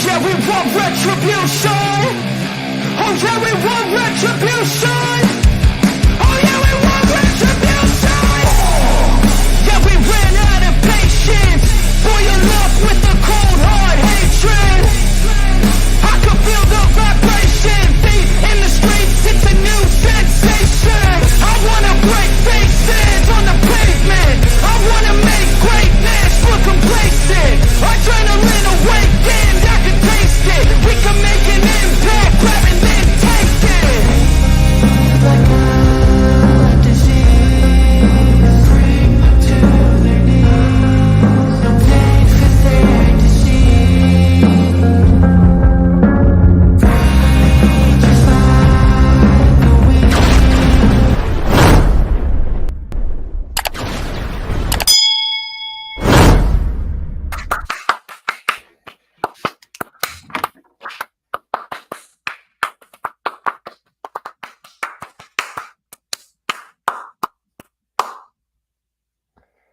yeah, we want retribution. Oh yeah, we want retribution. Oh yeah, we want retribution. Yeah, we ran out of patience. Boil up with the cold hard hatred. I can feel the vibration. Feet in the streets, it's a new sensation. I wanna break faces on the pavement. I wanna make greatness look complacent. Adrenaline awakened, I can taste it. We can make an impact, grab and then take it. Like a disease, bring them to their knees. No pain for their disease. Free just like the wind.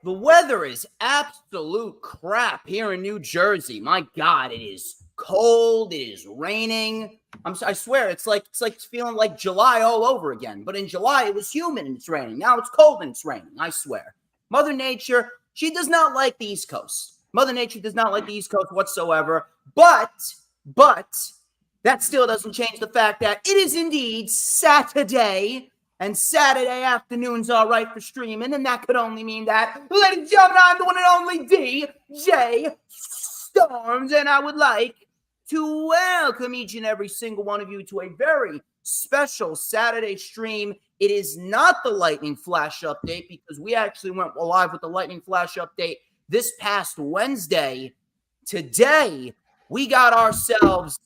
The weather is absolute crap here in New Jersey. My God, it is cold. It is raining. I swear, it's like feeling like July all over again. But in July, it was humid and it's raining. Now it's cold and it's raining. I swear. Mother Nature, she does not like the East Coast. Mother Nature does not like the East Coast whatsoever. But that still doesn't change the fact that it is indeed Saturday. And Saturday afternoon's all right for streaming, and that could only mean that, ladies and gentlemen, I'm the one and only DJ Storms, and I would like to welcome each and every single one of you to a very special Saturday stream. It is not the Lightning Flash update, because we actually went live with the Lightning Flash update this past Wednesday. Today, we got ourselves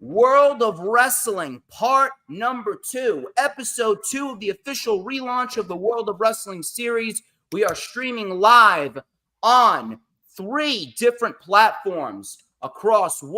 World of Wrestling Part Number 2, Episode 2 of the official relaunch of the World of Wrestling series. We are streaming live on 3 different platforms across 8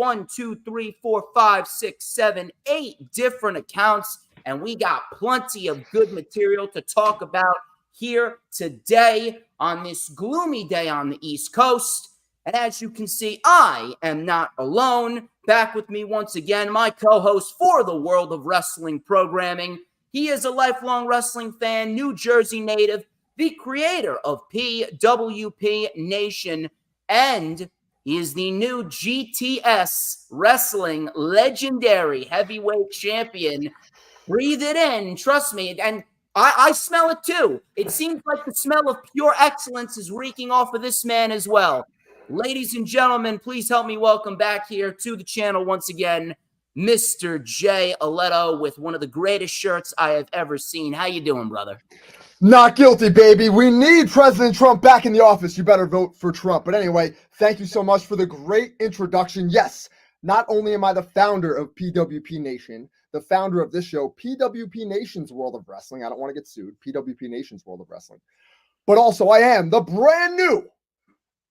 different accounts, and we got plenty of good material to talk about here today on this gloomy day on the East Coast. And as you can see, I am not alone. Back with me once again, my co-host for the World of Wrestling programming. He is a lifelong wrestling fan, New Jersey native, the creator of PWP Nation, and he is the new GTS Wrestling legendary heavyweight champion. Breathe it in, trust me, and I smell it too. It seems like the smell of pure excellence is reeking off of this man as well. Ladies and gentlemen, please help me welcome back here to the channel once again, Mr. Jay Alletto, with one of the greatest shirts I have ever seen. How you doing, brother? Not guilty, baby. We need President Trump back in the office. You better vote for Trump. But anyway, thank you so much for the great introduction. Yes, not only am I the founder of PWP Nation, the founder of this show, PWP Nation's World of Wrestling. I don't want to get sued. PWP Nation's World of Wrestling. But also I am the brand new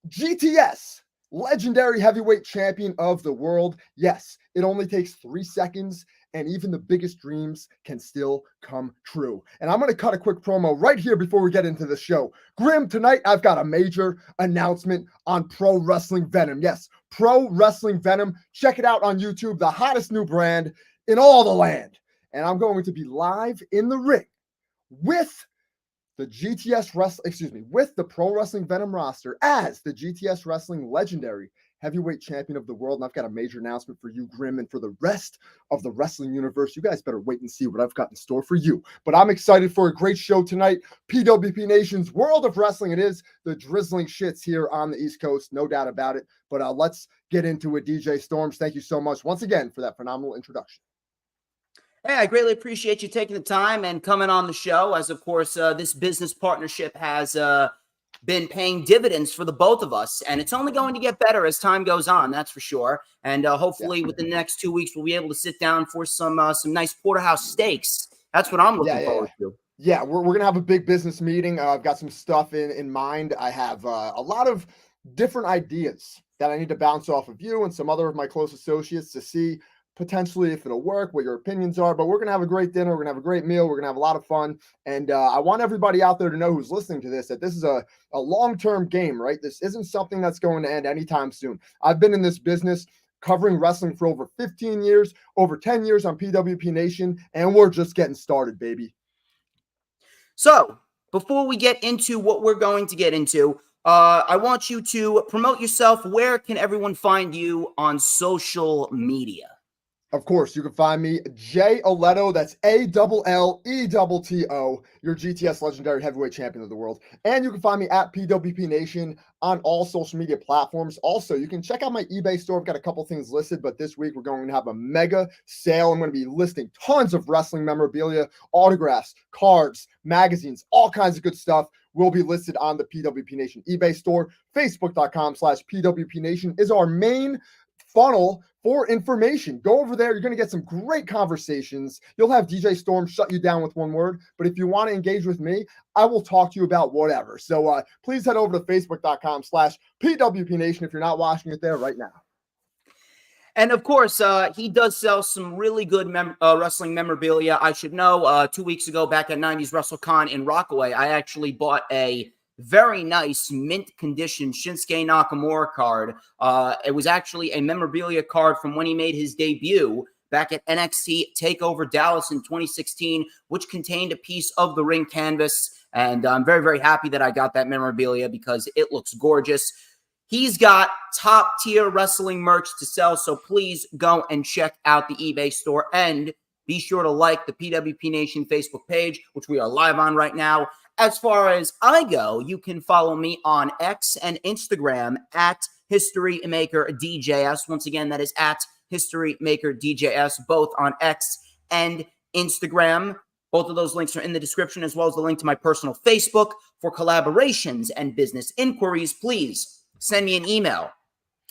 GTS legendary heavyweight champion of the world. Yes, it only takes 3 seconds, and even the biggest dreams can still come true. And I'm going to cut a quick promo right here before we get into the show. Grim, tonight I've got a major announcement on Pro Wrestling Venom. Yes, Pro Wrestling Venom. Check it out on YouTube, the hottest new brand in all the land. And I'm going to be live in the ring with the with the Pro Wrestling Venom roster as the GTS Wrestling legendary heavyweight champion of the world. And I've got a major announcement for you, Grim, and for the rest of the wrestling universe. You guys better wait and see what I've got in store for you. But I'm excited for a great show tonight. PWP Nation's World of Wrestling. It is the drizzling shits here on the East Coast, no doubt about it. But let's get into it. DJ Storms, thank you so much once again for that phenomenal introduction. Hey, I greatly appreciate you taking the time and coming on the show, as of course this business partnership has been paying dividends for the both of us, and it's only going to get better as time goes on, that's for sure. And hopefully within the next 2 weeks we'll be able to sit down for some nice porterhouse steaks. That's what I'm looking forward to. Yeah, we're gonna have a big business meeting. I've got some stuff in mind. I have a lot of different ideas that I need to bounce off of you and some other of my close associates to see potentially if it'll work, what your opinions are. But we're going to have a great dinner. We're going to have a great meal. We're going to have a lot of fun. And I want everybody out there to know who's listening to this that this is a long-term game, right? This isn't something that's going to end anytime soon. I've been in this business covering wrestling for over 15 years, over 10 years on PWP Nation, and we're just getting started, baby. So, before we get into what we're going to get into, I want you to promote yourself. Where can everyone find you on social media? Of course, you can find me, Jay Alletto, that's Alletto, your GTS Legendary Heavyweight Champion of the world. And you can find me at PWP Nation on all social media platforms. Also, you can check out my eBay store. I've got a couple things listed, but this week we're going to have a mega sale. I'm going to be listing tons of wrestling memorabilia, autographs, cards, magazines, all kinds of good stuff will be listed on the PWP Nation eBay store. Facebook.com/PWP Nation is our main funnel for information. Go over there. You're going to get some great conversations. You'll have DJ Storm shut you down with one word, but if you want to engage with me, I will talk to you about whatever. So please head over to Facebook.com/PWP Nation if you're not watching it there right now. And of course, he does sell some really good wrestling memorabilia. I should know, 2 weeks ago, back at 90s WrestleCon in Rockaway, I actually bought a very nice mint condition Shinsuke Nakamura card. It was actually a memorabilia card from when he made his debut back at NXT TakeOver Dallas in 2016, which contained a piece of the ring canvas. And I'm very, very happy that I got that memorabilia because it looks gorgeous. He's got top tier wrestling merch to sell. So please go and check out the eBay store and be sure to like the PWP Nation Facebook page, which we are live on right now. As far as I go, you can follow me on X and Instagram at HistoryMakerDJS. Once again, that is at HistoryMakerDJS, both on X and Instagram. Both of those links are in the description, as well as the link to my personal Facebook. For collaborations and business inquiries, please send me an email.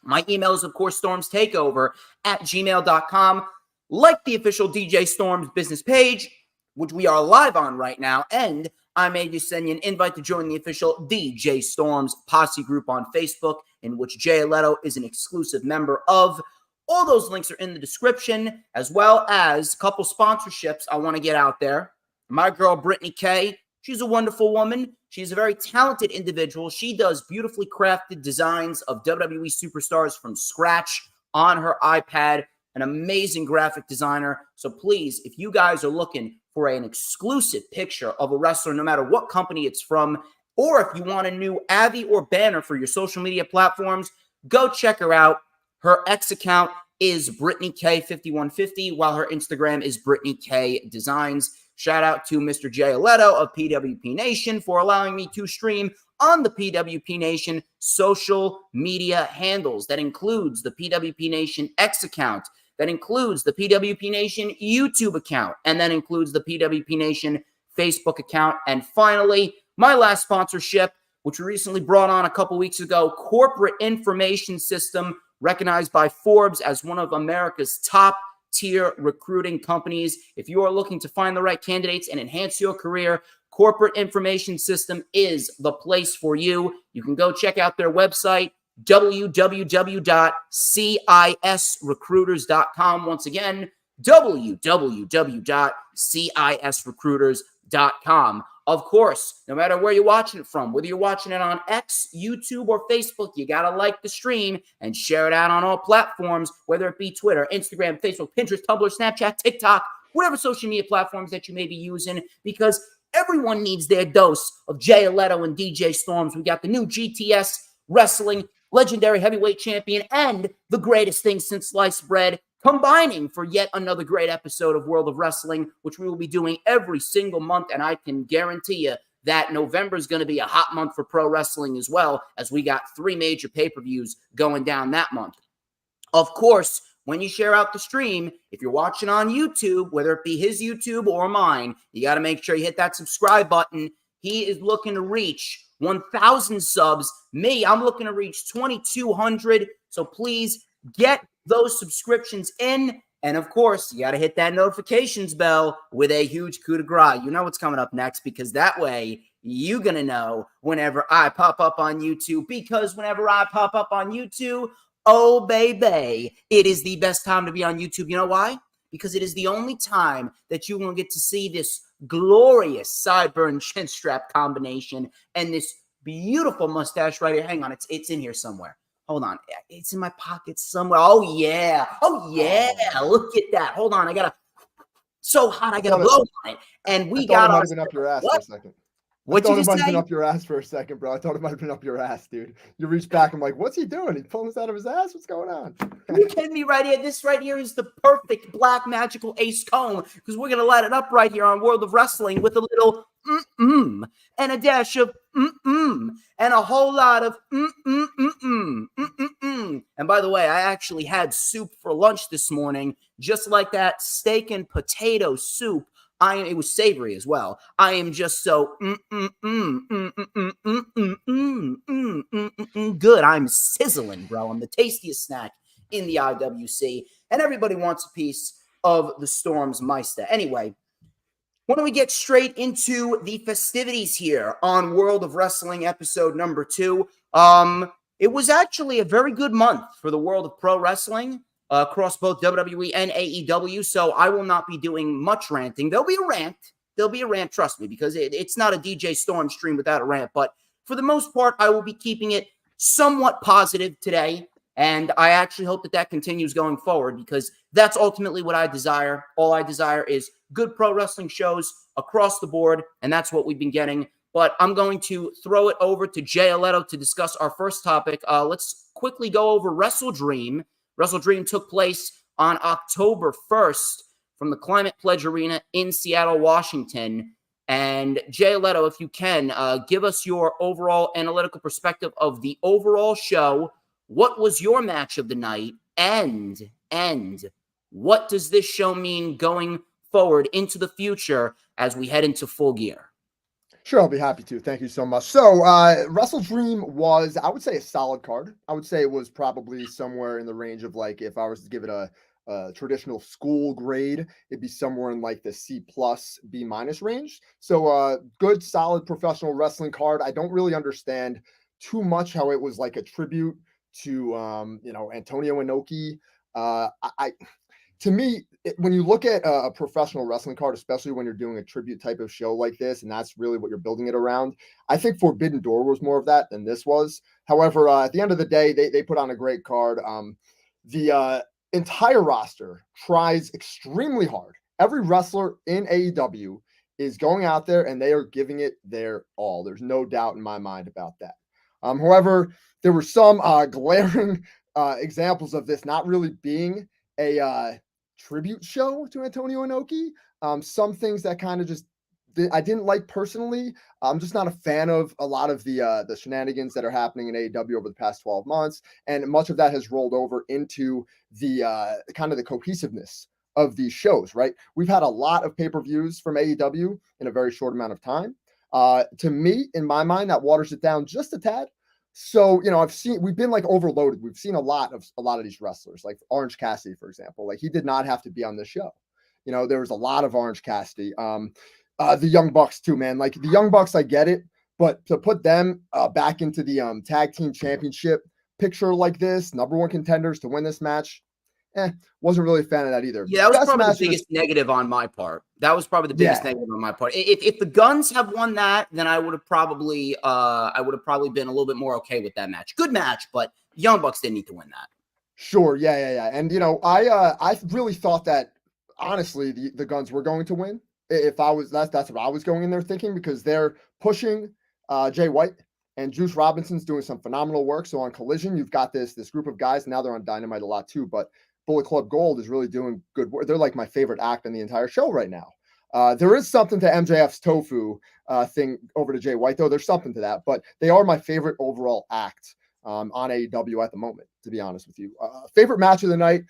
My email is, of course, StormsTakeOver@gmail.com. Like the official DJ Storms business page, which we are live on right now, and I made you send you an invite to join the official DJ Storms Posse group on Facebook, in which Jay Alletto is an exclusive member of. All those links are in the description, as well as a couple sponsorships I want to get out there. My girl, Brittany K, she's a wonderful woman. She's a very talented individual. She does beautifully crafted designs of WWE superstars from scratch on her iPad. An amazing graphic designer. So please, if you guys are looking for an exclusive picture of a wrestler, no matter what company it's from, or if you want a new Avi or banner for your social media platforms, go check her out. Her X account is Brittany K5150, while her Instagram is Brittany K Designs. Shout out to Mr. Jay Alletto of PWP Nation for allowing me to stream on the PWP Nation social media handles. That includes the PWP Nation X account. That includes the PWP Nation YouTube account, and that includes the PWP Nation Facebook account. And finally, my last sponsorship, which we recently brought on a couple weeks ago, Corporate Information System, recognized by Forbes as one of America's top tier recruiting companies. If you are looking to find the right candidates and enhance your career, Corporate Information System is the place for you. You can go check out their website, www.cisrecruiters.com. Once again, www.cisrecruiters.com. Of course, no matter where you're watching it from, whether you're watching it on X, YouTube, or Facebook, you got to like the stream and share it out on all platforms, whether it be Twitter, Instagram, Facebook, Pinterest, Tumblr, Snapchat, TikTok, whatever social media platforms that you may be using, because everyone needs their dose of Jay Alletto and DJ Storms. We got the new GTS Wrestling Legendary Heavyweight Champion and the greatest thing since sliced bread, combining for yet another great episode of World of Wrestling, which we will be doing every single month. And I can guarantee you that November is going to be a hot month for pro wrestling, as well as we got 3 major pay-per-views going down that month. Of course, when you share out the stream, if you're watching on YouTube, whether it be his YouTube or mine, you got to make sure you hit that subscribe button. He is looking to reach 1,000 subs. Me, I'm looking to reach 2,200. So please get those subscriptions in. And of course, you got to hit that notifications bell with a huge coup de grace. You know what's coming up next, because that way you're going to know whenever I pop up on YouTube. Because whenever I pop up on YouTube, oh, baby, it is the best time to be on YouTube. You know why? Because it is the only time that you're going to get to see this glorious sideburn chin strap combination and this beautiful mustache right here. Hang on, it's in here somewhere. Hold on. It's in my pocket somewhere. Oh, yeah. Look at that. Hold on. I got to. So hot. I got to blow on it. And we got it might have been up your ass for a second. What did you it might say? have been up your ass for a second, bro. I thought it might have been up your ass, dude. You reach back. I'm like, what's he doing? He pulling this out of his ass? What's going on? Are you kidding me right here? This right here is the perfect black magical ace cone because we're going to light it up right here on World of Wrestling with a little and a dash of and a whole lot of And by the way, I actually had soup for lunch this morning, just like that steak and potato soup. It was savory as well. I am just so good. I'm sizzling, bro. I'm the tastiest snack in the IWC, and everybody wants a piece of the Storms Meister. Anyway, why don't we get straight into the festivities here on World of Wrestling episode number 2? It was actually a very good month for the world of pro wrestling. Across both WWE and AEW, so I will not be doing much ranting. There'll be a rant, trust me, because it's not a DJ Storm stream without a rant, but for the most part, I will be keeping it somewhat positive today, and I actually hope that continues going forward, because that's ultimately what I desire. All I desire is good pro wrestling shows across the board, and that's what we've been getting. But I'm going to throw it over to Jay Alletto to discuss our first topic. Let's quickly go over WrestleDream. WrestleDream took place on October 1st from the Climate Pledge Arena in Seattle, Washington. And Jay Alletto, if you can, give us your overall analytical perspective of the overall show. What was your match of the night? And what does this show mean going forward into the future as we head into full gear? Sure, I'll be happy to. Thank you so much. So, WrestleDream was, I would say, a solid card. I would say it was probably somewhere in the range of, like, if I was to give it a traditional school grade, it'd be somewhere in like the C+, B- range. So, good, solid professional wrestling card. I don't really understand too much how it was like a tribute to, Antonio Inoki. To me, when you look at a professional wrestling card, especially when you're doing a tribute type of show like this, and that's really what you're building it around, I think Forbidden Door was more of that than this was. However, at the end of the day, they put on a great card. The entire roster tries extremely hard. Every wrestler in AEW is going out there and they are giving it their all. There's no doubt in my mind about that. However, there were some glaring examples of this not really being a tribute show to Antonio Inoki. Some things that kind of just I didn't like personally. I'm just not a fan of a lot of the shenanigans that are happening in AEW over the past 12 months, and much of that has rolled over into the kind of the cohesiveness of these shows. Right, we've had a lot of pay-per-views from AEW in a very short amount of time. To me, in my mind, that waters it down just a tad. So, we've been like overloaded. We've seen a lot of these wrestlers, like Orange Cassidy, for example. Like, he did not have to be on this show. There was a lot of Orange Cassidy. The Young Bucks too, man. Like, the Young Bucks, I get it, but to put them back into the tag team championship picture like this, number one contenders to win this match, wasn't really a fan of that either. Yeah, that was probably the biggest negative on my part. That was probably the biggest negative on my part. If the Guns have won that, then I would have probably been a little bit more okay with that match. Good match, but Young Bucks didn't need to win that. Sure, yeah. And I really thought that honestly the Guns were going to win. If I was that's what I was going in there thinking, because they're pushing Jay White and Juice Robinson's doing some phenomenal work. So on Collision, you've got this group of guys. Now they're on Dynamite a lot too, but Bullet Club Gold is really doing good work. They're like my favorite act in the entire show right now. There is something to MJF's tofu thing over to Jay White, though. There's something to that, but they are my favorite overall act on AEW at the moment, to be honest with you. Favorite match of the night,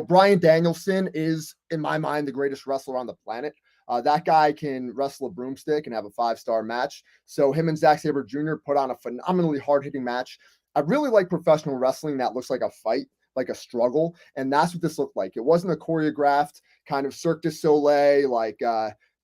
Bryan Danielson is, in my mind, the greatest wrestler on the planet. That guy can wrestle a broomstick and have a 5-star match. So him and Zack Sabre Jr. put on a phenomenally hard-hitting match. I really like professional wrestling that looks like a fight, like a struggle, and that's what this looked like. It wasn't a choreographed kind of Cirque du Soleil, like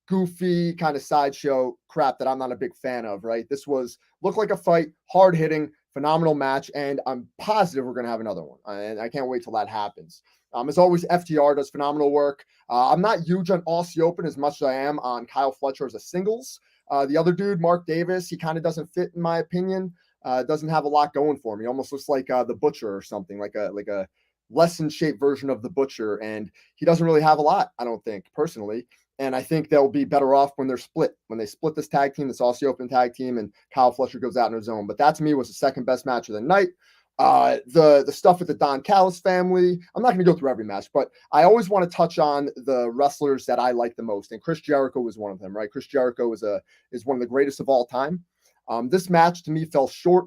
goofy kind of sideshow crap that I'm not a big fan of, right? This looked like a fight, hard-hitting, phenomenal match, and I'm positive we're going to have another one, and I can't wait till that happens. As always, FTR does phenomenal work. I'm not huge on Aussie Open as much as I am on Kyle Fletcher as a singles. The other dude, Mark Davis, he kind of doesn't fit in my opinion. doesn't have a lot going for him. He almost looks like the Butcher or something, like a less in shape version of the Butcher, and he doesn't really have a lot, I don't think, personally. And I think they'll be better off when they're split. When they split this tag team, this Aussie Open tag team, and Kyle Fletcher goes out in his own. But that to me was the second best match of the night. The stuff with the Don Callis family, I'm not going to go through every match, but I always want to touch on the wrestlers that I like the most. And Chris Jericho was one of them, right? Chris Jericho is one of the greatest of all time. This match to me fell short.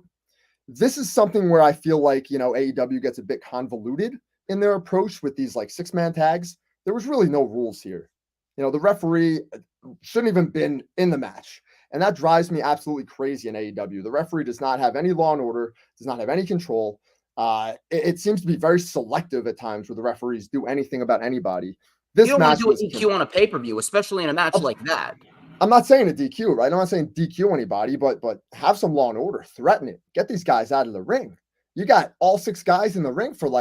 This is something where I feel like, AEW gets a bit convoluted in their approach with these like 6-man tags. There was really no rules here. The referee shouldn't even been in the match. And that drives me absolutely crazy in AEW. The referee does not have any law and order, does not have any control. It seems to be very selective at times where the referees do anything about anybody. This you don't match want to do a DQ on a pay-per-view, especially in a match like that. I'm not saying a DQ, right? I'm not saying DQ anybody, but have some law and order. Threaten it. Get these guys out of the ring. You got all 6 guys in the ring for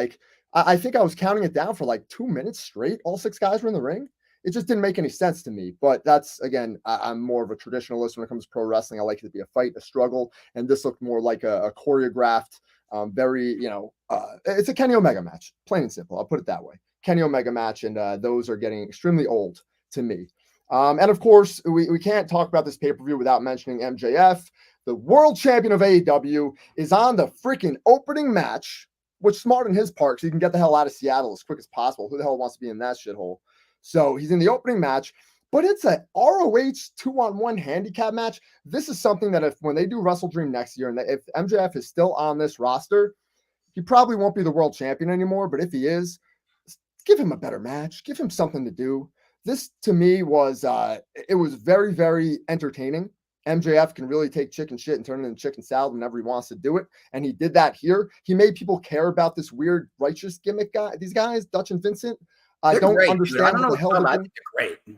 I think I was counting it down for 2 minutes straight. All 6 guys were in the ring. It just didn't make any sense to me. But that's, again, I'm more of a traditionalist when it comes to pro wrestling. I like it to be a fight, a struggle. And this looked more like a choreographed, it's a Kenny Omega match, plain and simple. I'll put it that way. Kenny Omega match. And those are getting extremely old to me. And of course, we can't talk about this pay-per-view without mentioning MJF. The world champion of AEW is on the freaking opening match, which smart on his part because he can get the hell out of Seattle as quick as possible. Who the hell wants to be in that shithole? So he's in the opening match, but it's a ROH 2-on-1 handicap match. This is something that when they do WrestleDream next year, and if MJF is still on this roster, he probably won't be the world champion anymore. But if he is, give him a better match. Give him something to do. This to me was it was very, very entertaining. MJF can really take chicken shit and turn it into chicken salad whenever he wants to do it. And he did that here. He made people care about this weird righteous gimmick guy. These guys, Dutch and Vincent. I don't understand what the hell they're doing. I think they're great.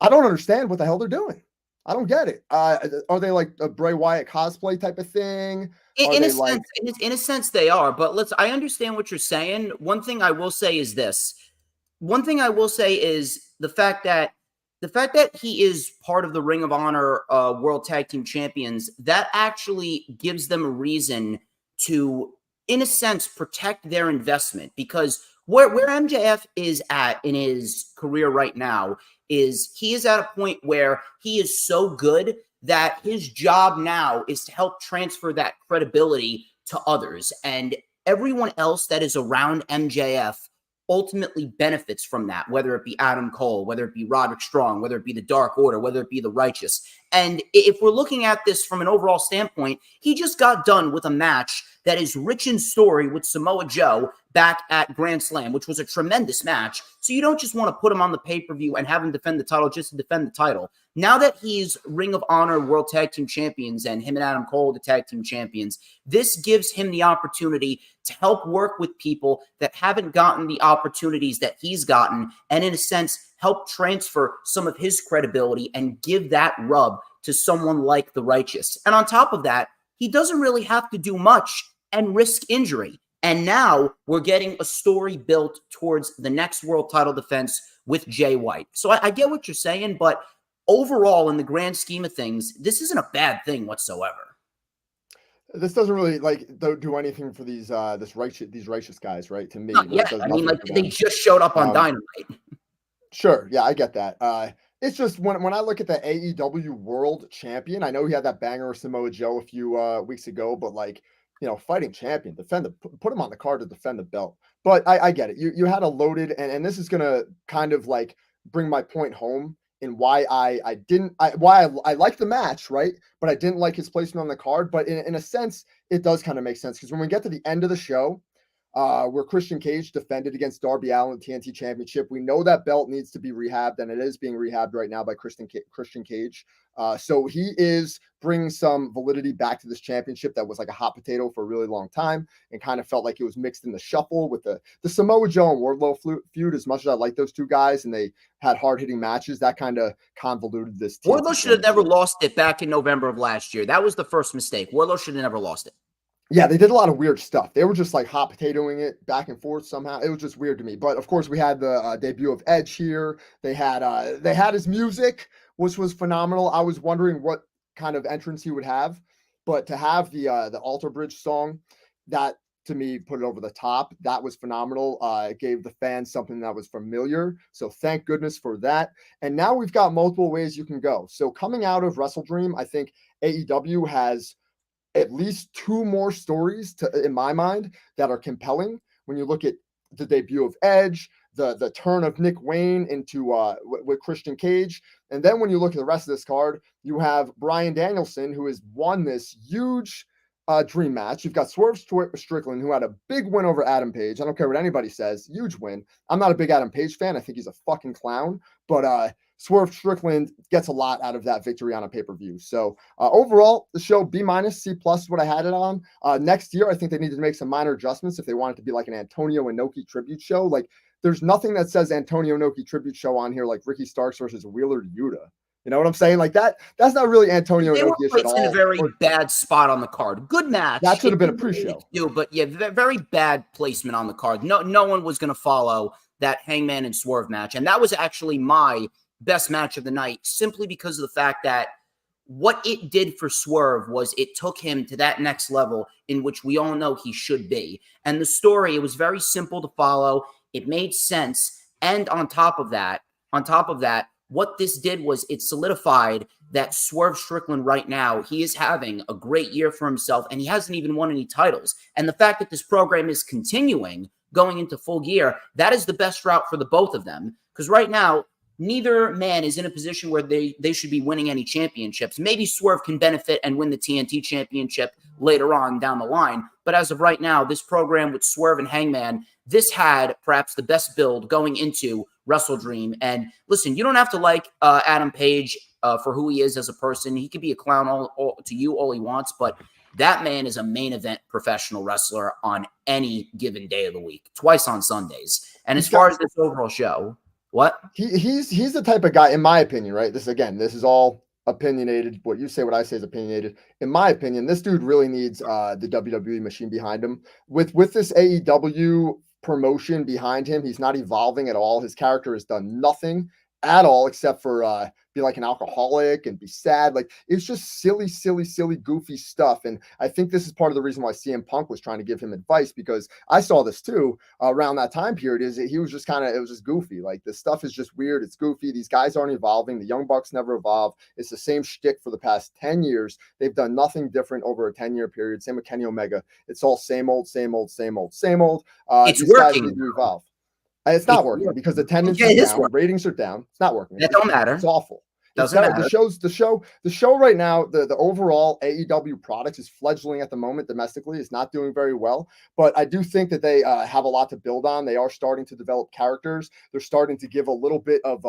I don't understand what the hell they're doing. I don't get it. Are they like a Bray Wyatt cosplay type of thing? In a sense, they are. But I understand what you're saying. One thing I will say is this. One thing I will say is the fact that he is part of the Ring of Honor World Tag Team Champions, that actually gives them a reason to, in a sense, protect their investment. Because where MJF is at in his career right now is he is at a point where he is so good that his job now is to help transfer that credibility to others. And everyone else that is around MJF ultimately benefits from that, whether it be Adam Cole, whether it be Roderick Strong, whether it be the Dark Order, whether it be the Righteous. And if we're looking at this from an overall standpoint, he just got done with a match that is rich in story with Samoa Joe back at Grand Slam, which was a tremendous match. So you don't just want to put him on the pay-per-view and have him defend the title just to defend the title. Now that he's Ring of Honor World Tag Team Champions and him and Adam Cole, the Tag Team Champions, this gives him the opportunity to help work with people that haven't gotten the opportunities that he's gotten, and in a sense, help transfer some of his credibility and give that rub to someone like the Righteous. And on top of that, he doesn't really have to do much and risk injury. And now we're getting a story built towards the next world title defense with Jay White. So I get what you're saying, but overall, in the grand scheme of things, this isn't a bad thing whatsoever. This doesn't really do anything for these righteous guys, right? To me, yeah, I mean, they just showed up on Dynamite. Sure, yeah, I get that. It's just when I look at the AEW World Champion, I know he had that banger with Samoa Joe a few weeks ago, but fighting champion, put him on the card to defend the belt. But I get it. You had a loaded, and this is gonna kind of bring my point home in why I like the match, right? But I didn't like his placement on the card. But in a sense, it does kind of make sense because when we get to the end of the show, where Christian Cage defended against Darby Allin the TNT Championship, we know that belt needs to be rehabbed, and it is being rehabbed right now by Christian Cage. So he is bringing some validity back to this championship that was like a hot potato for a really long time and kind of felt like it was mixed in the shuffle with the Samoa Joe and Wardlow feud. As much as I like those two guys and they had hard-hitting matches, that kind of convoluted this team. Wardlow should have never lost it back in November of last year. That was the first mistake. Wardlow should have never lost it. Yeah, they did a lot of weird stuff. They were just hot potatoing it back and forth somehow. It was just weird to me. But of course, we had the debut of Edge here. They had his music, which was phenomenal. I was wondering what kind of entrance he would have, But to have the Alter Bridge song, that to me put it over the top. That was phenomenal. It gave the fans something that was familiar. So thank goodness for that. And now we've got multiple ways you can go. So coming out of WrestleDream, I think AEW has at least 2 more stories in my mind that are compelling. When you look at the debut of Edge, the turn of Nick Wayne into with Christian Cage, and then when you look at the rest of this card, you have Bryan Danielson, who has won this huge dream match. You've got Swerve Strickland, who had a big win over Adam Page. I don't care what anybody says, huge win. I'm not a big Adam Page fan. I think he's a fucking clown, but Swerve Strickland gets a lot out of that victory on a pay-per-view. So overall, the show B-, C+ what I had it on. Next year, I think they needed to make some minor adjustments if they want it to be like an Antonio Inoki tribute show. Like, there's nothing that says Antonio Inoki tribute show on here like Ricky Starks versus Wheeler Yuta. You know what I'm saying? Like that's not really Antonio Inoki at all. In a very bad spot on the card. Good match. That should have been a pre-show. But yeah, very bad placement on the card. No one was going to follow that Hangman and Swerve match. And that was actually my best match of the night, simply because of the fact that what it did for Swerve was it took him to that next level in which we all know he should be. And the story, it was very simple to follow. It made sense. And on top of that, what this did was it solidified that Swerve Strickland right now, he is having a great year for himself, and he hasn't even won any titles. And the fact that this program is continuing going into full gear, that is the best route for the both of them. Because right now, neither man is in a position where they should be winning any championships. Maybe Swerve can benefit and win the TNT championship later on down the line. But as of right now, this program with Swerve and Hangman, this had perhaps the best build going into WrestleDream. And listen, you don't have to like Adam Page for who he is as a person. He could be a clown to you all he wants, but that man is a main event professional wrestler on any given day of the week, twice on Sundays. And as far as this overall show, what? He's the type of guy, in my opinion, right? This is all opinionated. What you say, what I say is opinionated. In my opinion, this dude really needs the WWE machine behind him. With this AEW promotion behind him, he's not evolving at all. His character has done nothing at all except for be like an alcoholic and be sad. Like, it's just silly, goofy stuff. And I think this is part of the reason why CM Punk was trying to give him advice, because I saw this too around that time period. Is that he was just it was just goofy. Like, this stuff is just weird. It's goofy. These guys aren't evolving. The Young Bucks never evolve. It's the same shtick for the past 10 years. They've done nothing different over a 10-year period. Same with Kenny Omega. It's all same old. It's these working. Guys need to evolve. It's not working because attendance is down, ratings are down. It's not working. That don't matter. It's awful. Doesn't matter. The show right now, the overall AEW product is fledgling at the moment domestically. It's not doing very well, but I do think that they have a lot to build on. They are starting to develop characters. They're starting to give a little bit of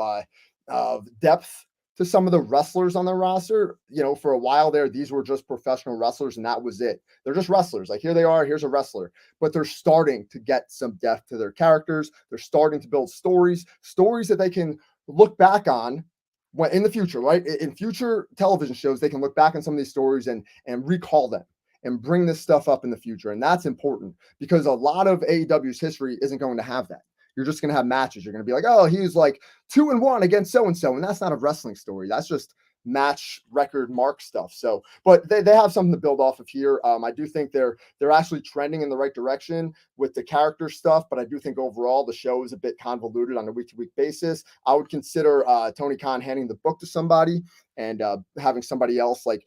depth to some of the wrestlers on their roster. You know, for a while there, these were just professional wrestlers and that was it. They're just wrestlers. Like, here they are, here's a wrestler, but they're starting to get some depth to their characters. They're starting to build stories that they can look back on when in the future, right? In future television shows, they can look back on some of these stories and recall them and bring this stuff up in the future. And that's important because a lot of AEW's history isn't going to have that. You're just going to have matches. You're going to be like, oh, he's like 2-1 against so-and-so. And that's not a wrestling story. That's just match record mark stuff. So, but they have something to build off of here. I do think they're actually trending in the right direction with the character stuff, but I do think overall the show is a bit convoluted on a week-to-week basis. I would consider Tony Khan handing the book to somebody and having somebody else like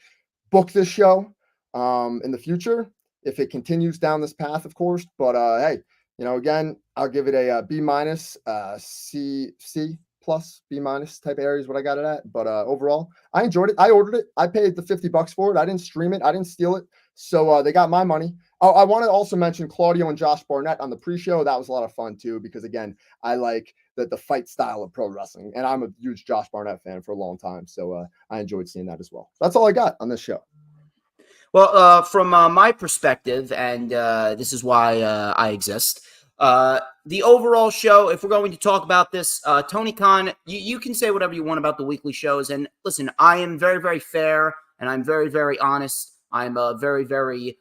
book this show in the future if it continues down this path, of course. But hey, you know, again, I'll give it a B-, C+, B- type area is what I got it at. But overall, I enjoyed it. I ordered it. I paid the $50 for it. I didn't stream it. I didn't steal it. So they got my money. I want to also mention Claudio and Josh Barnett on the pre-show. That was a lot of fun too, because again, I like the fight style of pro wrestling, and I'm a huge Josh Barnett fan for a long time. So I enjoyed seeing that as well. That's all I got on this show. Well, from my perspective, and this is why I exist, the overall show, if we're going to talk about this, Tony Khan, you can say whatever you want about the weekly shows. And listen, I am very, very fair, and I'm very, very honest. I'm very, very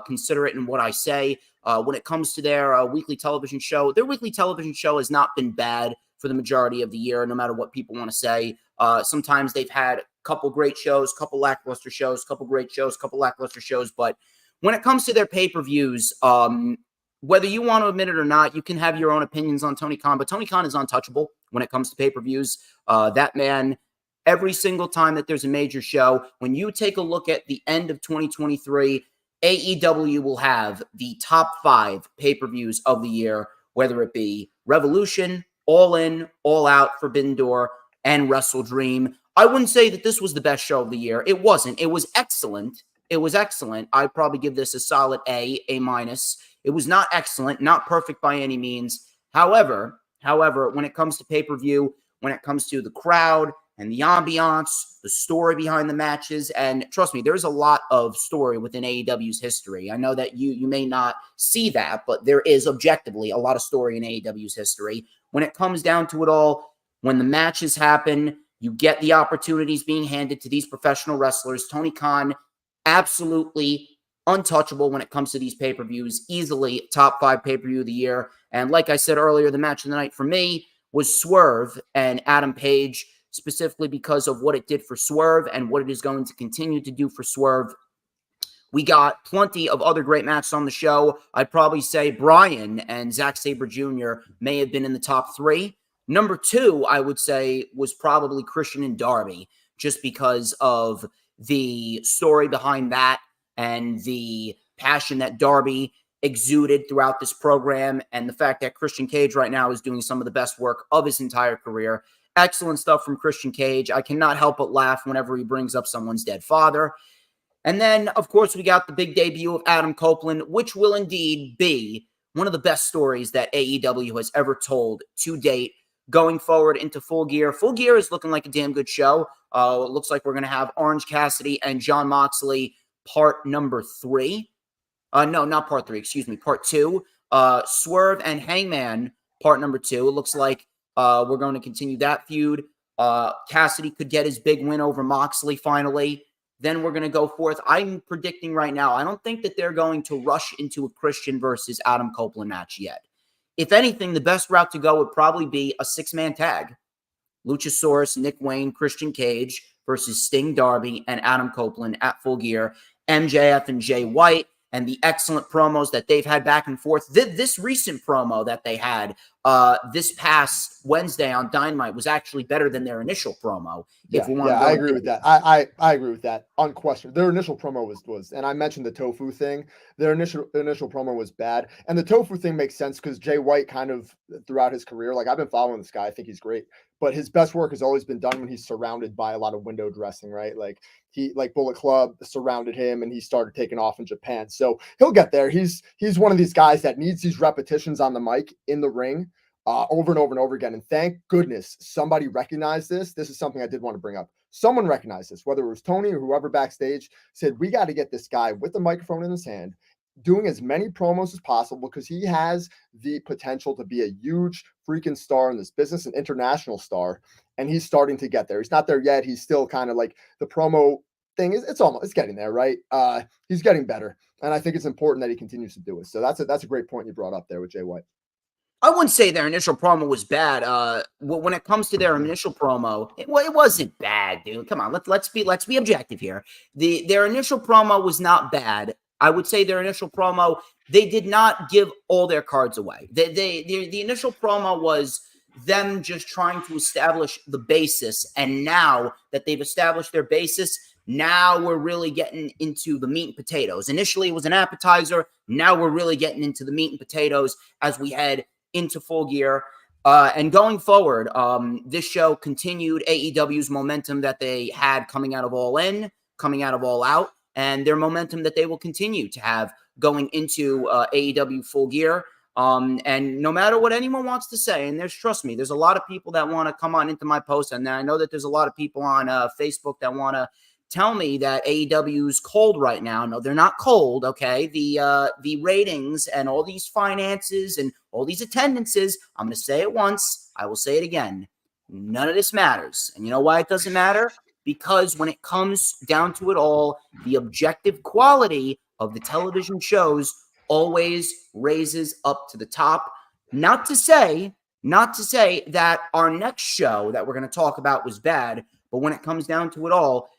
considerate in what I say. When it comes to their weekly television show, their weekly television show has not been bad for the majority of the year, no matter what people want to say. Sometimes they've had couple great shows, couple lackluster shows, couple great shows, couple lackluster shows. But when it comes to their pay-per-views, whether you want to admit it or not, you can have your own opinions on Tony Khan, but Tony Khan is untouchable when it comes to pay-per-views. That man, every single time that there's a major show, when you take a look at the end of 2023, AEW will have the top 5 pay-per-views of the year, whether it be Revolution, All In, All Out, Forbidden Door, and WrestleDream. I wouldn't say that this was the best show of the year. It wasn't. It was excellent. It was excellent. I'd probably give this a solid A minus. It was not excellent, not perfect by any means. However, when it comes to pay-per-view, when it comes to the crowd and the ambiance, the story behind the matches, and trust me, there's a lot of story within AEW's history. I know that you may not see that, but there is objectively a lot of story in AEW's history. When it comes down to it all, when the matches happen, you get the opportunities being handed to these professional wrestlers. Tony Khan, absolutely untouchable when it comes to these pay-per-views, easily top 5 pay-per-view of the year. And like I said earlier, the match of the night for me was Swerve and Adam Page, specifically because of what it did for Swerve and what it is going to continue to do for Swerve. We got plenty of other great matches on the show. I'd probably say Bryan and Zack Sabre Jr. may have been in the top 3. Number 2, I would say, was probably Christian and Darby, just because of the story behind that and the passion that Darby exuded throughout this program, and the fact that Christian Cage right now is doing some of the best work of his entire career. Excellent stuff from Christian Cage. I cannot help but laugh whenever he brings up someone's dead father. And then, of course, we got the big debut of Adam Copeland, which will indeed be one of the best stories that AEW has ever told to date. Going forward into Full Gear. Full Gear is looking like a damn good show. It looks like we're going to have Orange Cassidy and Jon Moxley part number 3. No, not part 3. Excuse me, part 2. Swerve and Hangman part number 2. It looks like we're going to continue that feud. Cassidy could get his big win over Moxley finally. Then we're going to go forth. I'm predicting right now, I don't think that they're going to rush into a Christian versus Adam Copeland match yet. If anything, the best route to go would probably be a 6-man tag. Luchasaurus, Nick Wayne, Christian Cage versus Sting, Darby, and Adam Copeland at Full Gear. MJF and Jay White, and the excellent promos that they've had back and forth. This recent promo that they had this past Wednesday on Dynamite was actually better than their initial promo. I agree with that. I agree with that. Unquestioned. Their initial promo was, and I mentioned the tofu thing. Their initial promo was bad, and the tofu thing makes sense because Jay White kind of throughout his career, like I've been following this guy. I think he's great, but his best work has always been done when he's surrounded by a lot of window dressing, right? Like Bullet Club surrounded him, and he started taking off in Japan. So he'll get there. He's one of these guys that needs these repetitions on the mic in the ring. Over and over and over again. And thank goodness somebody recognized this. This is something I did want to bring up. Someone recognized this, whether it was Tony or whoever backstage, said, we got to get this guy with the microphone in his hand, doing as many promos as possible because he has the potential to be a huge freaking star in this business, an international star. And he's starting to get there. He's not there yet. He's still kind of like the promo thing it's getting there, right? He's getting better. And I think it's important that he continues to do it. So that's a great point you brought up there with Jay White. I wouldn't say their initial promo was bad. When it comes to their initial promo, it wasn't bad, dude. Come on, let's be objective here. Their initial promo was not bad. I would say their initial promo, they did not give all their cards away. The initial promo was them just trying to establish the basis, and now that they've established their basis, now we're really getting into the meat and potatoes. Initially, it was an appetizer. Now we're really getting into the meat and potatoes as we head into Full Gear. And going forward, this show continued AEW's momentum that they had coming out of All In, coming out of All Out, and their momentum that they will continue to have going into AEW Full Gear. And no matter what anyone wants to say, and trust me, there's a lot of people that want to come on into my post, and I know that there's a lot of people on Facebook that want to tell me that AEW's cold right now. No, they're not cold, okay? The ratings and all these finances and all these attendances, I'm going to say it once, I will say it again. None of this matters. And you know why it doesn't matter? Because when it comes down to it all, the objective quality of the television shows always raises up to the top. Not to say that our next show that we're going to talk about was bad, But when it comes down to it all,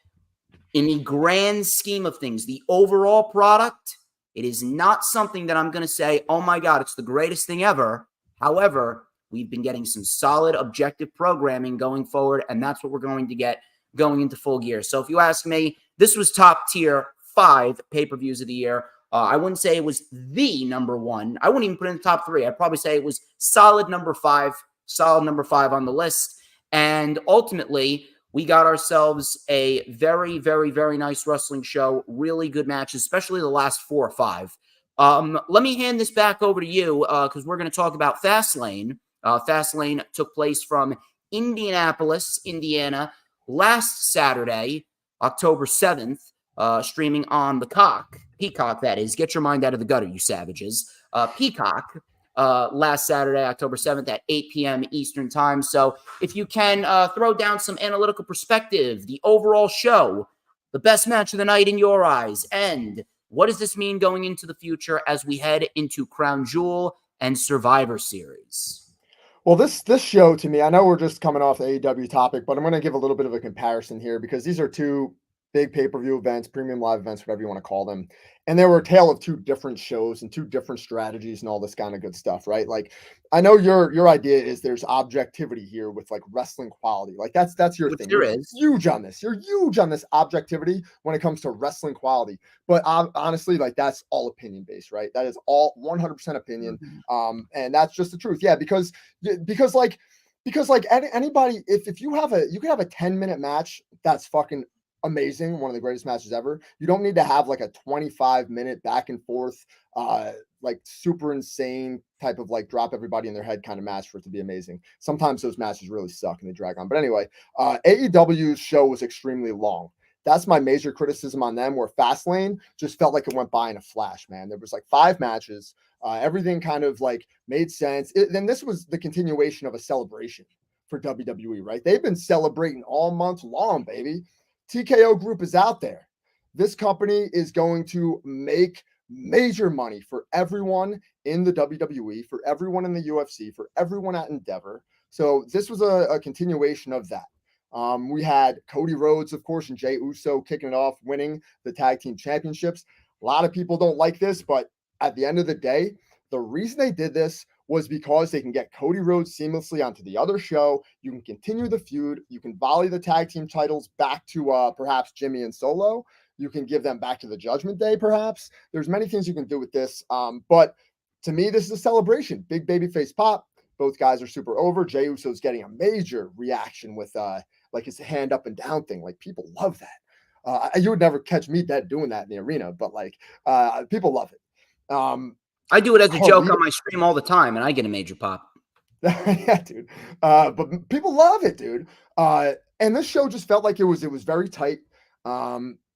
in the grand scheme of things, the overall product, it is not something that I'm going to say, oh my God, it's the greatest thing ever. However, we've been getting some solid objective programming going forward, and that's what we're going to get going into Full Gear. So if you ask me, this was top tier 5 pay-per-views of the year. I wouldn't say it was the number one. I wouldn't even put it in the top 3. I'd probably say it was solid number 5 on the list. And ultimately, we got ourselves a very, very, very nice wrestling show. Really good matches, especially the last 4 or 5. Let me hand this back over to you because we're going to talk about Fastlane. Fastlane took place from Indianapolis, Indiana, last Saturday, October 7th, streaming on the Peacock, that is. Get your mind out of the gutter, you savages. Peacock. Last Saturday, October 7th at 8 p.m. Eastern Time. So if you can throw down some analytical perspective, the overall show, the best match of the night in your eyes, and what does this mean going into the future as we head into Crown Jewel and Survivor Series? Well, this show, to me, I know we're just coming off the AEW topic, but I'm going to give a little bit of a comparison here because these are 2 big pay-per-view events, premium live events, whatever you want to call them. And they were a tale of 2 different shows and 2 different strategies and all this kind of good stuff, right? Like, I know your idea is there's objectivity here with like wrestling quality. Like that's your Which thing. there You're is. huge on this. You're huge on this objectivity when it comes to wrestling quality. But honestly, like that's all opinion based, right? That is all 100% opinion. And that's just the truth. Yeah, because anybody, if you can have a 10-minute match that's fucking amazing, one of the greatest matches ever. You don't need to have like a 25-minute back and forth, like super insane type of like drop everybody in their head kind of match for it to be amazing. Sometimes those matches really suck and they drag on. But anyway, AEW's show was extremely long. That's my major criticism on them, where Fastlane just felt like it went by in a flash, man. There was like 5 matches. Everything kind of like made sense. Then this was the continuation of a celebration for WWE, right? They've been celebrating all month long, baby. TKO Group is out there. This company is going to make major money for everyone in the WWE, for everyone in the UFC, for everyone at Endeavor. So this was a continuation of that. We had Cody Rhodes, of course, and Jey Uso kicking it off, winning the tag team championships. A lot of people don't like this, but at the end of the day, the reason they did this was because they can get Cody Rhodes seamlessly onto the other show. You can continue the feud. You can volley the tag team titles back to perhaps Jimmy and Solo. You can give them back to the Judgment Day, perhaps. There's many things you can do with this. But to me, this is a celebration. Big babyface pop. Both guys are super over. Jey Uso's getting a major reaction with like his hand up and down thing. Like people love that. You would never catch me dead doing that in the arena, but like people love it. I do it as a joke on my stream all the time, and I get a major pop. Yeah, dude. But people love it, dude. And this show just felt like it was very tight.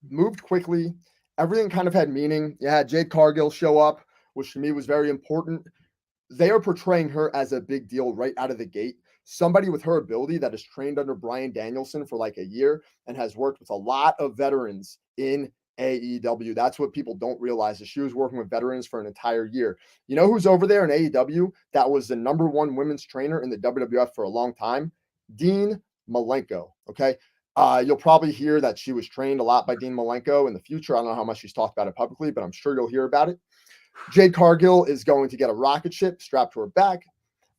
Moved quickly. Everything kind of had meaning. You had Jade Cargill show up, which to me was very important. They are portraying her as a big deal right out of the gate. Somebody with her ability that is trained under Bryan Danielson for like a year and has worked with a lot of veterans in AEW. That's what people don't realize, is she was working with veterans for an entire year. You know who's over there in AEW that was the #1 women's trainer in the WWF for a long time? Dean Malenko. Okay. You'll probably hear that she was trained a lot by Dean Malenko in the future. I don't know how much she's talked about it publicly, but I'm sure you'll hear about it. Jade Cargill is going to get a rocket ship strapped to her back.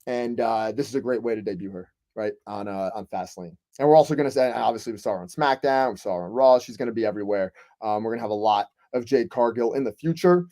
And this is a great way to debut her, right, on Fastlane. And we're also going to say, obviously, we saw her on SmackDown. We saw her on Raw. She's going to be everywhere. We're going to have a lot of Jade Cargill in the future.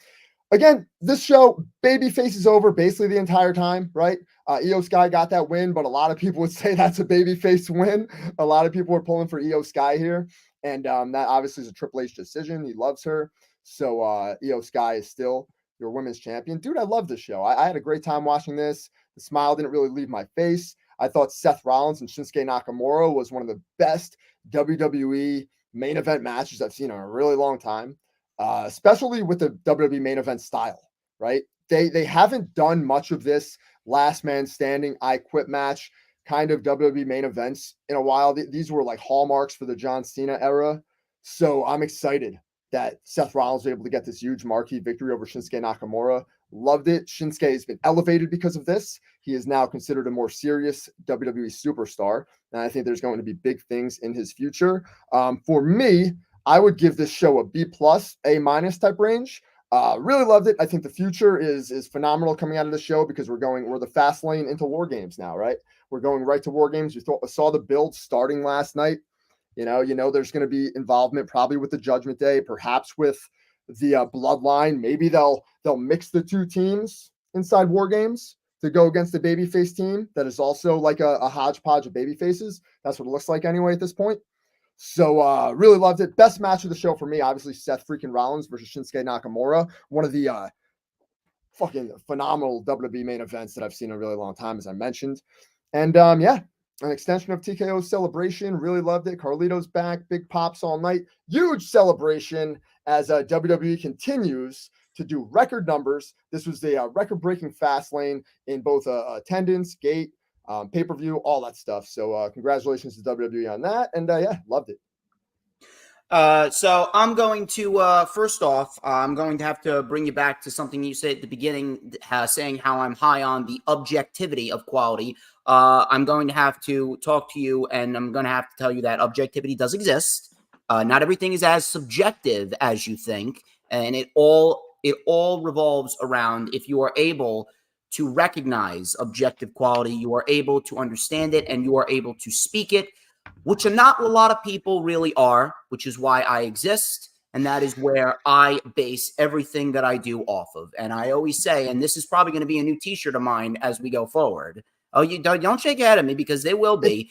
Again, this show, babyface is over basically the entire time, right? Io Sky got that win, but a lot of people would say that's a babyface win. A lot of people are pulling for Io Sky here. And that obviously is a Triple H decision. He loves her. So Io Sky is still your women's champion. Dude, I love this show. I had a great time watching this. The smile didn't really leave my face. I thought Seth Rollins and Shinsuke Nakamura was one of the best WWE main event matches I've seen in a really long time, especially with the WWE main event style, right? They haven't done much of this last man standing, I quit match kind of WWE main events in a while. These were like hallmarks for the John Cena era. So I'm excited that Seth Rollins was able to get this huge marquee victory over Shinsuke Nakamura Loved it. Shinsuke has been elevated because of this. He is now considered a more serious WWE superstar, and I think there's going to be big things in his future. For me, I would give this show a B+, A- type range. Really loved it. I think the future is phenomenal coming out of the show because we're the fast lane into War Games now, right? We're going right to War Games. Saw the build starting last night. You know, there's going to be involvement probably with the Judgment Day, perhaps with the Bloodline. Maybe they'll mix the two teams inside War Games to go against the babyface team that is also like a hodgepodge of babyfaces. That's what it looks like anyway at this point. So really loved it. Best match of the show for me, obviously Seth freaking Rollins versus Shinsuke Nakamura. One of the fucking phenomenal WWE main events that I've seen in a really long time, as I mentioned. And yeah, an extension of TKO's celebration. Really loved it. Carlito's back. Big pops all night. Huge celebration as WWE continues to do record numbers. This was the record-breaking fast lane in both attendance, gate, pay-per-view, all that stuff. So congratulations to WWE on that. And yeah, loved it. So I'm going to, first off, I'm going to have to bring you back to something you said at the beginning, saying how I'm high on the objectivity of quality. I'm going to have to talk to you, and I'm going to have to tell you that objectivity does exist. Not everything is as subjective as you think, and it all revolves around if you are able to recognize objective quality, you are able to understand it, and you are able to speak it, which are not a lot of people really are, which is why I exist. And that is where I base everything that I do off of. And I always say, and this is probably going to be a new t-shirt of mine as we go forward. Oh, you don't shake your head at me because they will be.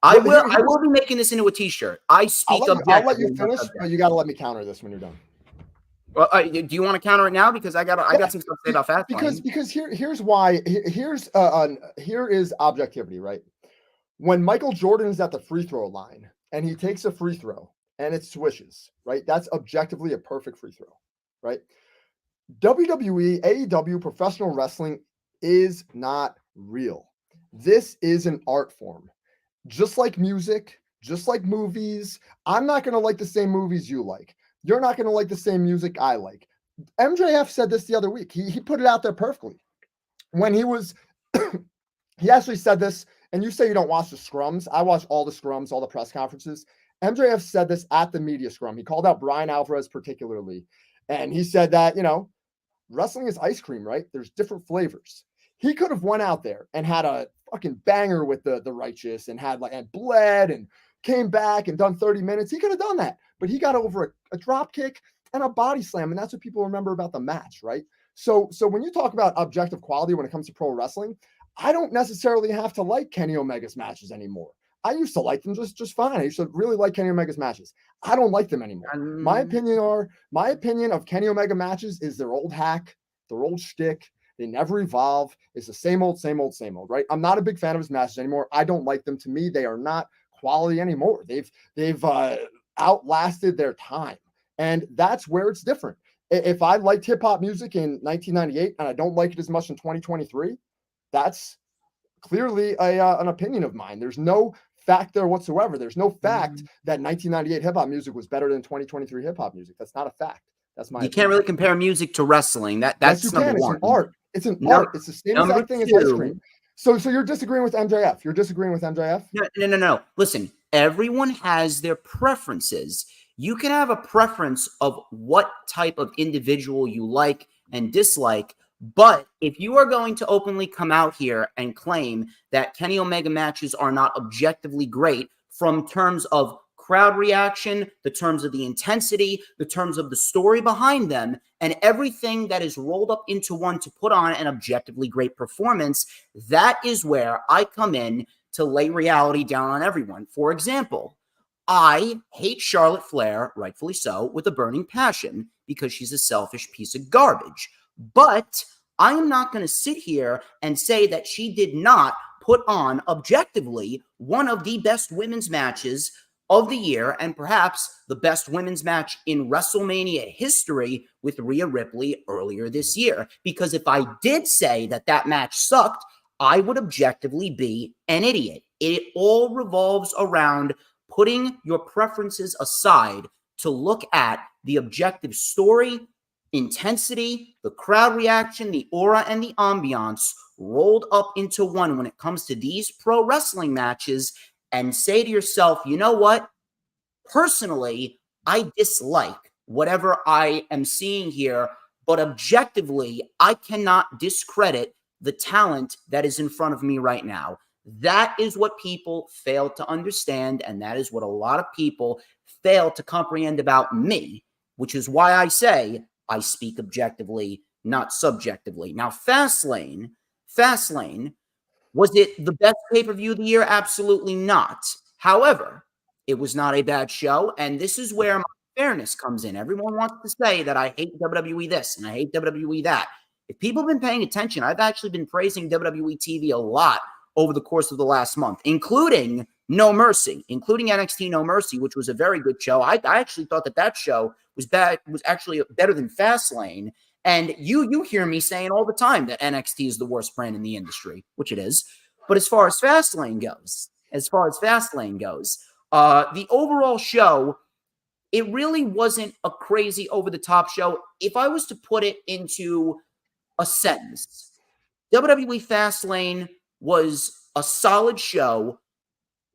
I will be making this into a t-shirt. I speak objectively. I'll let you finish, but you got to let me counter this when you're done. Well, do you want to counter it now? Because I got some stuff to say about fast. Because here's why. Here is objectivity, right? When Michael Jordan is at the free throw line and he takes a free throw and it swishes, right? That's objectively a perfect free throw, right? WWE, AEW, professional wrestling is not real. This is an art form. Just like music, just like movies. I'm not going to like the same movies you like. You're not going to like the same music I like. MJF said this the other week. He put it out there perfectly. When he was, he actually said this, and you say you don't watch the scrums. I watch all the scrums, all the press conferences. MJF said this at the media scrum. He called out Brian Alvarez particularly. And he said that, wrestling is ice cream, right? There's different flavors. He could have went out there and had a fucking banger with the Righteous and and bled and came back and done 30 minutes. He could have done that. But he got over a drop kick and a body slam. And that's what people remember about the match, right? So when you talk about objective quality when it comes to pro wrestling, I don't necessarily have to like Kenny Omega's matches anymore. I used to like them just fine. I used to really like Kenny Omega's matches. I don't like them anymore. My opinion of Kenny Omega matches is their old hack, their old shtick. They never evolve. It's the same old, right? I'm not a big fan of his matches anymore. I don't like them. To me, they are not quality anymore. They've outlasted their time. And that's where it's different. If I liked hip hop music in 1998 and I don't like it as much in 2023, that's clearly an opinion of mine. There's no fact there whatsoever. There's no fact that 1998 hip hop music was better than 2023 hip hop music. That's not a fact. That's my. You can't really compare music to wrestling. That's yes, you can. It's an art. It's an art. It's the same exact thing as ice cream. So you're disagreeing with MJF. You're disagreeing with MJF? No. Listen, everyone has their preferences. You can have a preference of what type of individual you like and dislike. But if you are going to openly come out here and claim that Kenny Omega matches are not objectively great from terms of crowd reaction, the terms of the intensity, the terms of the story behind them, and everything that is rolled up into one to put on an objectively great performance, that is where I come in to lay reality down on everyone. For example, I hate Charlotte Flair, rightfully so, with a burning passion because she's a selfish piece of garbage. But I am not going to sit here and say that she did not put on objectively one of the best women's matches of the year and perhaps the best women's match in WrestleMania history with Rhea Ripley earlier this year. Because if I did say that match sucked, I would objectively be an idiot. It all revolves around putting your preferences aside to look at the objective story, intensity, the crowd reaction, the aura, and the ambiance rolled up into one when it comes to these pro wrestling matches, and say to yourself, you know what? Personally, I dislike whatever I am seeing here, but objectively, I cannot discredit the talent that is in front of me right now. That is what people fail to understand, and that is what a lot of people fail to comprehend about me, which is why I say I speak objectively, not subjectively. Now, Fastlane, was it the best pay-per-view of the year? Absolutely not. However, it was not a bad show, and this is where my fairness comes in. Everyone wants to say that I hate WWE this and I hate WWE that. If people have been paying attention, I've actually been praising WWE TV a lot over the course of the last month, including No Mercy, including NXT No Mercy, which was a very good show. I actually thought that show was actually better than Fastlane. And you hear me saying all the time that NXT is the worst brand in the industry, which it is. But as far as Fastlane goes, the overall show, it really wasn't a crazy over-the-top show. If I was to put it into a sentence, WWE Fastlane was a solid show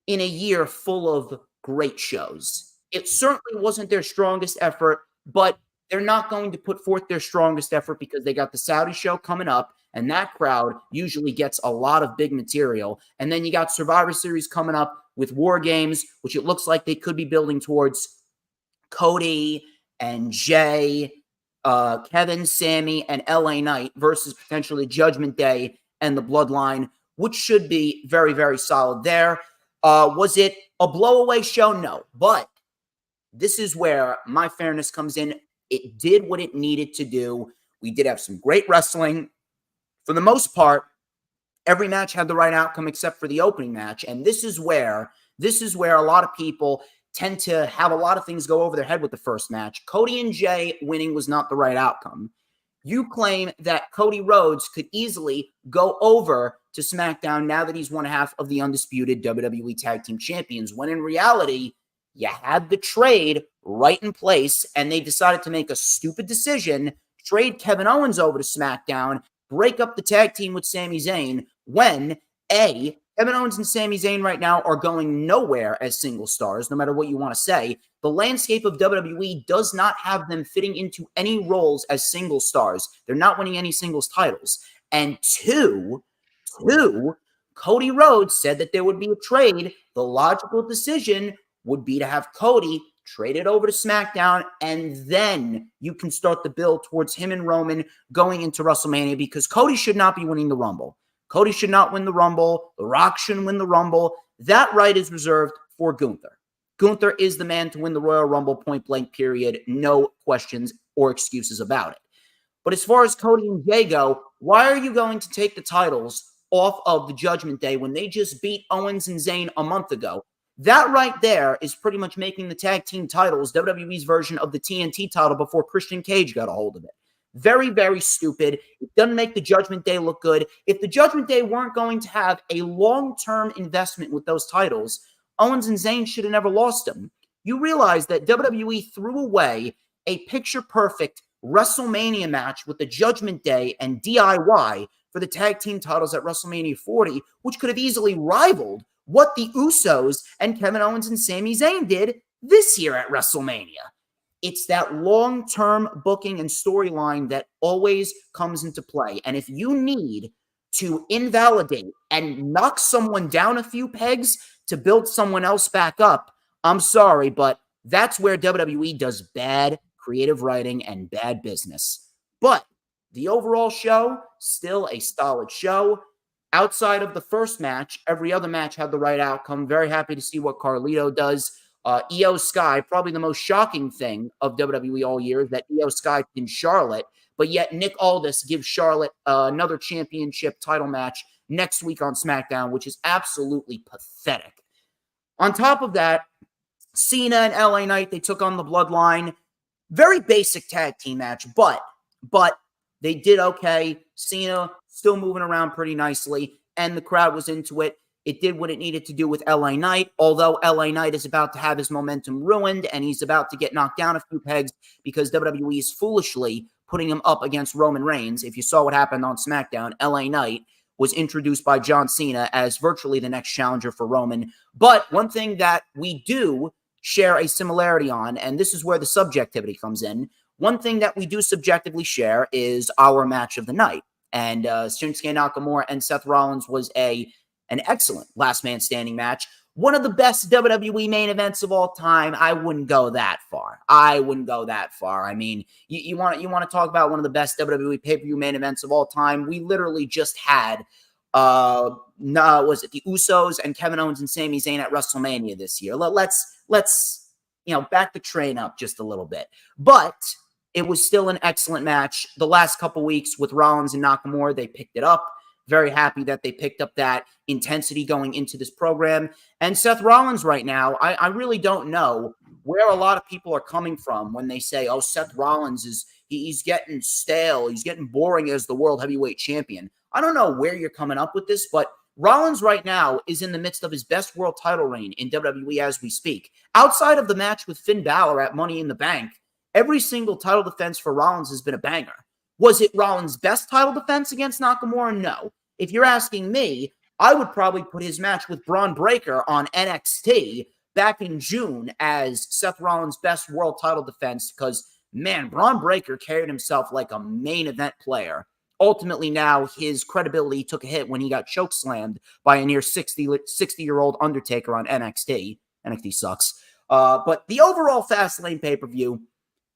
in a year full of great shows. It certainly wasn't their strongest effort, but they're not going to put forth their strongest effort because they got the Saudi show coming up, and that crowd usually gets a lot of big material. And then you got Survivor Series coming up with War Games, which it looks like they could be building towards Cody and Jay, Kevin, Sammy, and LA Knight versus potentially Judgment Day and the Bloodline, which should be very, very solid there. Was it a blowaway show? No. But this is where my fairness comes in. It did what it needed to do. We did have some great wrestling. For the most part, every match had the right outcome except for the opening match. And this is where a lot of people tend to have a lot of things go over their head with the first match. Cody and Jay winning was not the right outcome. You claim that Cody Rhodes could easily go over to SmackDown now that he's one half of the undisputed WWE Tag Team Champions, when in reality, you had the trade right in place, and they decided to make a stupid decision, trade Kevin Owens over to SmackDown, break up the tag team with Sami Zayn, when, A, Kevin Owens and Sami Zayn right now are going nowhere as single stars, no matter what you want to say. The landscape of WWE does not have them fitting into any roles as single stars. They're not winning any singles titles. And two, Cody Rhodes said that there would be a trade. The logical decision would be to have Cody traded over to SmackDown, and then you can start the build towards him and Roman going into WrestleMania, because Cody should not be winning the Rumble. Cody should not win the Rumble. The Rock shouldn't win the Rumble. That right is reserved for Gunther. Gunther is the man to win the Royal Rumble, point blank, period. No questions or excuses about it. But as far as Cody and Jay go, why are you going to take the titles off of the Judgment Day when they just beat Owens and Zayn a month ago? That right there is pretty much making the tag team titles WWE's version of the TNT title before Christian Cage got a hold of it. Very, very stupid. It doesn't make the Judgment Day look good. If the Judgment Day weren't going to have a long-term investment with those titles, Owens and Zayn should have never lost them. You realize that WWE threw away a picture-perfect WrestleMania match with the Judgment Day and DIY for the tag team titles at WrestleMania 40, which could have easily rivaled what the Usos and Kevin Owens and Sami Zayn did this year at WrestleMania. It's that long-term booking and storyline that always comes into play. And if you need to invalidate and knock someone down a few pegs to build someone else back up, I'm sorry, but that's where WWE does bad creative writing and bad business. But the overall show, still a solid show. Outside of the first match, every other match had the right outcome. Very happy to see what Carlito does. Io Sky, probably the most shocking thing of WWE all year is that Io Sky pinned Charlotte, but yet Nick Aldis gives Charlotte another championship title match next week on SmackDown, which is absolutely pathetic. On top of that, Cena and LA Knight, they took on the Bloodline. Very basic tag team match, but they did okay. Cena still moving around pretty nicely, and the crowd was into it. It did what it needed to do with LA Knight, although LA Knight is about to have his momentum ruined, and he's about to get knocked down a few pegs because WWE is foolishly putting him up against Roman Reigns. If you saw what happened on SmackDown, LA Knight was introduced by John Cena as virtually the next challenger for Roman. But one thing that we do share a similarity on, and this is where the subjectivity comes in, one thing that we do subjectively share is our match of the night. And Shinsuke Nakamura and Seth Rollins was an excellent last man standing match. One of the best WWE main events of all time. I wouldn't go that far. I mean, you want to talk about one of the best WWE pay-per-view main events of all time? We literally just had was it the Usos and Kevin Owens and Sami Zayn at WrestleMania this year? Let's back the train up just a little bit. But it was still an excellent match. The last couple weeks with Rollins and Nakamura, they picked it up. Very happy that they picked up that intensity going into this program. And Seth Rollins right now, I really don't know where a lot of people are coming from when they say, oh, Seth Rollins he's getting stale. He's getting boring as the world heavyweight champion. I don't know where you're coming up with this, but Rollins right now is in the midst of his best world title reign in WWE as we speak. Outside of the match with Finn Balor at Money in the Bank, every single title defense for Rollins has been a banger. Was it Rollins' best title defense against Nakamura? No. If you're asking me, I would probably put his match with Braun Breaker on NXT back in June as Seth Rollins' best world title defense because, man, Braun Breaker carried himself like a main event player. Ultimately, now his credibility took a hit when he got chokeslammed by a near 60-year-old Undertaker on NXT. NXT sucks. But the overall Fastlane pay-per-view,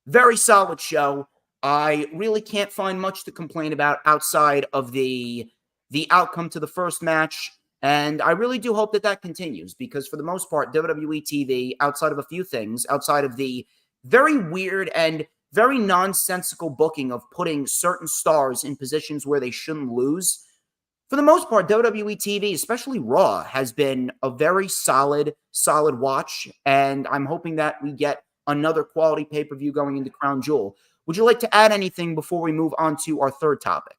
very solid show. I really can't find much to complain about outside of the outcome to the first match. And I really do hope that continues because for the most part, WWE TV, outside of a few things, outside of the very weird and very nonsensical booking of putting certain stars in positions where they shouldn't lose, for the most part, WWE TV, especially Raw, has been a very solid watch. And I'm hoping that we get another quality pay-per-view going into Crown Jewel. Would you like to add anything before we move on to our third topic?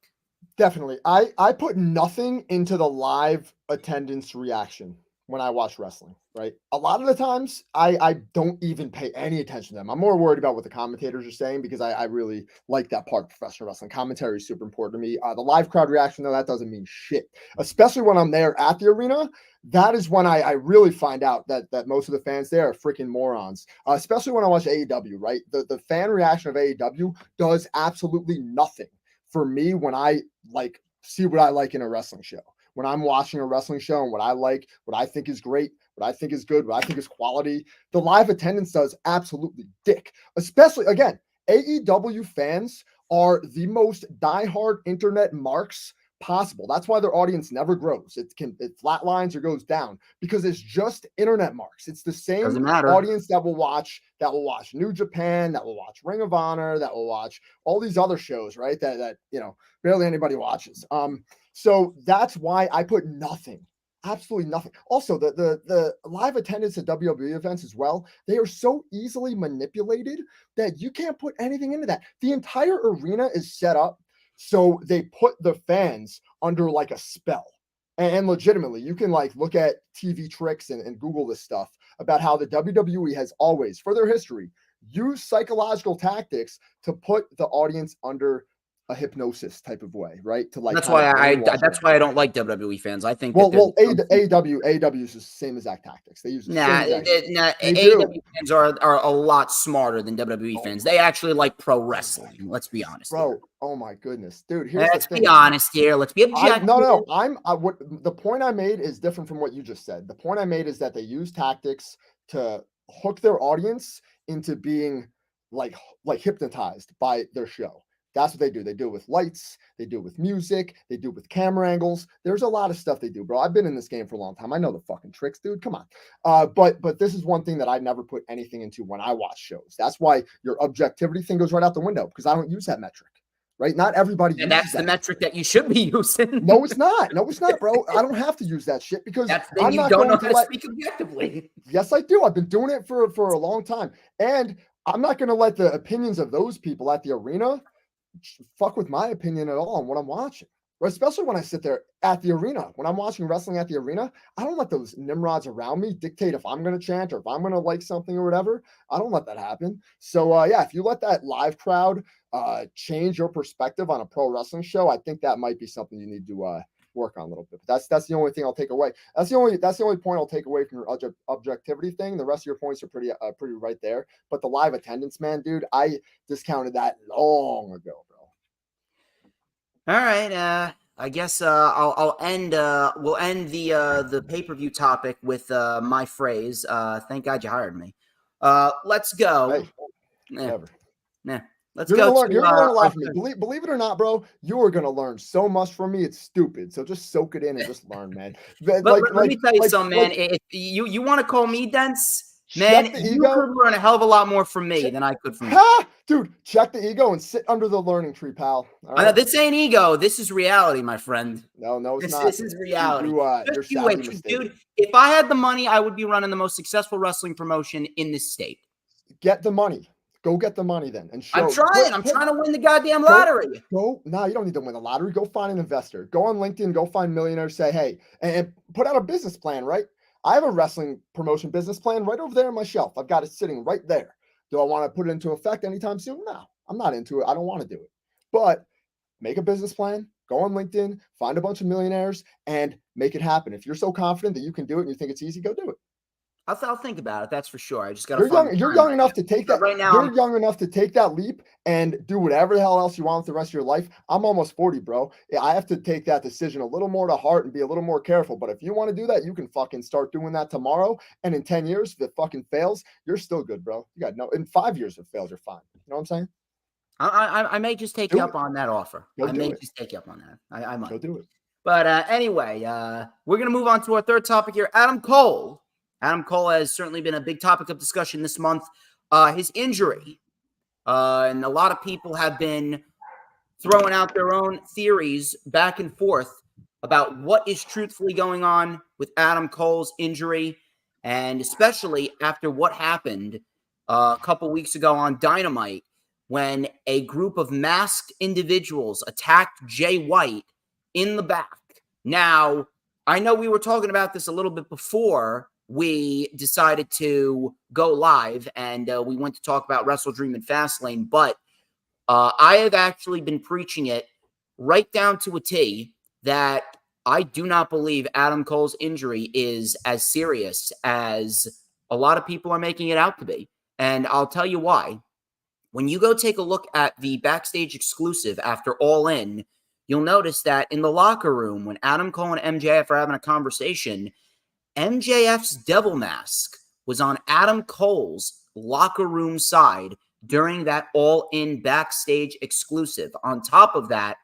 Definitely. I put nothing into the live attendance reaction when I watch wrestling, right? A lot of the times I don't even pay any attention to them. I'm more worried about what the commentators are saying because I really like that part of professional wrestling. Commentary is super important to me. The live crowd reaction, though, that doesn't mean shit, especially when I'm there at the arena. That is when I really find out that most of the fans there are freaking morons, especially when I watch AEW, right? The fan reaction of AEW does absolutely nothing for me when I see what I like in a wrestling show. When I'm watching a wrestling show and what I like, what I think is great, what I think is good, what I think is quality, the live attendance does absolutely dick. Especially, again, AEW fans are the most diehard internet marks possible. That's why their audience never grows. It flatlines or goes down because it's just internet marks. It's the same audience that will watch New Japan, that will watch Ring of Honor, that will watch all these other shows, right? That barely anybody watches. So that's why I put nothing, absolutely nothing. Also, the live attendance at WWE events as well, they are so easily manipulated that you can't put anything into that. The entire arena is set up so they put the fans under like a spell. And legitimately, you can look at TV tricks and Google this stuff about how the WWE has always, for their history, used psychological tactics to put the audience under a hypnosis type of way, right? That's why I don't like WWE fans. I think AEW is the same exact tactics. They use AEW fans are a lot smarter than WWE fans. They actually like pro wrestling. Let's be honest, bro. Oh my goodness, dude. Let's be honest here. Let's be objective. The point I made is different from what you just said. The point I made is that they use tactics to hook their audience into being like hypnotized by their show. That's what they do. They do it with lights. They do it with music. They do it with camera angles. There's a lot of stuff they do, bro. I've been in this game for a long time. I know the fucking tricks, dude. Come on. But this is one thing that I never put anything into when I watch shows. That's why your objectivity thing goes right out the window because I don't use that metric, right? Not everybody uses that's the metric that you should be using. No, it's not. No, it's not, bro. I don't have to use that shit because I'm not going to speak objectively. Yes, I do. I've been doing it for a long time. And I'm not going to let the opinions of those people at the arena fuck with my opinion at all on what I'm watching. Especially when I sit there at the arena. When I'm watching wrestling at the arena, I don't let those nimrods around me dictate if I'm going to chant or if I'm going to like something or whatever. I don't let that happen. So, yeah, if you let that live crowd change your perspective on a pro wrestling show, I think that might be something you need to work on a little bit. But that's the only thing I'll take away. That's the only point I'll take away from your objectivity thing. The rest of your points are pretty right there. But the live attendance, man, dude, I discounted that long ago, bro. All right. I guess I'll end. We'll end the pay-per-view topic with my phrase. Thank God you hired me. Let's go. Hey, whatever. Let's You're go. gonna learn a lot from me. Believe it or not, bro. You are gonna learn so much from me. It's stupid. So just soak it in and just learn, man. Let me tell you something, man. If you want to call me dense, man, you could learn a hell of a lot more from me than I could from you. Dude, check the ego and sit under the learning tree, pal. Right. This ain't ego. This is reality, my friend. No, it's not. This is reality. You're wait, dude. If I had the money, I would be running the most successful wrestling promotion in this state. Get the money. Go get the money then. And show. I'm trying to win the goddamn lottery. No, you don't need to win the lottery. Go find an investor. Go on LinkedIn. Go find millionaires. Say, hey, and put out a business plan, right? I have a wrestling promotion business plan right over there on my shelf. I've got it sitting right there. Do I want to put it into effect anytime soon? No, I'm not into it. I don't want to do it. But make a business plan, go on LinkedIn, find a bunch of millionaires, and make it happen. If you're so confident that you can do it and you think it's easy, go do it. I'll think about it. That's for sure. I just got to. You're young enough to take that. Right now, you're young enough to take that leap and do whatever the hell else you want with the rest of your life. I'm almost 40, bro. I have to take that decision a little more to heart and be a little more careful. But if you want to do that, you can fucking start doing that tomorrow. And in 10 years, if it fucking fails, you're still good, bro. You got no. In 5 years, if it fails, you're fine. You know what I'm saying? I may just take you up on that offer. I may just take you up on that. I might. Go do it. But anyway, we're gonna move on to our third topic here. Adam Cole. Adam Cole has certainly been a big topic of discussion this month. His injury, and a lot of people have been throwing out their own theories back and forth about what is truthfully going on with Adam Cole's injury, and especially after what happened a couple weeks ago on Dynamite when a group of masked individuals attacked Jay White in the back. Now, I know we were talking about this a little bit before we decided to go live and we went to talk about WrestleDream and Fastlane, but I have actually been preaching it right down to a T that I do not believe Adam Cole's injury is as serious as a lot of people are making it out to be. And I'll tell you why. When you go take a look at the backstage exclusive after All In, you'll notice that in the locker room, when Adam Cole and MJF are having a conversation, MJF's devil mask was on Adam Cole's locker room side during that All In backstage exclusive. On top of that,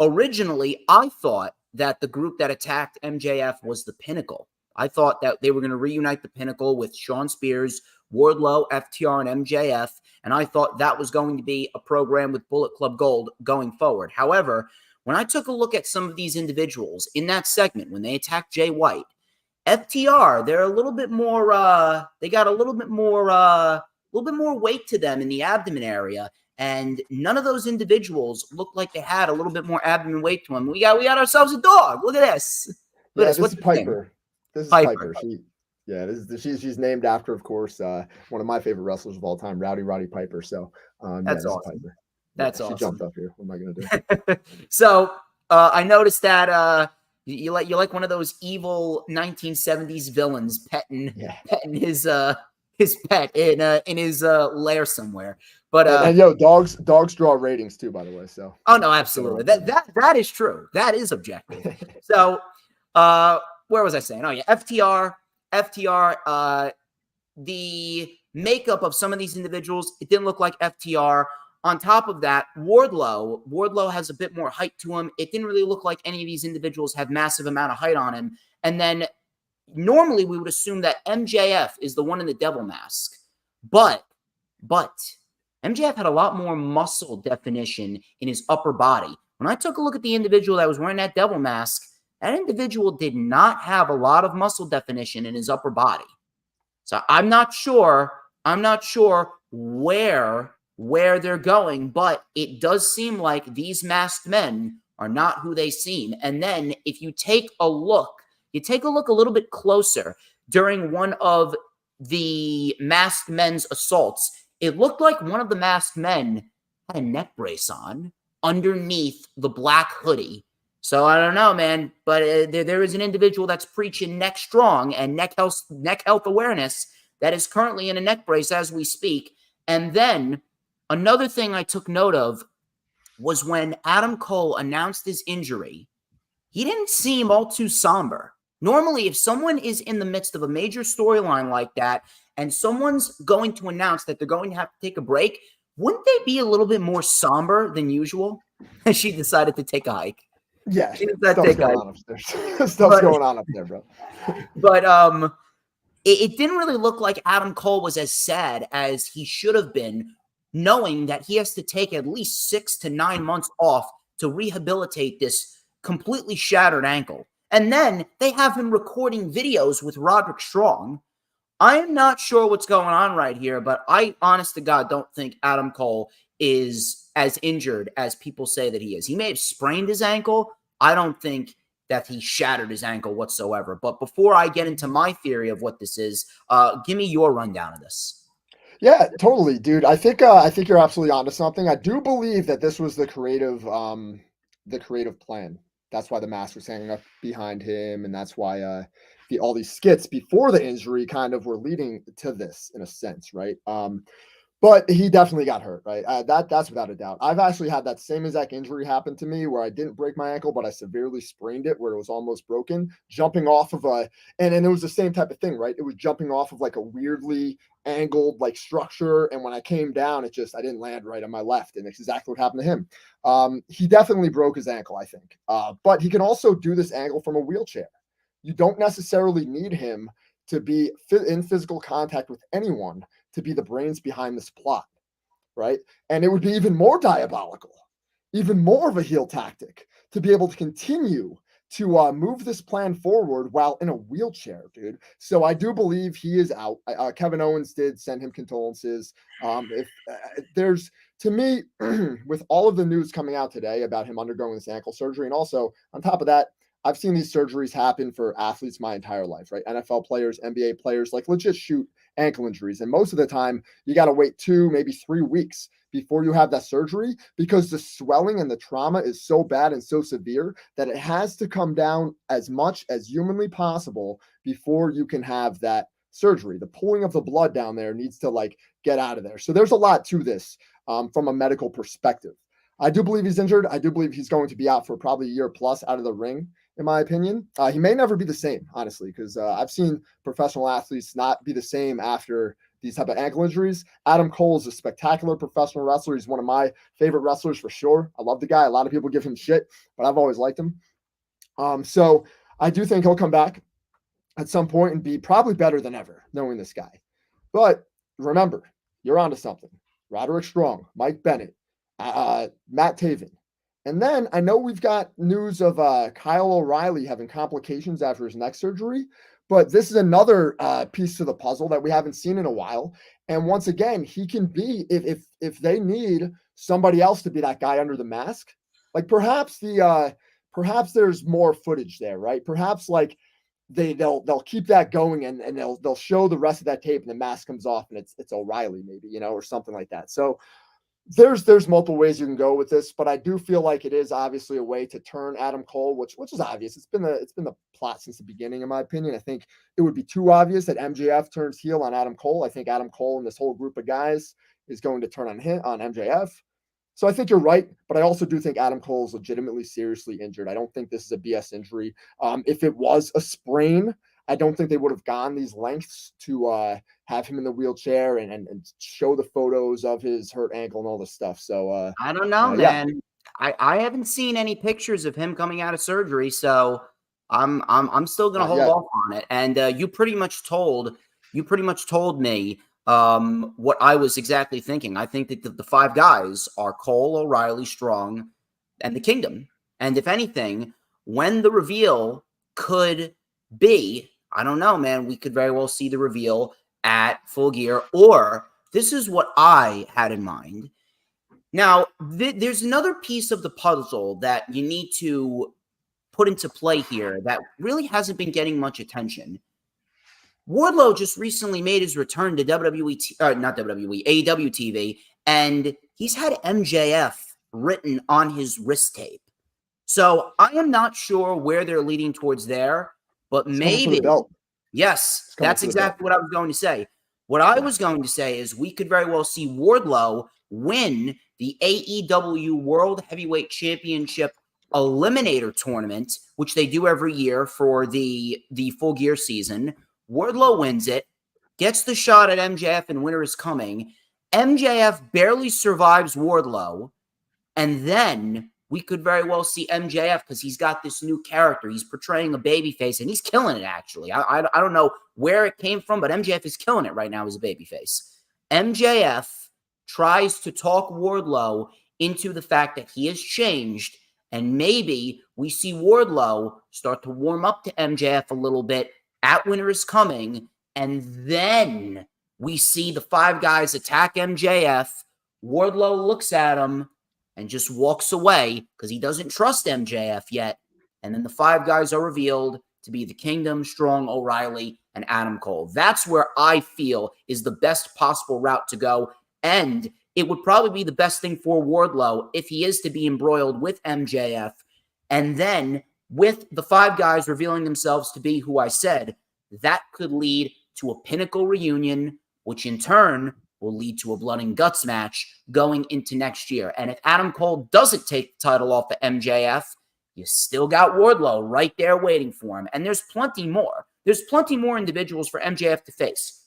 originally, I thought that the group that attacked MJF was the Pinnacle. I thought that they were going to reunite the Pinnacle with Shawn Spears, Wardlow, FTR, and MJF, and I thought that was going to be a program with Bullet Club Gold going forward. However, when I took a look at some of these individuals in that segment, when they attacked Jay White, FTR, they're a little bit more, they got a little bit more weight to them in the abdomen area. And none of those individuals looked like they had a little bit more abdomen weight to them. We got ourselves a dog. Look at this. This is Piper. This is Piper. She's named after, of course, one of my favorite wrestlers of all time, Roddy Piper. So that's awesome. Piper. That's awesome. She jumped up here. What am I going to do? So I noticed that you're like one of those evil 1970s villains petting his pet in his lair somewhere. But and yo, dogs draw ratings too, by the way. So no, absolutely. That is true. That is objective. So where was I saying? Oh yeah, FTR. The makeup of some of these individuals, it didn't look like FTR. On top of that, Wardlow has a bit more height to him. It didn't really look like any of these individuals have massive amount of height on him. And then normally we would assume that MJF is the one in the devil mask. But MJF had a lot more muscle definition in his upper body. When I took a look at the individual that was wearing that devil mask, that individual did not have a lot of muscle definition in his upper body. So I'm not sure where they're going, but it does seem like these masked men are not who they seem. And then if you take a look a little bit closer during one of the masked men's assaults, it looked like one of the masked men had a neck brace on underneath the black hoodie. So I don't know, man, but there is an individual that's preaching neck strong and neck health awareness that is currently in a neck brace as we speak. And then another thing I took note of was when Adam Cole announced his injury, he didn't seem all too somber. Normally, if someone is in the midst of a major storyline like that and someone's going to announce that they're going to have to take a break, wouldn't they be a little bit more somber than usual? She decided to take a hike. Yeah, stuff's going on upstairs. Stuff's going on up there, bro. But it didn't really look like Adam Cole was as sad as he should have been, knowing that he has to take at least 6 to 9 months off to rehabilitate this completely shattered ankle. And then they have him recording videos with Roderick Strong. I am not sure what's going on right here, but I, honest to God, don't think Adam Cole is as injured as people say that he is. He may have sprained his ankle. I don't think that he shattered his ankle whatsoever. But before I get into my theory of what this is, give me your rundown of this. Yeah, totally, dude. I think you're absolutely onto something. I do believe that this was the creative plan. That's why the mask was hanging up behind him, and that's why all these skits before the injury kind of were leading to this in a sense, right? But he definitely got hurt, right? That's without a doubt. I've actually had that same exact injury happen to me where I didn't break my ankle, but I severely sprained it where it was almost broken, jumping off of and it was the same type of thing, right? It was jumping off of like a weirdly angled like structure. And when I came down, I didn't land right on my left. And it's exactly what happened to him. He definitely broke his ankle, I think. But he can also do this angle from a wheelchair. You don't necessarily need him to be in physical contact with anyone to be the brains behind this plot, right? And it would be even more diabolical, even more of a heel tactic to be able to continue to move this plan forward while in a wheelchair, dude. So I do believe he is out. Kevin Owens did send him condolences. If there's, to me, with all of the news coming out today about him undergoing this ankle surgery, and also on top of that, I've seen these surgeries happen for athletes my entire life, right? NFL players, NBA players, like legit shoot ankle injuries. And most of the time, you got to wait 2, maybe 3 weeks before you have that surgery because the swelling and the trauma is so bad and so severe that it has to come down as much as humanly possible before you can have that surgery. The pulling of the blood down there needs to like get out of there. So there's a lot to this from a medical perspective. I do believe he's injured. I do believe he's going to be out for probably a year plus out of the ring, in my opinion. He may never be the same, honestly, because I've seen professional athletes not be the same after these type of ankle injuries. Adam Cole is a spectacular professional wrestler. He's one of my favorite wrestlers for sure. I love the guy. A lot of people give him shit, but I've always liked him. So I do think he'll come back at some point and be probably better than ever, knowing this guy. But remember, you're onto something. Roderick Strong, Mike Bennett, Matt Taven. And then I know we've got news of Kyle O'Reilly having complications after his neck surgery, but this is another piece to the puzzle that we haven't seen in a while. And once again, he can be, if they need somebody else to be that guy under the mask, like perhaps there's more footage there, right? Perhaps like they'll keep that going and they'll show the rest of that tape and the mask comes off and it's O'Reilly maybe, or something like that. So there's multiple ways you can go with this, but I do feel like it is obviously a way to turn Adam Cole, which is obvious. It's been the plot since the beginning, in my opinion. I think it would be too obvious that MJF turns heel on Adam Cole. I think Adam Cole and this whole group of guys is going to turn on MJF. So I think you're right, but I also do think Adam Cole is legitimately seriously injured. I don't think this is a BS injury. If it was a sprain, I don't think they would have gone these lengths to have him in the wheelchair and show the photos of his hurt ankle and all this stuff. So I don't know, man. Yeah. I haven't seen any pictures of him coming out of surgery, so I'm still gonna hold off on it. And you pretty much told me what I was exactly thinking. I think that the 5 guys are Cole, O'Reilly, Strong, and the Kingdom. And if anything, when the reveal could be, I don't know, man, we could very well see the reveal at Full Gear, or this is what I had in mind. Now, there's another piece of the puzzle that you need to put into play here that really hasn't been getting much attention. Wardlow just recently made his return to not WWE, AEW TV, and he's had MJF written on his wrist tape. So I am not sure where they're leading towards there, but It's coming for maybe. the belt. Yes, that's exactly what I was going to say. What I was going to say is we could very well see Wardlow win the AEW World Heavyweight Championship Eliminator Tournament, which they do every year for the Full Gear season. Wardlow wins it, gets the shot at MJF, and winter is coming. MJF barely survives Wardlow, and then we could very well see MJF, because he's got this new character. He's portraying a babyface, and he's killing it, actually. I don't know where it came from, but MJF is killing it right now as a babyface. MJF tries to talk Wardlow into the fact that he has changed, and maybe we see Wardlow start to warm up to MJF a little bit at Winter is Coming, and then we see the five guys attack MJF. Wardlow looks at him and just walks away because he doesn't trust MJF yet. And then the five guys are revealed to be the Kingdom, Strong, O'Reilly, and Adam Cole. That's where I feel is the best possible route to go. And it would probably be the best thing for Wardlow if he is to be embroiled with MJF. And then with the five guys revealing themselves to be who I said, that could lead to a Pinnacle reunion, which in turn will lead to a blood and guts match going into next year. And if Adam Cole doesn't take the title off of MJF, you still got Wardlow right there waiting for him. And there's plenty more. There's plenty more individuals for MJF to face.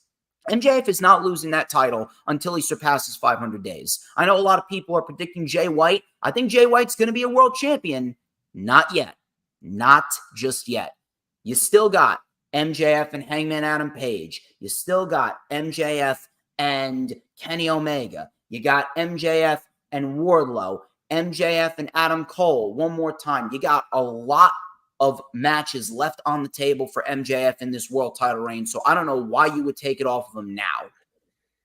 MJF is not losing that title until he surpasses 500 days. I know a lot of people are predicting Jay White. I think Jay White's going to be a world champion. Not yet. Not just yet. You still got MJF and Hangman Adam Page. You still got MJF and Kenny Omega. You got MJF and Wardlow. MJF and Adam Cole. One more time. You got a lot of matches left on the table for MJF in this world title reign. So I don't know why you would take it off of him now.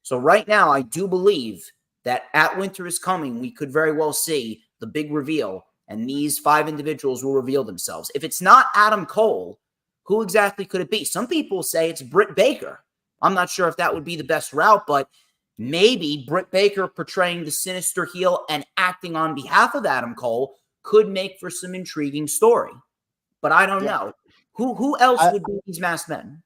So right now, I do believe that at Winter is Coming, we could very well see the big reveal, and these five individuals will reveal themselves. If it's not Adam Cole, who exactly could it be? Some people say it's Britt Baker. I'm not sure if that would be the best route, but maybe Britt Baker portraying the sinister heel and acting on behalf of Adam Cole could make for some intriguing story. But I don't know. Who else would be these masked men?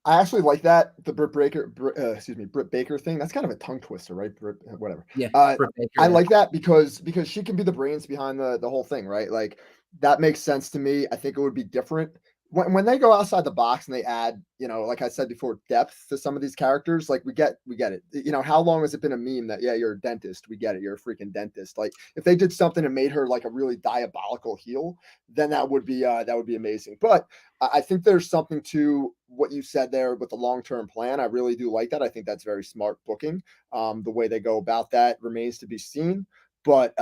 I actually like that, the Britt Baker thing. That's kind of a tongue twister, right? Whatever. Yeah, Britt Baker, I like that because she can be the brains behind the whole thing, right? Like, that makes sense to me. I think it would be different when they go outside the box and they add, like I said before, depth to some of these characters. Like, we get it. How long has it been a meme that, yeah, you're a dentist? We get it. You're a freaking dentist. Like, if they did something and made her like a really diabolical heel, then that would be amazing. But I think there's something to what you said there with the long-term plan. I really do like that. I think that's very smart booking. The way they go about that remains to be seen. But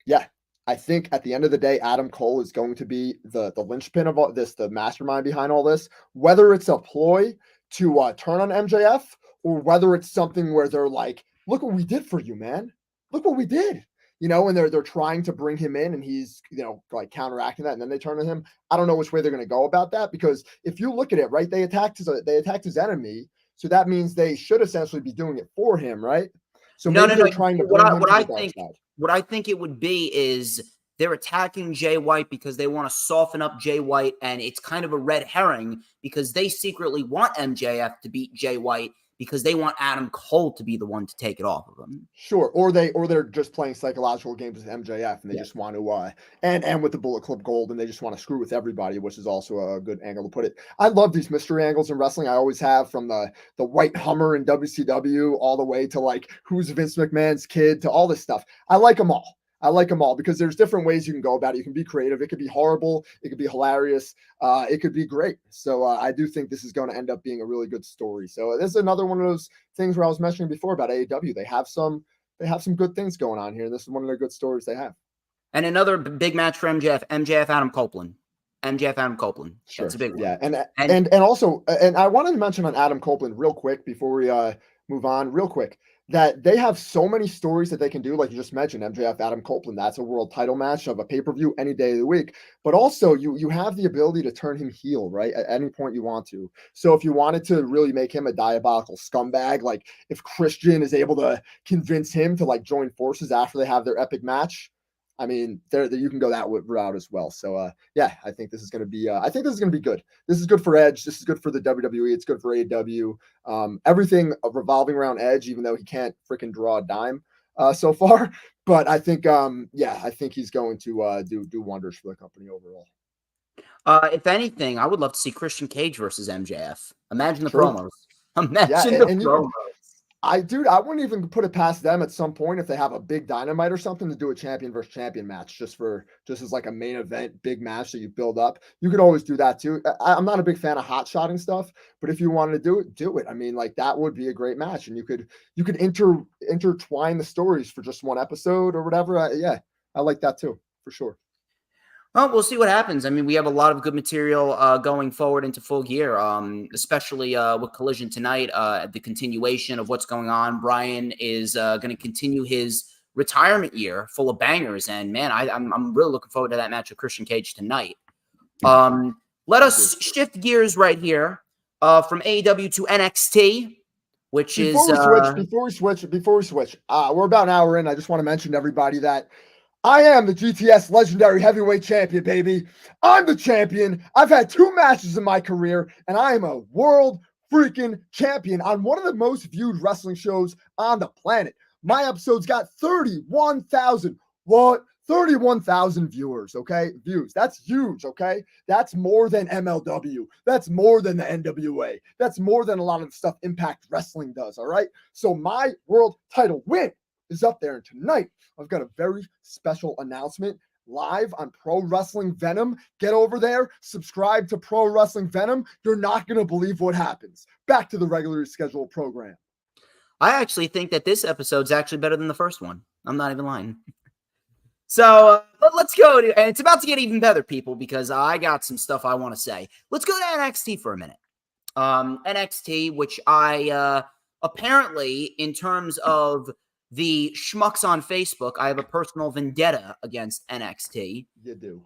yeah. I think at the end of the day, Adam Cole is going to be the linchpin of all this, the mastermind behind all this, whether it's a ploy to turn on MJF or whether it's something where they're like, look what we did for you, man. Look what we did. And they're trying to bring him in and he's, like counteracting that, and then they turn on him. I don't know which way they're going to go about that, because if you look at it, right, they attacked his enemy. So that means they should essentially be doing it for him, right? So maybe they're trying to bring him to the dark side. What I think it would be is they're attacking Jay White because they want to soften up Jay White, and it's kind of a red herring because they secretly want MJF to beat Jay White because they want Adam Cole to be the one to take it off of him. Sure, or they're just playing psychological games with MJF, and they just want to and with the Bullet Club Gold, and they just want to screw with everybody, which is also a good angle to put it. I love these mystery angles in wrestling. I always have, from the white Hummer in WCW all the way to like who's Vince McMahon's kid to all this stuff. I like them all. Because there's different ways you can go about it. You can be creative. It could be horrible. It could be hilarious. It could be great. So I do think this is going to end up being a really good story. So this is another one of those things where I was mentioning before about AEW. They have some good things going on here. This is one of their good stories they have. And another big match for MJF Adam Copeland. Sure. That's a big one. Yeah. And also, and I wanted to mention on Adam Copeland real quick before we move on real quick. that they have so many stories that they can do. Like you just mentioned, MJF, Adam Copeland, that's a world title match of a pay-per-view any day of the week. But also you have the ability to turn him heel, right? At any point you want to. So if you wanted to really make him a diabolical scumbag, like if Christian is able to convince him to like join forces after they have their epic match, I mean, there you can go that route as well. So yeah, I think this is going to be good. This is good for Edge. This is good for the WWE. It's good for AEW. Everything revolving around Edge, even though he can't freaking draw a dime so far. But I think I think he's going to do wonders for the company overall. If anything, I would love to see Christian Cage versus MJF. Imagine the True. promos. Imagine Yeah, the and promos. I wouldn't even put it past them at some point if they have a big Dynamite or something to do a champion versus champion match just as like a main event, big match that you build up. You could always do that too. I'm not a big fan of hot shotting stuff, but if you wanted to do it. I mean, like that would be a great match, and you could intertwine the stories for just one episode or whatever. I like that too, for sure. Well, we'll see what happens. I mean, we have a lot of good material going forward into Full Gear, especially with Collision tonight, the continuation of what's going on. Brian is going to continue his retirement year full of bangers. And, man, I'm really looking forward to that match with Christian Cage tonight. Let us shift gears right here from AEW to NXT, which Before we switch, we're about an hour in. I just want to mention to everybody that I am the GTS Legendary Heavyweight Champion, baby. I'm the champion. I've had 2 matches in my career, and I am a world freaking champion on one of the most viewed wrestling shows on the planet. My episode's got 31,000. What? 31,000 viewers, okay? Views. That's huge, okay? That's more than MLW. That's more than the NWA. That's more than a lot of the stuff Impact Wrestling does, all right? So my world title win is up there, and tonight I've got a very special announcement live on Pro Wrestling Venom. Get over there, subscribe to Pro Wrestling Venom. You're not going to believe what happens. Back to the regularly scheduled program. I actually think that this episode's actually better than the first one. I'm not even lying. So let's go to, and it's about to get even better, people, because I got some stuff I want to say. Let's go to NXT for a minute. NXT, which I apparently, in terms of the schmucks on Facebook, I have a personal vendetta against NXT. You do.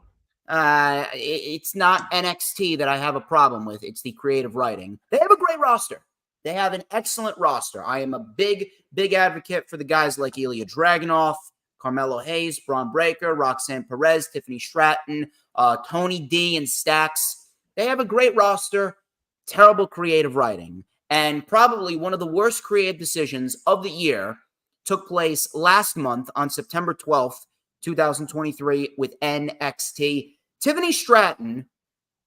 It's not NXT that I have a problem with. It's the creative writing. They have a great roster. They have an excellent roster. I am a big advocate for the guys like Ilya Dragunov, Carmelo Hayes, Braun Breaker, Roxanne Perez, Tiffany Stratton, Tony D, and Stax. They have a great roster, terrible creative writing, and probably one of the worst creative decisions of the year took place last month on September 12th, 2023 with NXT. Tiffany Stratton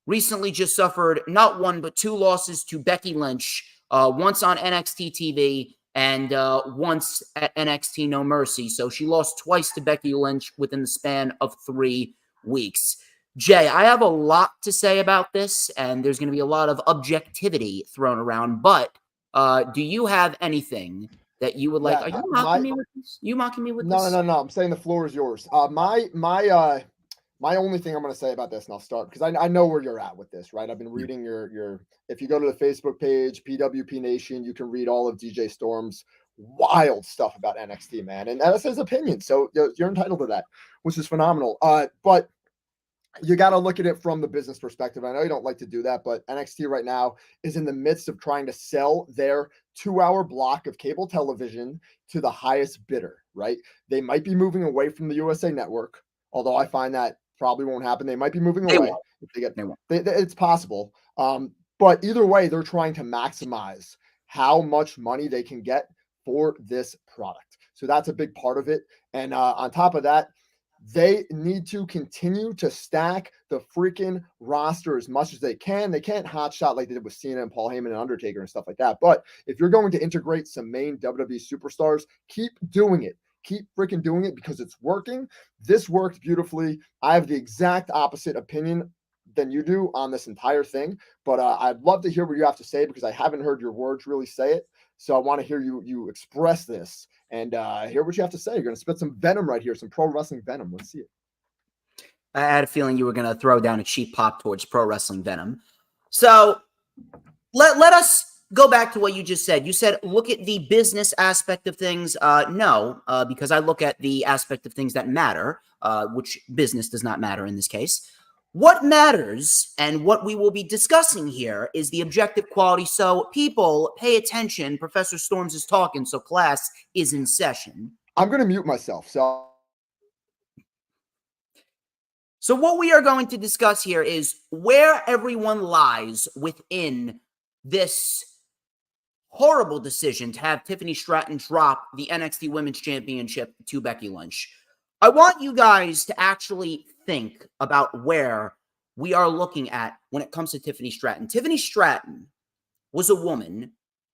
recently just suffered not 1 but 2 losses to Becky Lynch, once on NXT TV and once at NXT No Mercy. So she lost twice to Becky Lynch within the span of 3 weeks. Jay, I have a lot to say about this, and there's going to be a lot of objectivity thrown around, but do you have anything that you would like? Are you mocking me with this? You mocking me with this? No. I'm saying the floor is yours. My only thing I'm going to say about this, and I'll start because I know where you're at with this, right? I've been reading your. If you go to the Facebook page, PWP Nation, you can read all of DJ Storm's wild stuff about NXT, man, and that's his opinion. So you're entitled to that, which is phenomenal. But you got to look at it from the business perspective. I know you don't like to do that, but NXT right now is in the midst of trying to sell their 2-hour block of cable television to the highest bidder, right? They might be moving away from the USA Network, although I find that probably won't happen. They might be moving away. If they won't. It's possible. But either way, they're trying to maximize how much money they can get for this product. So that's a big part of it. And on top of that, they need to continue to stack the freaking roster as much as they can. They can't hotshot like they did with Cena and Paul Heyman and Undertaker and stuff like that. But if you're going to integrate some main WWE superstars, keep doing it. Keep freaking doing it because it's working. This worked beautifully. I have the exact opposite opinion than you do on this entire thing. But I'd love to hear what you have to say because I haven't heard your words really say it. So I want to hear you express this and hear what you have to say. You're going to spit some venom right here, some pro wrestling venom. Let's see it. I had a feeling you were going to throw down a cheap pop towards pro wrestling venom. So let us go back to what you just said. You said, look at the business aspect of things. No, because I look at the aspect of things that matter, which business does not matter in this case. What matters and what we will be discussing here is the objective quality. So people, pay attention. Professor Storms is talking, so class is in session. I'm going to mute myself. So what we are going to discuss here is where everyone lies within this horrible decision to have Tiffany Stratton drop the NXT Women's Championship to Becky Lynch. I want you guys to actually think about where we are looking at when it comes to Tiffany Stratton. Tiffany Stratton was a woman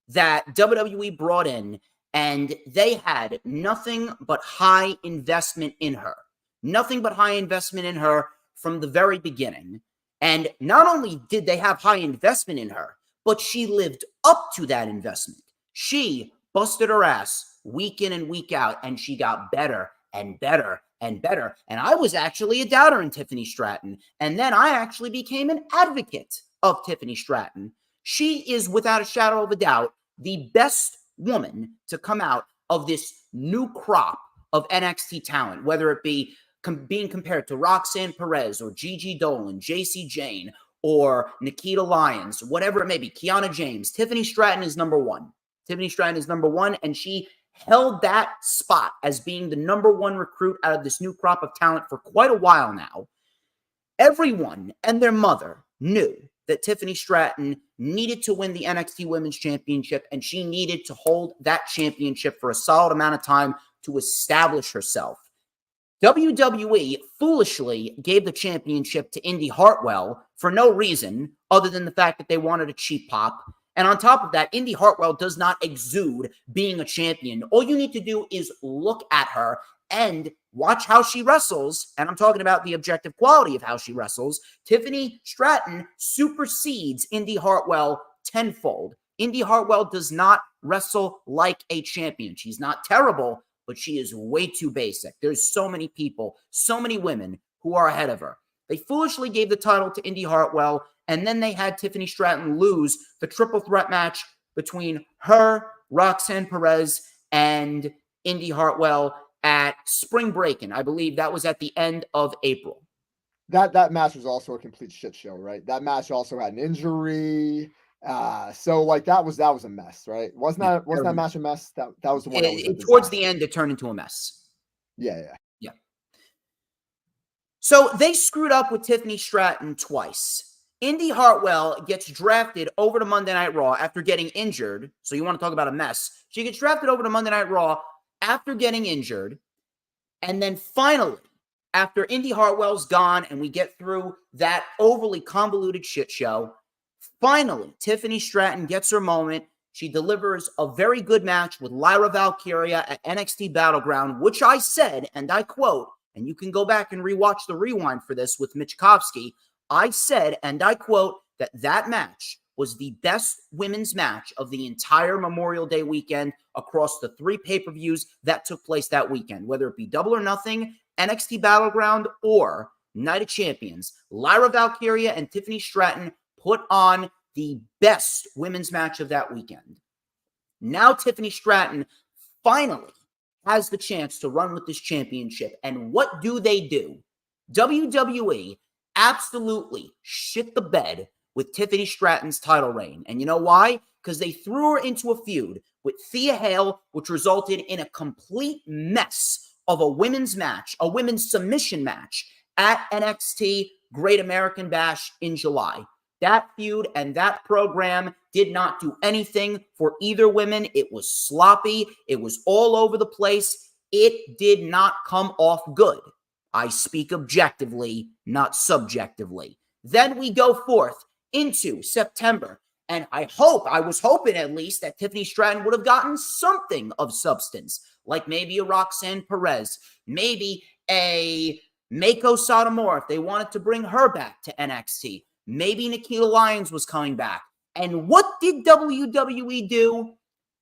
that WWE brought in, and they had nothing but high investment in her. Nothing but high investment in her from the very beginning. And not only did they have high investment in her, but she lived up to that investment. She busted her ass week in and week out, and she got better and better and better. And I was actually a doubter in Tiffany Stratton. And then I actually became an advocate of Tiffany Stratton. She is, without a shadow of a doubt, the best woman to come out of this new crop of NXT talent, whether it be being compared to Roxanne Perez or Gigi Dolan, JC Jane, or Nikita Lyons, whatever it may be, Kiana James. Tiffany Stratton is number one. Tiffany Stratton is number one, and she held that spot as being the number one recruit out of this new crop of talent for quite a while now. Everyone and their mother knew that Tiffany Stratton needed to win the NXT Women's Championship, and she needed to hold that championship for a solid amount of time to establish herself. WWE foolishly gave the championship to Indy Hartwell for no reason other than the fact that they wanted a cheap pop. And on top of that, Indy Hartwell does not exude being a champion. All you need to do is look at her and watch how she wrestles. And I'm talking about the objective quality of how she wrestles. Tiffany Stratton supersedes Indy Hartwell tenfold. Indy Hartwell does not wrestle like a champion. She's not terrible, but she is way too basic. There's so many people, so many women who are ahead of her. They foolishly gave the title to Indy Hartwell, and then they had Tiffany Stratton lose the triple threat match between her, Roxanne Perez, and Indy Hartwell at Spring Breakin'. I believe that was at the end of April. That match was also a complete shit show, right? That match also had an injury. So like that was a mess, right? Wasn't that match a mess? That was the one that was towards the end, it turned into a mess. Yeah. So they screwed up with Tiffany Stratton twice. Indy Hartwell gets drafted over to Monday Night Raw after getting injured. So you want to talk about a mess. She gets drafted over to Monday Night Raw after getting injured. And then finally, after Indy Hartwell's gone and we get through that overly convoluted shit show, finally, Tiffany Stratton gets her moment. She delivers a very good match with Lyra Valkyria at NXT Battleground, which I said, and I quote, and you can go back and rewatch the rewind for this with Michkowski, I said, and I quote, that match was the best women's match of the entire Memorial Day weekend across the 3 pay-per-views that took place that weekend, whether it be Double or Nothing, NXT Battleground, or Night of Champions. Lyra Valkyria and Tiffany Stratton put on the best women's match of that weekend. Now Tiffany Stratton finally has the chance to run with this championship. And what do? WWE absolutely shit the bed with Tiffany Stratton's title reign. And you know why? Because they threw her into a feud with Thea Hale, which resulted in a complete mess of a women's match, a women's submission match at NXT Great American Bash in July. That feud and that program did not do anything for either women. It was sloppy. It was all over the place. It did not come off good. I speak objectively, not subjectively. Then we go forth into September, and I was hoping at least that Tiffany Stratton would have gotten something of substance, like maybe a Roxanne Perez, maybe a Mako Satomura if they wanted to bring her back to NXT. Maybe Nikita Lyons was coming back. And what did WWE do?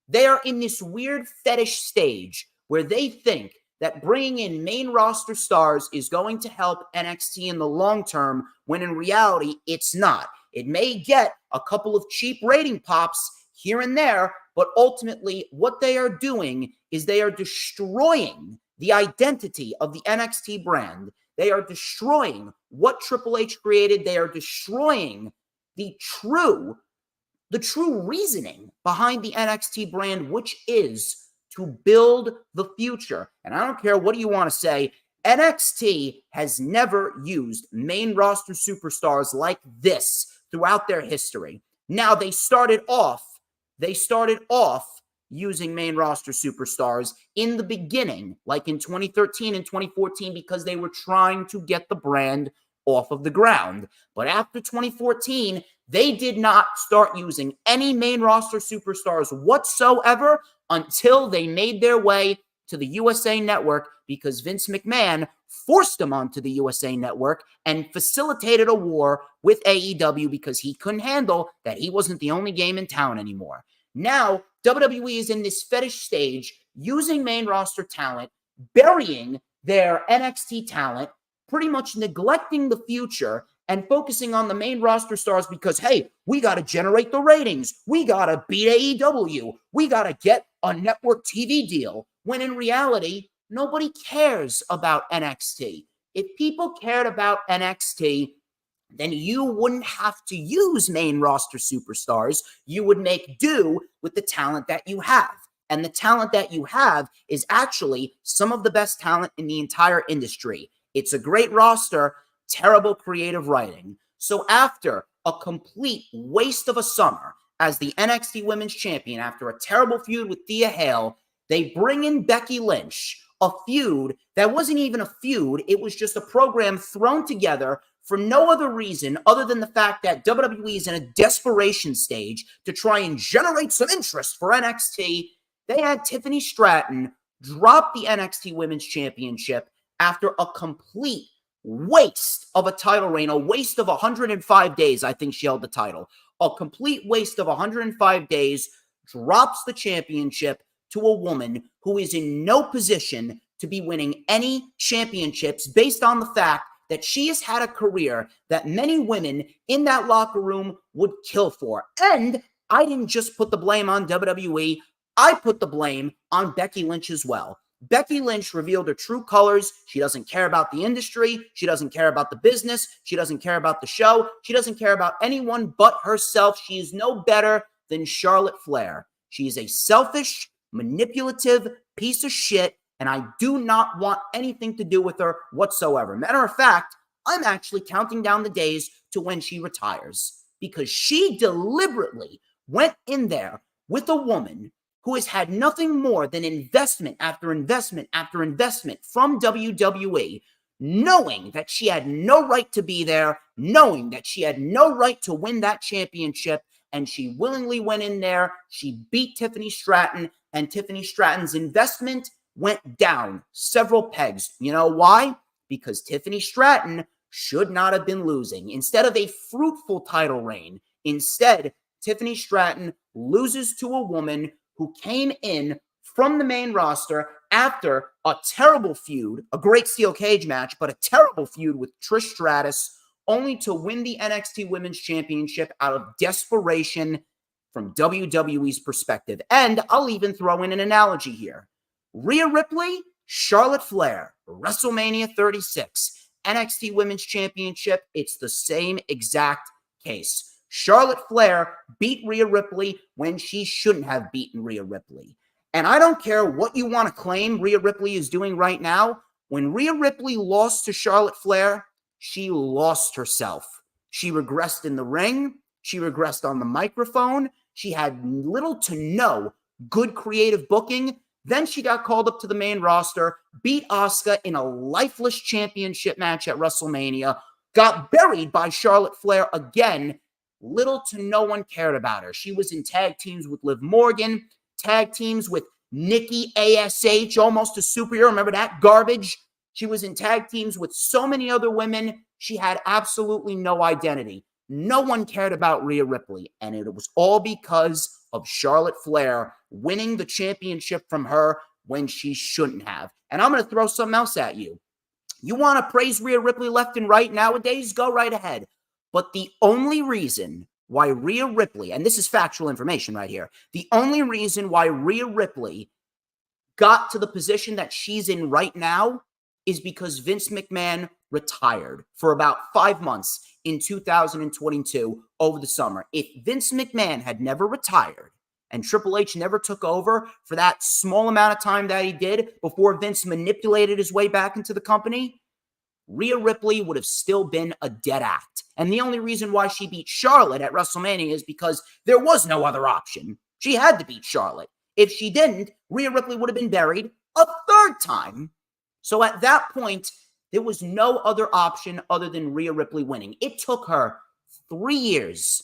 They are in this weird fetish stage where they think that bringing in main roster stars is going to help NXT in the long term, when in reality, it's not. It may get a couple of cheap rating pops here and there, but ultimately what they are doing is they are destroying the identity of the NXT brand. They are destroying what Triple H created. They are destroying the true reasoning behind the NXT brand, which is to build the future. And I don't care what you want to say, NXT has never used main roster superstars like this throughout their history. Now, they started off using main roster superstars in the beginning, like in 2013 and 2014, because they were trying to get the brand off of the ground. But after 2014, they did not start using any main roster superstars whatsoever until they made their way to the USA Network, because Vince McMahon forced them onto the USA Network and facilitated a war with AEW because he couldn't handle that he wasn't the only game in town anymore. Now, WWE is in this fetish stage, using main roster talent, burying their NXT talent, pretty much neglecting the future and focusing on the main roster stars because, hey, we got to generate the ratings. We got to beat AEW. We got to get a network TV deal. When in reality, nobody cares about NXT. If people cared about NXT, then you wouldn't have to use main roster superstars. You would make do with the talent that you have. And the talent that you have is actually some of the best talent in the entire industry. It's a great roster, terrible creative writing. So after a complete waste of a summer as the NXT Women's Champion, after a terrible feud with Thea Hale, they bring in Becky Lynch, a feud that wasn't even a feud. It was just a program thrown together for no other reason other than the fact that WWE is in a desperation stage to try and generate some interest for NXT. They had Tiffany Stratton drop the NXT Women's Championship after a complete waste of a title reign, a waste of 105 days. I think she held the title. A complete waste of 105 days, drops the championship to a woman who is in no position to be winning any championships based on the fact that she has had a career that many women in that locker room would kill for. And I didn't just put the blame on WWE. I put the blame on Becky Lynch as well. Becky Lynch revealed her true colors. She doesn't care about the industry. She doesn't care about the business. She doesn't care about the show. She doesn't care about anyone but herself. She is no better than Charlotte Flair. She is a selfish, manipulative piece of shit, and I do not want anything to do with her whatsoever. Matter of fact, I'm actually counting down the days to when she retires, because she deliberately went in there with a woman who has had nothing more than investment after investment after investment from WWE, knowing that she had no right to be there, knowing that she had no right to win that championship, and she willingly went in there. She beat Tiffany Stratton, and Tiffany Stratton's investment went down several pegs. You know why? Because Tiffany Stratton should not have been losing. Instead of a fruitful title reign, instead, Tiffany Stratton loses to a woman who came in from the main roster after a terrible feud, a great steel cage match, but a terrible feud with Trish Stratus, only to win the NXT Women's Championship out of desperation from WWE's perspective. And I'll even throw in an analogy here. Rhea Ripley, Charlotte Flair, WrestleMania 36, NXT Women's Championship, it's the same exact case. Charlotte Flair beat Rhea Ripley when she shouldn't have beaten Rhea Ripley. And I don't care what you want to claim Rhea Ripley is doing right now. When Rhea Ripley lost to Charlotte Flair, she lost herself. She regressed in the ring. She regressed on the microphone. She had little to no good creative booking. Then she got called up to the main roster, beat Asuka in a lifeless championship match at WrestleMania, got buried by Charlotte Flair again. Little to no one cared about her. She was in tag teams with Liv Morgan, tag teams with Nikki ASH, almost a superhero. Remember that garbage? She was in tag teams with so many other women. She had absolutely no identity. No one cared about Rhea Ripley, and it was all because of Charlotte Flair winning the championship from her when she shouldn't have. And I'm going to throw something else at you. You want to praise Rhea Ripley left and right nowadays? Go right ahead. But the only reason why Rhea Ripley, and this is factual information right here, the only reason why Rhea Ripley got to the position that she's in right now is because Vince McMahon retired for about 5 months in 2022 over the summer. If Vince McMahon had never retired and Triple H never took over for that small amount of time that he did before Vince manipulated his way back into the company, Rhea Ripley would have still been a dead act. And the only reason why she beat Charlotte at WrestleMania is because there was no other option. She had to beat Charlotte. If she didn't, Rhea Ripley would have been buried a third time. So at that point, there was no other option other than Rhea Ripley winning. It took her 3 years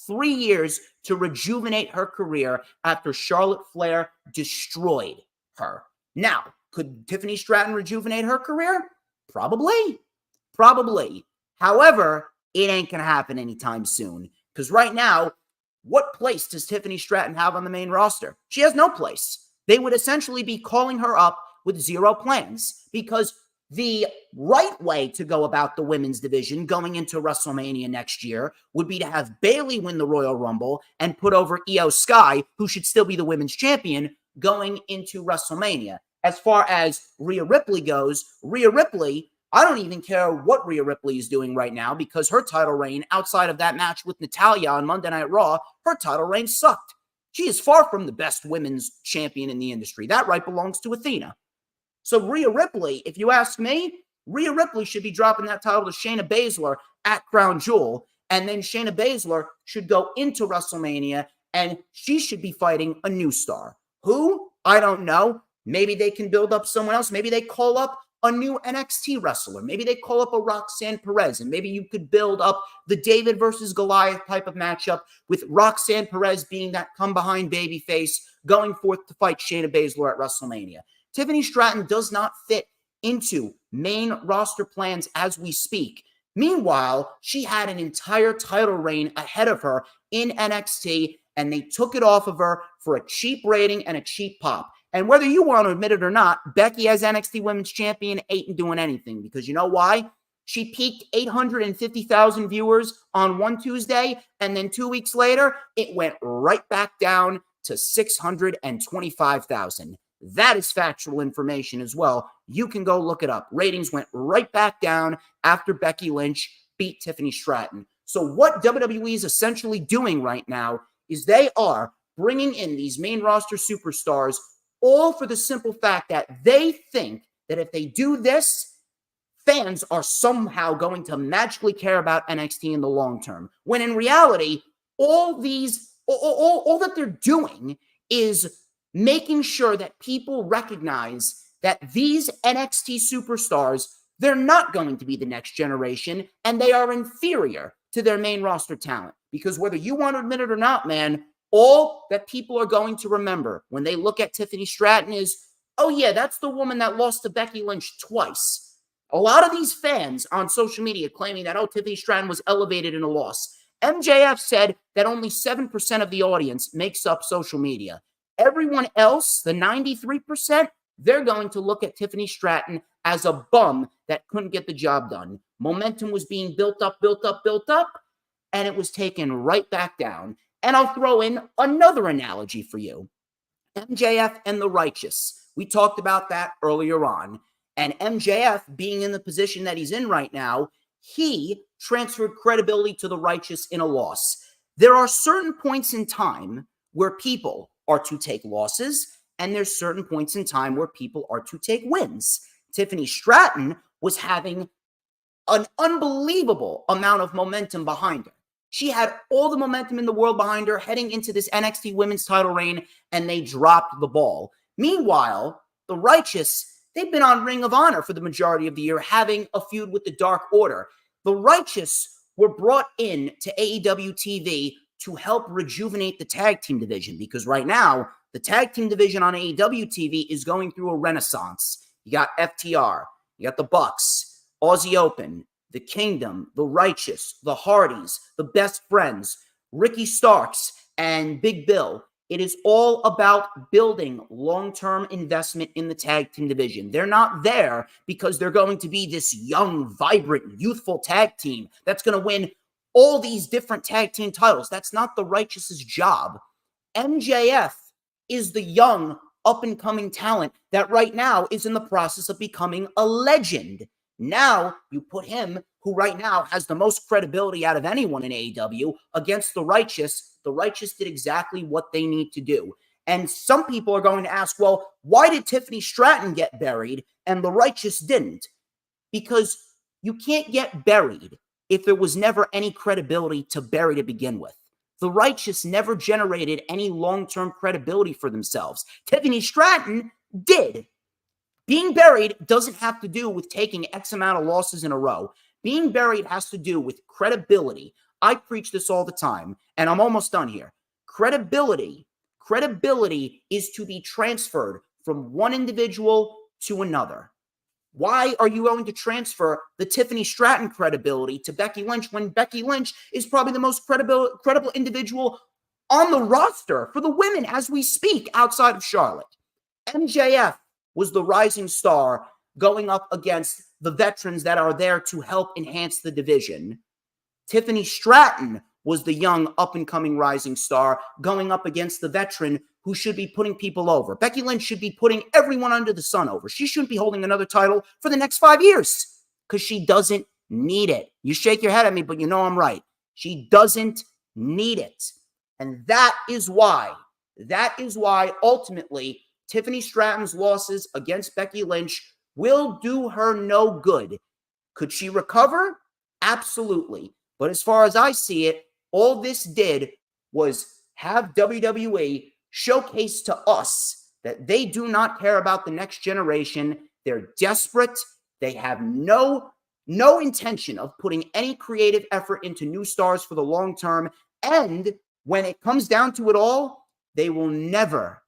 to rejuvenate her career after Charlotte Flair destroyed her. Now, could Tiffany Stratton rejuvenate her career? Probably. However, it ain't going to happen anytime soon. Because right now, what place does Tiffany Stratton have on the main roster? She has no place. They would essentially be calling her up with zero plans, because the right way to go about the women's division going into WrestleMania next year would be to have Bayley win the Royal Rumble and put over Io Sky, who should still be the women's champion, going into WrestleMania. As far as Rhea Ripley goes, Rhea Ripley, I don't even care what Rhea Ripley is doing right now, because her title reign, outside of that match with Natalya on Monday Night Raw, her title reign sucked. She is far from the best women's champion in the industry. That right belongs to Athena. So Rhea Ripley, if you ask me, Rhea Ripley should be dropping that title to Shayna Baszler at Crown Jewel, and then Shayna Baszler should go into WrestleMania, and she should be fighting a new star. Who? I don't know. Maybe they can build up someone else. Maybe they call up a new NXT wrestler. Maybe they call up a Roxanne Perez, and maybe you could build up the David versus Goliath type of matchup with Roxanne Perez being that come-behind babyface going forth to fight Shayna Baszler at WrestleMania. Tiffany Stratton does not fit into main roster plans as we speak. Meanwhile, she had an entire title reign ahead of her in NXT, and they took it off of her for a cheap rating and a cheap pop. And whether you want to admit it or not, Becky as NXT Women's Champion ain't doing anything, because you know why? She peaked 850,000 viewers on one Tuesday, and then 2 weeks later, it went right back down to 625,000. That is factual information as well. You can go look it up. Ratings went right back down after Becky Lynch beat Tiffany Stratton. So what WWE is essentially doing right now is they are bringing in these main roster superstars, all for the simple fact that they think that if they do this, fans are somehow going to magically care about NXT in the long term. When in reality, all that they're doing is making sure that people recognize that these NXT superstars, they're not going to be the next generation, and they are inferior to their main roster talent. Because whether you want to admit it or not, man, all that people are going to remember when they look at Tiffany Stratton is, oh yeah, that's the woman that lost to Becky Lynch twice. A lot of these fans on social media claiming that, oh, Tiffany Stratton was elevated in a loss. MJF said that only 7% of the audience makes up social media. Everyone else, the 93%, they're going to look at Tiffany Stratton as a bum that couldn't get the job done. Momentum was being built up, and it was taken right back down. And I'll throw in another analogy for you. MJF and the Righteous. We talked about that earlier on. And MJF, being in the position that he's in right now, he transferred credibility to the Righteous in a loss. There are certain points in time where people are to take losses, and there's certain points in time where people are to take wins. Tiffany Stratton was having an unbelievable amount of momentum behind her. She had all the momentum in the world behind her heading into this NXT women's title reign, and they dropped the ball. Meanwhile, the Righteous, they've been on Ring of Honor for the majority of the year, having a feud with the Dark Order. The Righteous were brought in to AEW TV to help rejuvenate the tag team division, because right now, the tag team division on AEW TV is going through a renaissance. You got FTR, you got the Bucks, Aussie Open, the Kingdom, the Righteous, the Hardys, the Best Friends, Ricky Starks, and Big Bill. It is all about building long-term investment in the tag team division. They're not there because they're going to be this young, vibrant, youthful tag team that's going to win all these different tag team titles. That's not the Righteous's job. MJF is the young, up-and-coming talent that right now is in the process of becoming a legend. Now you put him, who right now has the most credibility out of anyone in AEW, against the Righteous. The Righteous did exactly what they need to do. And some people are going to ask, well, why did Tiffany Stratton get buried and the Righteous didn't? Because you can't get buried if there was never any credibility to bury to begin with. The Righteous never generated any long-term credibility for themselves. Tiffany Stratton did. Being buried doesn't have to do with taking X amount of losses in a row. Being buried has to do with credibility. I preach this all the time, and I'm almost done here. Credibility is to be transferred from one individual to another. Why are you going to transfer the Tiffany Stratton credibility to Becky Lynch when Becky Lynch is probably the most credible individual on the roster for the women as we speak outside of Charlotte? MJF was the rising star going up against the veterans that are there to help enhance the division. Tiffany Stratton was the young up-and-coming rising star going up against the veteran who should be putting people over. Becky Lynch should be putting everyone under the sun over. She shouldn't be holding another title for the next 5 years because she doesn't need it. You shake your head at me, but you know I'm right. She doesn't need it. And that is why ultimately Tiffany Stratton's losses against Becky Lynch will do her no good. Could she recover? Absolutely. But as far as I see it, all this did was have WWE showcase to us that they do not care about the next generation. They're desperate. They have no intention of putting any creative effort into new stars for the long term. And when it comes down to it all, they will never,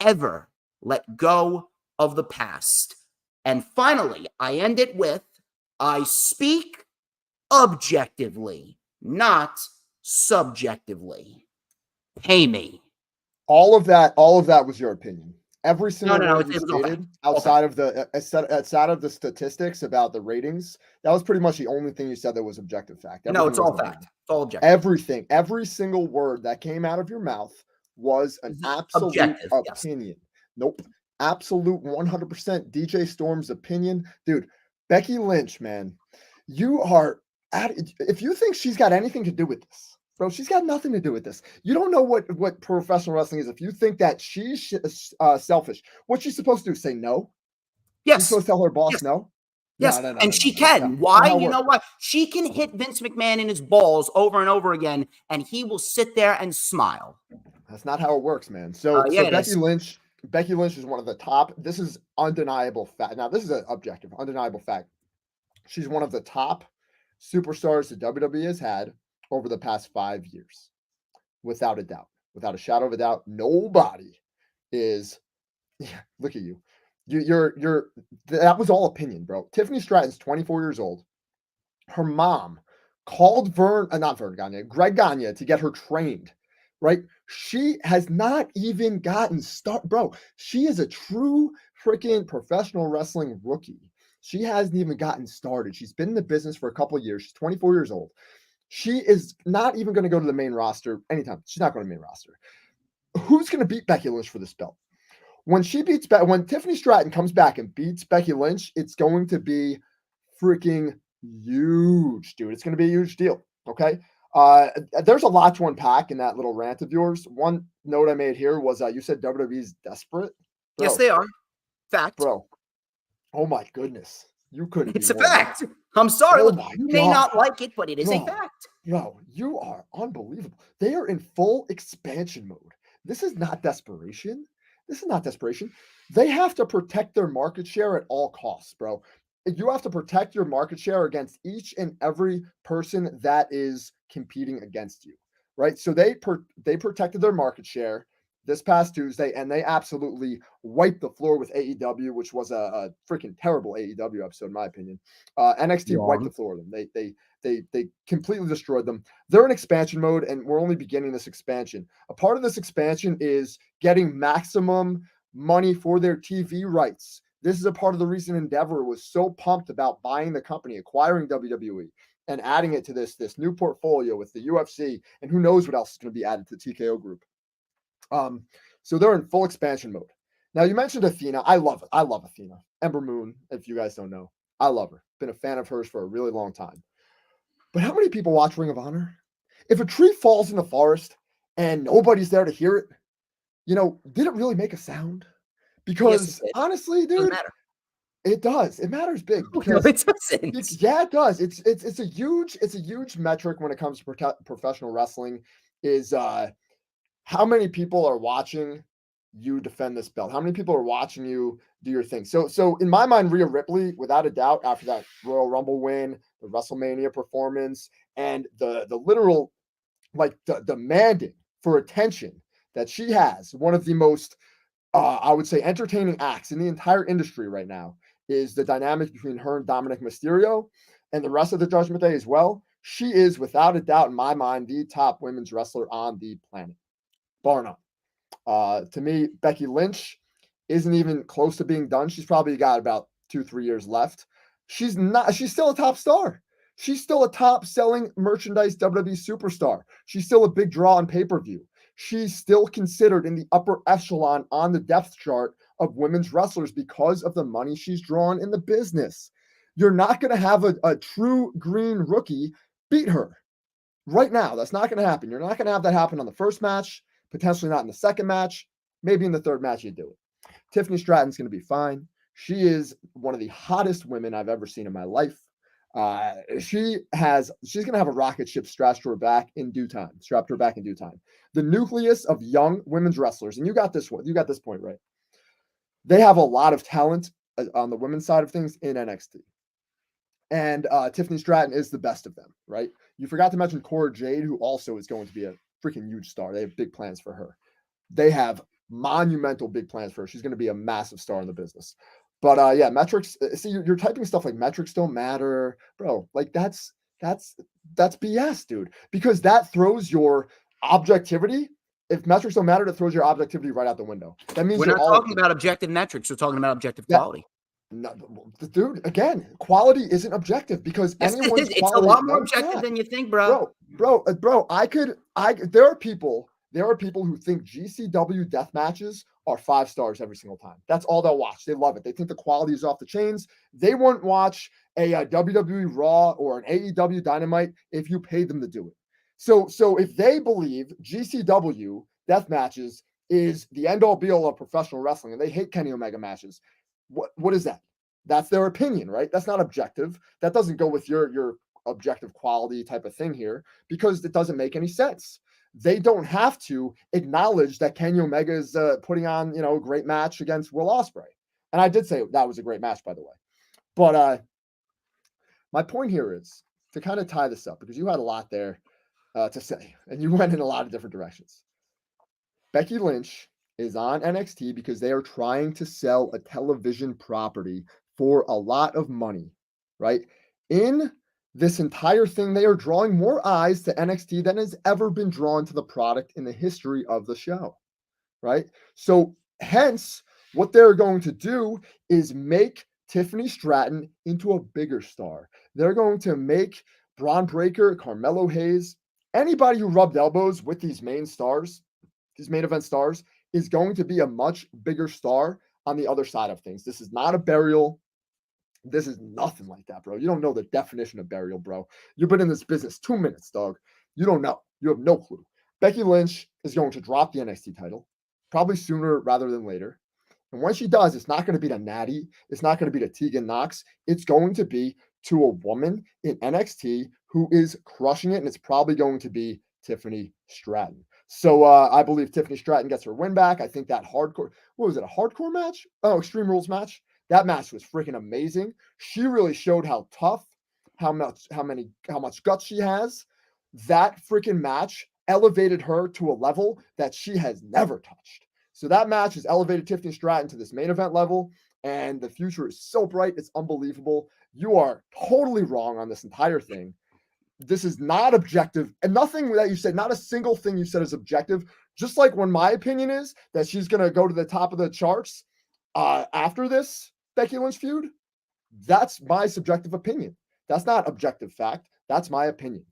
ever let go of the past. And finally, I end it with, I speak objectively, not subjectively. Pay me. All of that was your opinion. Every single word you it was stated outside of the statistics about the ratings, that was pretty much the only thing you said that was objective fact. No, it's all fact. It's all objective. Everything, every single word that came out of your mouth was an absolute opinion. Yes. Nope. Absolute 100% DJ Storm's opinion. Dude, Becky Lynch, man, if you think she's got anything to do with this, bro, she's got nothing to do with this. You don't know what professional wrestling is. If you think that she's selfish, what's she supposed to do? Say no? Yes. She's supposed to tell her boss no? Yes, and she can. Why? You know what? She can hit Vince McMahon in his balls over and over again, and he will sit there and smile. That's not how it works, man. So Becky Lynch is one of the top. This is undeniable fact. Now, this is an objective, undeniable fact. She's one of the top superstars that WWE has had over the past 5 years, without a doubt, without a shadow of a doubt. Nobody is. Yeah, look at you. You're. That was all opinion, bro. Tiffany Stratton's 24 years old. Her mom called Greg Gagne to get her trained. Right? She has not even gotten started, bro. She is a true freaking professional wrestling rookie. She hasn't even gotten started. She's been in the business for a couple of years. She's 24 years old. She is not even going to go to the main roster anytime. She's not going to the main roster. Who's going to beat Becky Lynch for this belt? When Tiffany Stratton comes back and beats Becky Lynch, it's going to be freaking huge, dude. It's going to be a huge deal. Okay. There's a lot to unpack in that little rant of yours. One note I made here was you said WWE's desperate. Bro, yes, they are. Fact. Bro. Oh my goodness. You couldn't. It's a fact. I'm sorry. Oh you may not like it, but it is a fact. Bro, you are unbelievable. They are in full expansion mode. This is not desperation. They have to protect their market share at all costs, bro. You have to protect your market share against each and every person that is competing against you, right? So they protected their market share this past Tuesday, and they absolutely wiped the floor with AEW, which was a freaking terrible AEW episode, in my opinion. NXT wiped the floor with them. They completely destroyed them. They're in expansion mode, and we're only beginning this expansion. A part of this expansion is getting maximum money for their TV rights. This is a part of the reason Endeavor was so pumped about buying the company, acquiring WWE. and adding it to this new portfolio with the UFC, and who knows what else is going to be added to the TKO group. So they're in full expansion mode. Now, you mentioned Athena. I love it. I love Athena. Ember Moon, if you guys don't know. I love her. Been a fan of hers for a really long time. But how many people watch Ring of Honor? If a tree falls in the forest and nobody's there to hear it, did it really make a sound? Because honestly, dude, Doesn't matter. It does. It matters big No, because it doesn't. yeah, it does. It's a huge metric when it comes to professional wrestling. Is how many people are watching you defend this belt? How many people are watching you do your thing? So in my mind, Rhea Ripley, without a doubt, after that Royal Rumble win, the WrestleMania performance, and the literal demanding for attention that she has, one of the most I would say entertaining acts in the entire industry right now is the dynamic between her and Dominic Mysterio and the rest of the Judgment Day as well. She is, without a doubt, in my mind, the top women's wrestler on the planet, bar none. To me, Becky Lynch isn't even close to being done. She's probably got about 2-3 years left. She's still a top star. She's still a top selling merchandise WWE superstar. She's still a big draw on pay-per-view. She's still considered in the upper echelon on the depth chart of women's wrestlers because of the money she's drawn in the business. You're not going to have a true green rookie beat her right now. That's not going to happen. You're not going to have that happen on the first match, potentially not in the second match. Maybe in the third match you do it. Tiffany Stratton's going to be fine. She is one of the hottest women I've ever seen in my life. She's going to have a rocket ship strapped to her back in due time. The nucleus of young women's wrestlers, and you got this point right. They have a lot of talent on the women's side of things in NXT. And Tiffany Stratton is the best of them, right? You forgot to mention Cora Jade, who also is going to be a freaking huge star. They have big plans for her. They have monumental big plans for her. She's going to be a massive star in the business. But yeah, metrics. See, you're typing stuff like metrics don't matter, bro. Like that's BS, dude. Because that throws your objectivity. If metrics don't matter, that throws your objectivity right out the window. That means we're not talking about objective metrics. We're talking about objective quality. No, dude. Again, quality isn't objective because anyone's it's a lot more objective than you think, bro. Bro. There are people who think GCW death matches are 5 stars every single time. That's all they'll watch. They love it. They think the quality is off the chains. They wouldn't watch a WWE Raw or an AEW Dynamite if you paid them to do it. So if they believe GCW death matches is the end all be all of professional wrestling and they hate Kenny Omega matches, what is that? That's their opinion, right? That's not objective. That doesn't go with your objective quality type of thing here because it doesn't make any sense. They don't have to acknowledge that Kenny Omega is putting on, a great match against Will Ospreay. And I did say that was a great match, by the way. But my point here is to kind of tie this up because you had a lot there to say, and you went in a lot of different directions. Becky Lynch is on NXT because they are trying to sell a television property for a lot of money, right? In this entire thing, they are drawing more eyes to NXT than has ever been drawn to the product in the history of the show, right? So hence, what they're going to do is make Tiffany Stratton into a bigger star. They're going to make Braun Breaker, Carmelo Hayes, anybody who rubbed elbows with these main stars, these main event stars, is going to be a much bigger star on the other side of things. This is not a burial. This is nothing like that, bro. You don't know the definition of burial, bro. You've been in this business 2 minutes, dog. You don't know. You have no clue. Becky Lynch is going to drop the NXT title, probably sooner rather than later. And when she does, it's not going to be to Natty. It's not going to be to Tegan Nox. It's going to be to a woman in NXT who is crushing it, and it's probably going to be Tiffany Stratton. So I believe Tiffany Stratton gets her win back. I think that hardcore, what was it, a hardcore match? Oh, Extreme Rules match. That match was freaking amazing. She really showed how tough, how much guts she has. That freaking match elevated her to a level that she has never touched. So that match has elevated Tiffany Stratton to this main event level, and the future is so bright, it's unbelievable. You are totally wrong on this entire thing. This is not objective, and nothing that you said, not a single thing you said is objective. Just like when my opinion is that she's going to go to the top of the charts after this Becky Lynch feud, that's my subjective opinion. That's not objective fact. That's my opinion.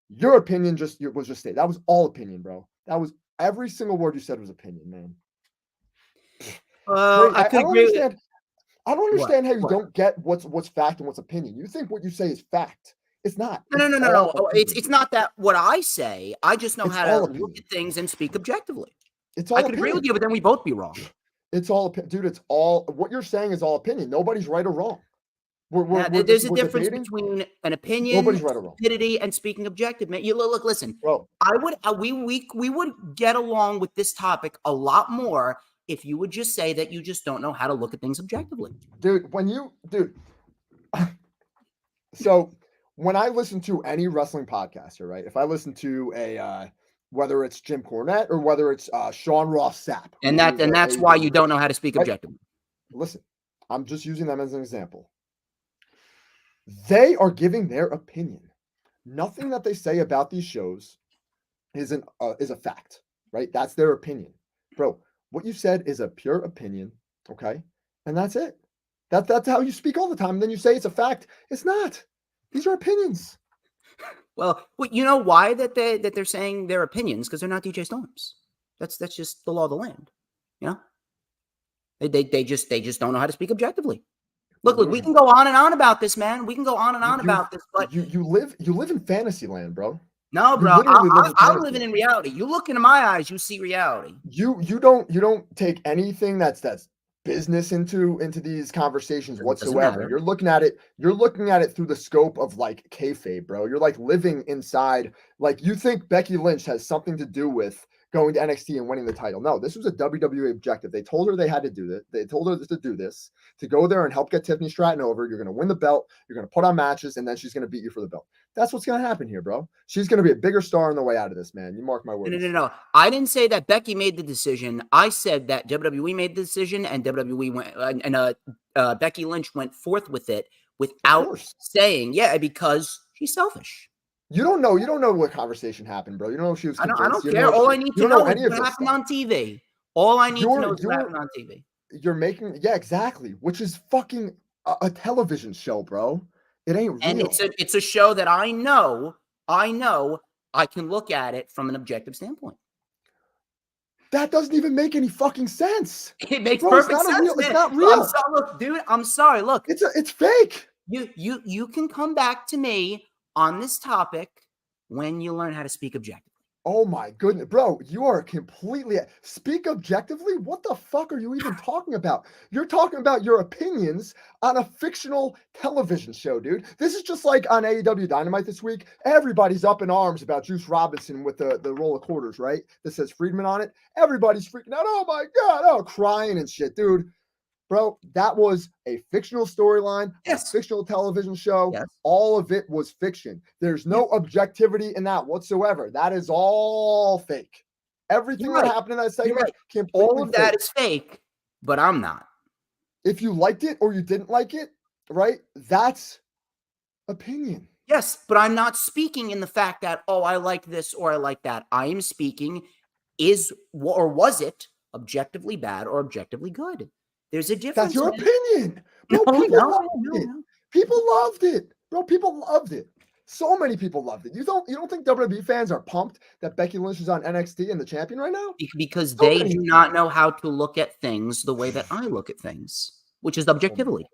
Your opinion was just stated. That was all opinion, bro. That was every single word you said was opinion, man. Well, I could don't agree understand. I don't understand how you What? don't get what's fact and what's opinion. You think what you say is fact. It's not. No. It's Oh, all it's not that what I say. I just know It's how all to look opinion. at things and speak objectively. It's all I could agree with opinion. you, but then we both be wrong. It's all dude. It's all what you're saying is all opinion. Nobody's right or wrong. Now, there's a difference between an opinion, Nobody's right or wrong, stupidity, and speaking objective. Man, you look. Listen, bro. I would. We would get along with this topic a lot more if you would just say that you just don't know how to look at things objectively, Dude. So when I listen to any wrestling podcaster, right? If I listen to a whether it's Jim Cornette or whether it's Sean Ross Sapp, and that's why you don't know how to speak objectively. Listen, I'm just using them as an example. They are giving their opinion. Nothing that they say about these shows is a fact, right? That's their opinion, bro. What you said is a pure opinion, okay? And that's it. That's how you speak all the time. And then you say it's a fact. It's not. These are opinions. Well, you know why they're saying their opinions? Because they're not DJ Storms. That's just the law of the land. You know, they just don't know how to speak objectively. Look, we can go on and on about this, man. We can go on and on about this, but you live in fantasy land, bro. No, bro. I'm living in reality. You look into my eyes, you see reality. You don't take anything that's business into these conversations whatsoever. You're looking at it through the scope of like kayfabe, bro. You're like living inside, like you think Becky Lynch has something to do with going to NXT and winning the title. No, this was a WWE objective. They told her they had to do this. They told her to do this, to go there and help get Tiffany Stratton over. You're going to win the belt. You're going to put on matches, and then she's going to beat you for the belt. That's what's going to happen here, bro. She's going to be a bigger star on the way out of this, man. You mark my words. No. I didn't say that Becky made the decision. I said that WWE made the decision, and WWE went, and Becky Lynch went forth with it without saying, yeah, because she's selfish. You don't know what conversation happened, bro. You don't know if she was convinced. I don't care. All I need to know is what happened on TV. All I need to know is what happened on TV. You're making, yeah, exactly. Which is fucking a television show, bro. It ain't real. And it's a show that I know I can look at it from an objective standpoint. That doesn't even make any fucking sense. It makes perfect sense. It's not real. Look, dude, I'm sorry. Look, it's fake. You can come back to me on this topic when you learn how to speak objectively. Oh my goodness, bro, you are completely speak objectively. What the fuck are you even talking about? You're talking about your opinions on a fictional television show, dude. This is just like on AEW Dynamite this week. Everybody's up in arms about Juice Robinson with the roll of quarters, right? That says Friedman on it. Everybody's freaking out. Oh my God, oh, crying and shit, dude. Bro, that was a fictional storyline, a fictional television show. Yes. All of it was fiction. There's no objectivity in that whatsoever. That is all fake. Everything that happened in that segment, completely all of that is fake, but I'm not. If you liked it or you didn't like it, right? That's opinion. Yes, but I'm not speaking in the fact that, oh, I like this or I like that. I am speaking, was it objectively bad or objectively good? There's a difference. That's your opinion. Bro, people loved it. Bro, people loved it. So many people loved it. You don't think WWE fans are pumped that Becky Lynch is on NXT and the champion right now? Because they do not know how to look at things the way that I look at things, which is objectively.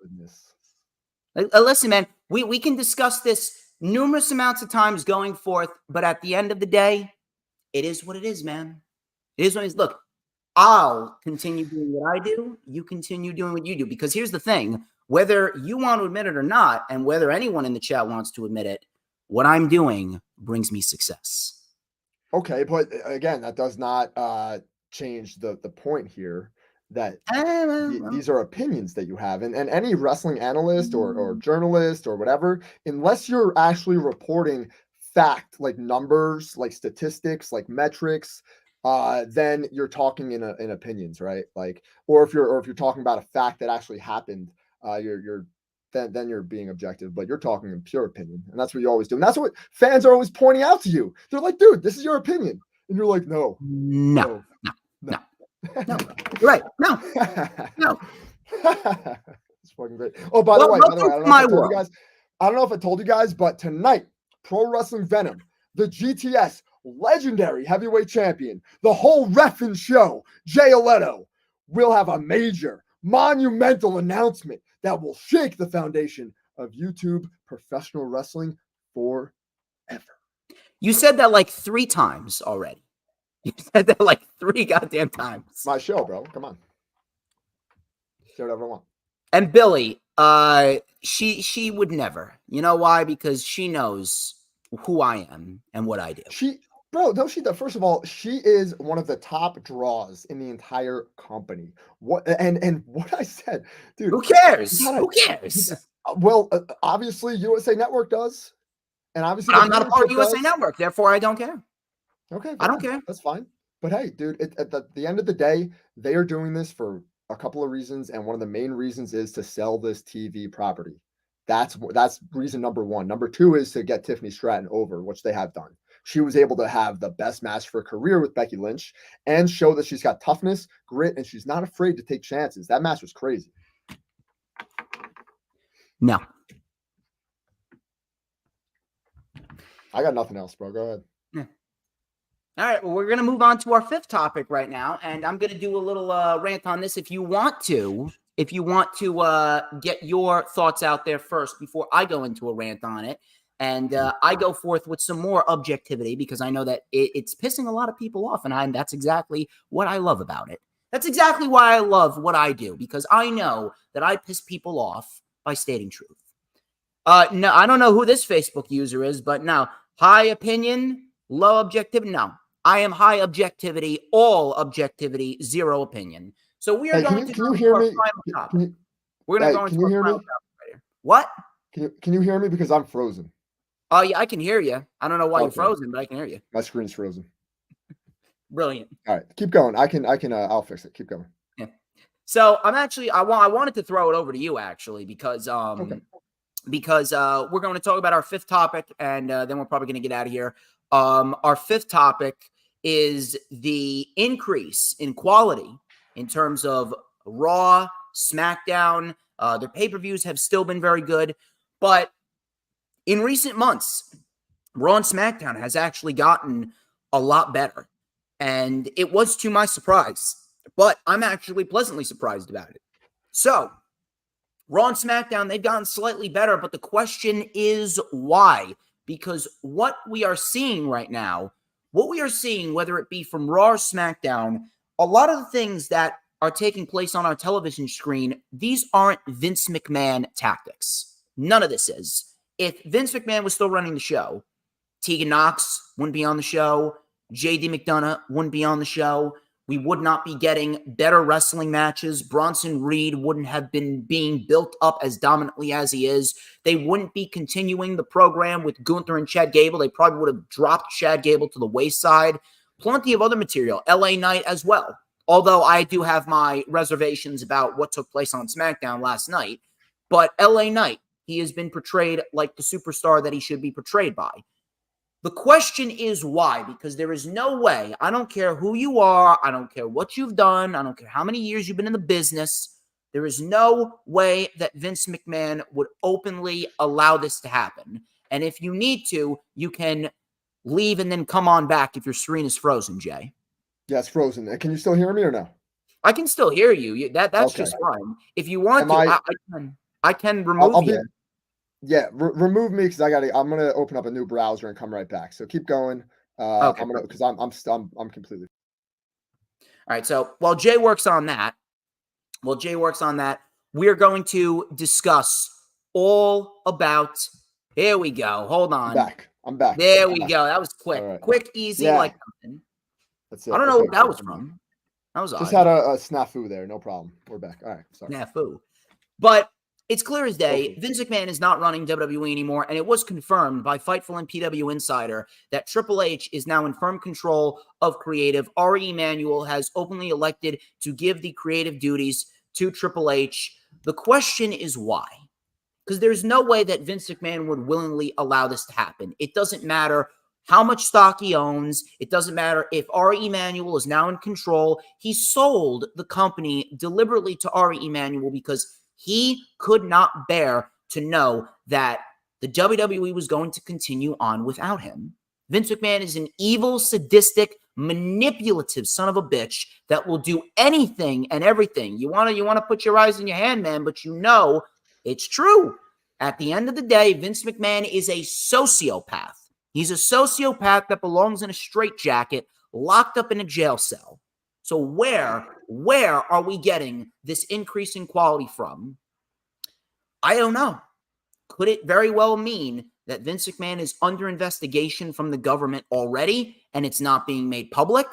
Listen, man, we can discuss this numerous amounts of times going forth, but at the end of the day, it is what it is, man. It is what it is. Look, I'll continue doing what I do. You continue doing what you do. Because here's the thing, whether you want to admit it or not, and whether anyone in the chat wants to admit it, what I'm doing brings me success. Okay, but again, that does not change the point here that these are opinions that you have. And any wrestling analyst or journalist or whatever, unless you're actually reporting fact, like numbers, like statistics, like metrics, then you're talking in opinions, right? Like, or if you're talking about a fact that actually happened, then you're being objective, but you're talking in pure opinion, and that's what you always do. And that's what fans are always pointing out to you. They're like, "Dude, this is your opinion," and you're like, "No, no. You're right. No. It's fucking great. Oh, by the way, I don't know if I told you guys, but tonight, Pro Wrestling Venom, the GTS legendary heavyweight champion, the whole reffing show, Jay Alletto, will have a major, monumental announcement that will shake the foundation of YouTube professional wrestling forever. You said that like 3 times already. You said that like 3 goddamn times. My show, bro. Come on. Say whatever I want. And Billy, she would never. You know why? Because she knows who I am and what I do. First of all, she is one of the top draws in the entire company. What I said, dude. Who cares? Who cares? Well, obviously USA Network does, and obviously I'm not a part of USA Network, therefore I don't care. Okay, I don't care. That's fine. But hey, dude, at the end of the day, they are doing this for a couple of reasons, and one of the main reasons is to sell this TV property. That's reason number 1. Number 2 is to get Tiffany Stratton over, which they have done. She was able to have the best match for her career with Becky Lynch and show that she's got toughness, grit, and she's not afraid to take chances. That match was crazy. No. I got nothing else, bro. Go ahead. Yeah. All right, well, we're going to move on to our 5th topic right now, and I'm going to do a little rant on this. If you want to get your thoughts out there first before I go into a rant on it, and I go forth with some more objectivity because I know that it's pissing a lot of people off, and that's exactly what I love about it. That's exactly why I love what I do, because I know that I piss people off by stating truth. No, I don't know who this Facebook user is, but no, high opinion, low objectivity. No, I am high objectivity, all objectivity, zero opinion. So we are going to go to our final topic. We're going to go into our final topic right here. What? Can you hear me? Because I'm frozen. Oh, yeah, I can hear you. I don't know why you're frozen, but I can hear you. My screen's frozen. Brilliant. All right, keep going. I'll fix it. Keep going. Yeah. So I wanted to throw it over to you actually because we're going to talk about our 5th topic, and then we're probably going to get out of here. Our 5th topic is the increase in quality in terms of Raw, SmackDown. Their pay-per-views have still been very good, but in recent months, Raw and SmackDown has actually gotten a lot better, and it was to my surprise, but I'm actually pleasantly surprised about it. So, Raw and SmackDown, they've gotten slightly better, but the question is why? Because what we are seeing right now, whether it be from Raw or SmackDown, a lot of the things that are taking place on our television screen, these aren't Vince McMahon tactics. None of this is. If Vince McMahon was still running the show, Tegan Knox wouldn't be on the show. JD McDonough wouldn't be on the show. We would not be getting better wrestling matches. Bronson Reed wouldn't have been being built up as dominantly as he is. They wouldn't be continuing the program with Gunther and Chad Gable. They probably would have dropped Chad Gable to the wayside. Plenty of other material. LA Knight as well. Although I do have my reservations about what took place on SmackDown last night. But LA Knight, he has been portrayed like the superstar that he should be portrayed by. The question is why, because there is no way, I don't care who you are, I don't care what you've done, I don't care how many years you've been in the business, there is no way that Vince McMahon would openly allow this to happen. And if you need to, you can leave and then come on back if your screen is frozen, Jay. Yeah, it's frozen. Can you still hear me or no? I can still hear you. That's okay. Just fine. If you want I can remove you. Yeah, remove me because I'm gonna open up a new browser and come right back. So keep going. Okay. I'm completely. All right. So while Jay works on that, we are going to discuss all about. Here we go. Hold on. I'm back. There we go. That was quick. Right. Quick, easy, yeah. Like nothing. That's it. I don't know what that was from. That was just odd. had a snafu there. No problem. We're back. All right. Sorry. Snafu. But it's clear as day, Vince McMahon is not running WWE anymore, and it was confirmed by Fightful and PW Insider that Triple H is now in firm control of creative. Ari Emanuel has openly elected to give the creative duties to Triple H. The question is why? Because there's no way that Vince McMahon would willingly allow this to happen. It doesn't matter how much stock he owns. It doesn't matter if Ari Emanuel is now in control. He sold the company deliberately to Ari Emanuel because he could not bear to know that the WWE was going to continue on without him. Vince McMahon is an evil, sadistic, manipulative son of a bitch that will do anything and everything. You want to put your eyes in your hand, man, but you know it's true. At the end of the day, Vince McMahon is a sociopath. He's a sociopath that belongs in a straitjacket, locked up in a jail cell. So where are we getting this increase in quality from? I don't know. Could it very well mean that Vince McMahon is under investigation from the government already and it's not being made public?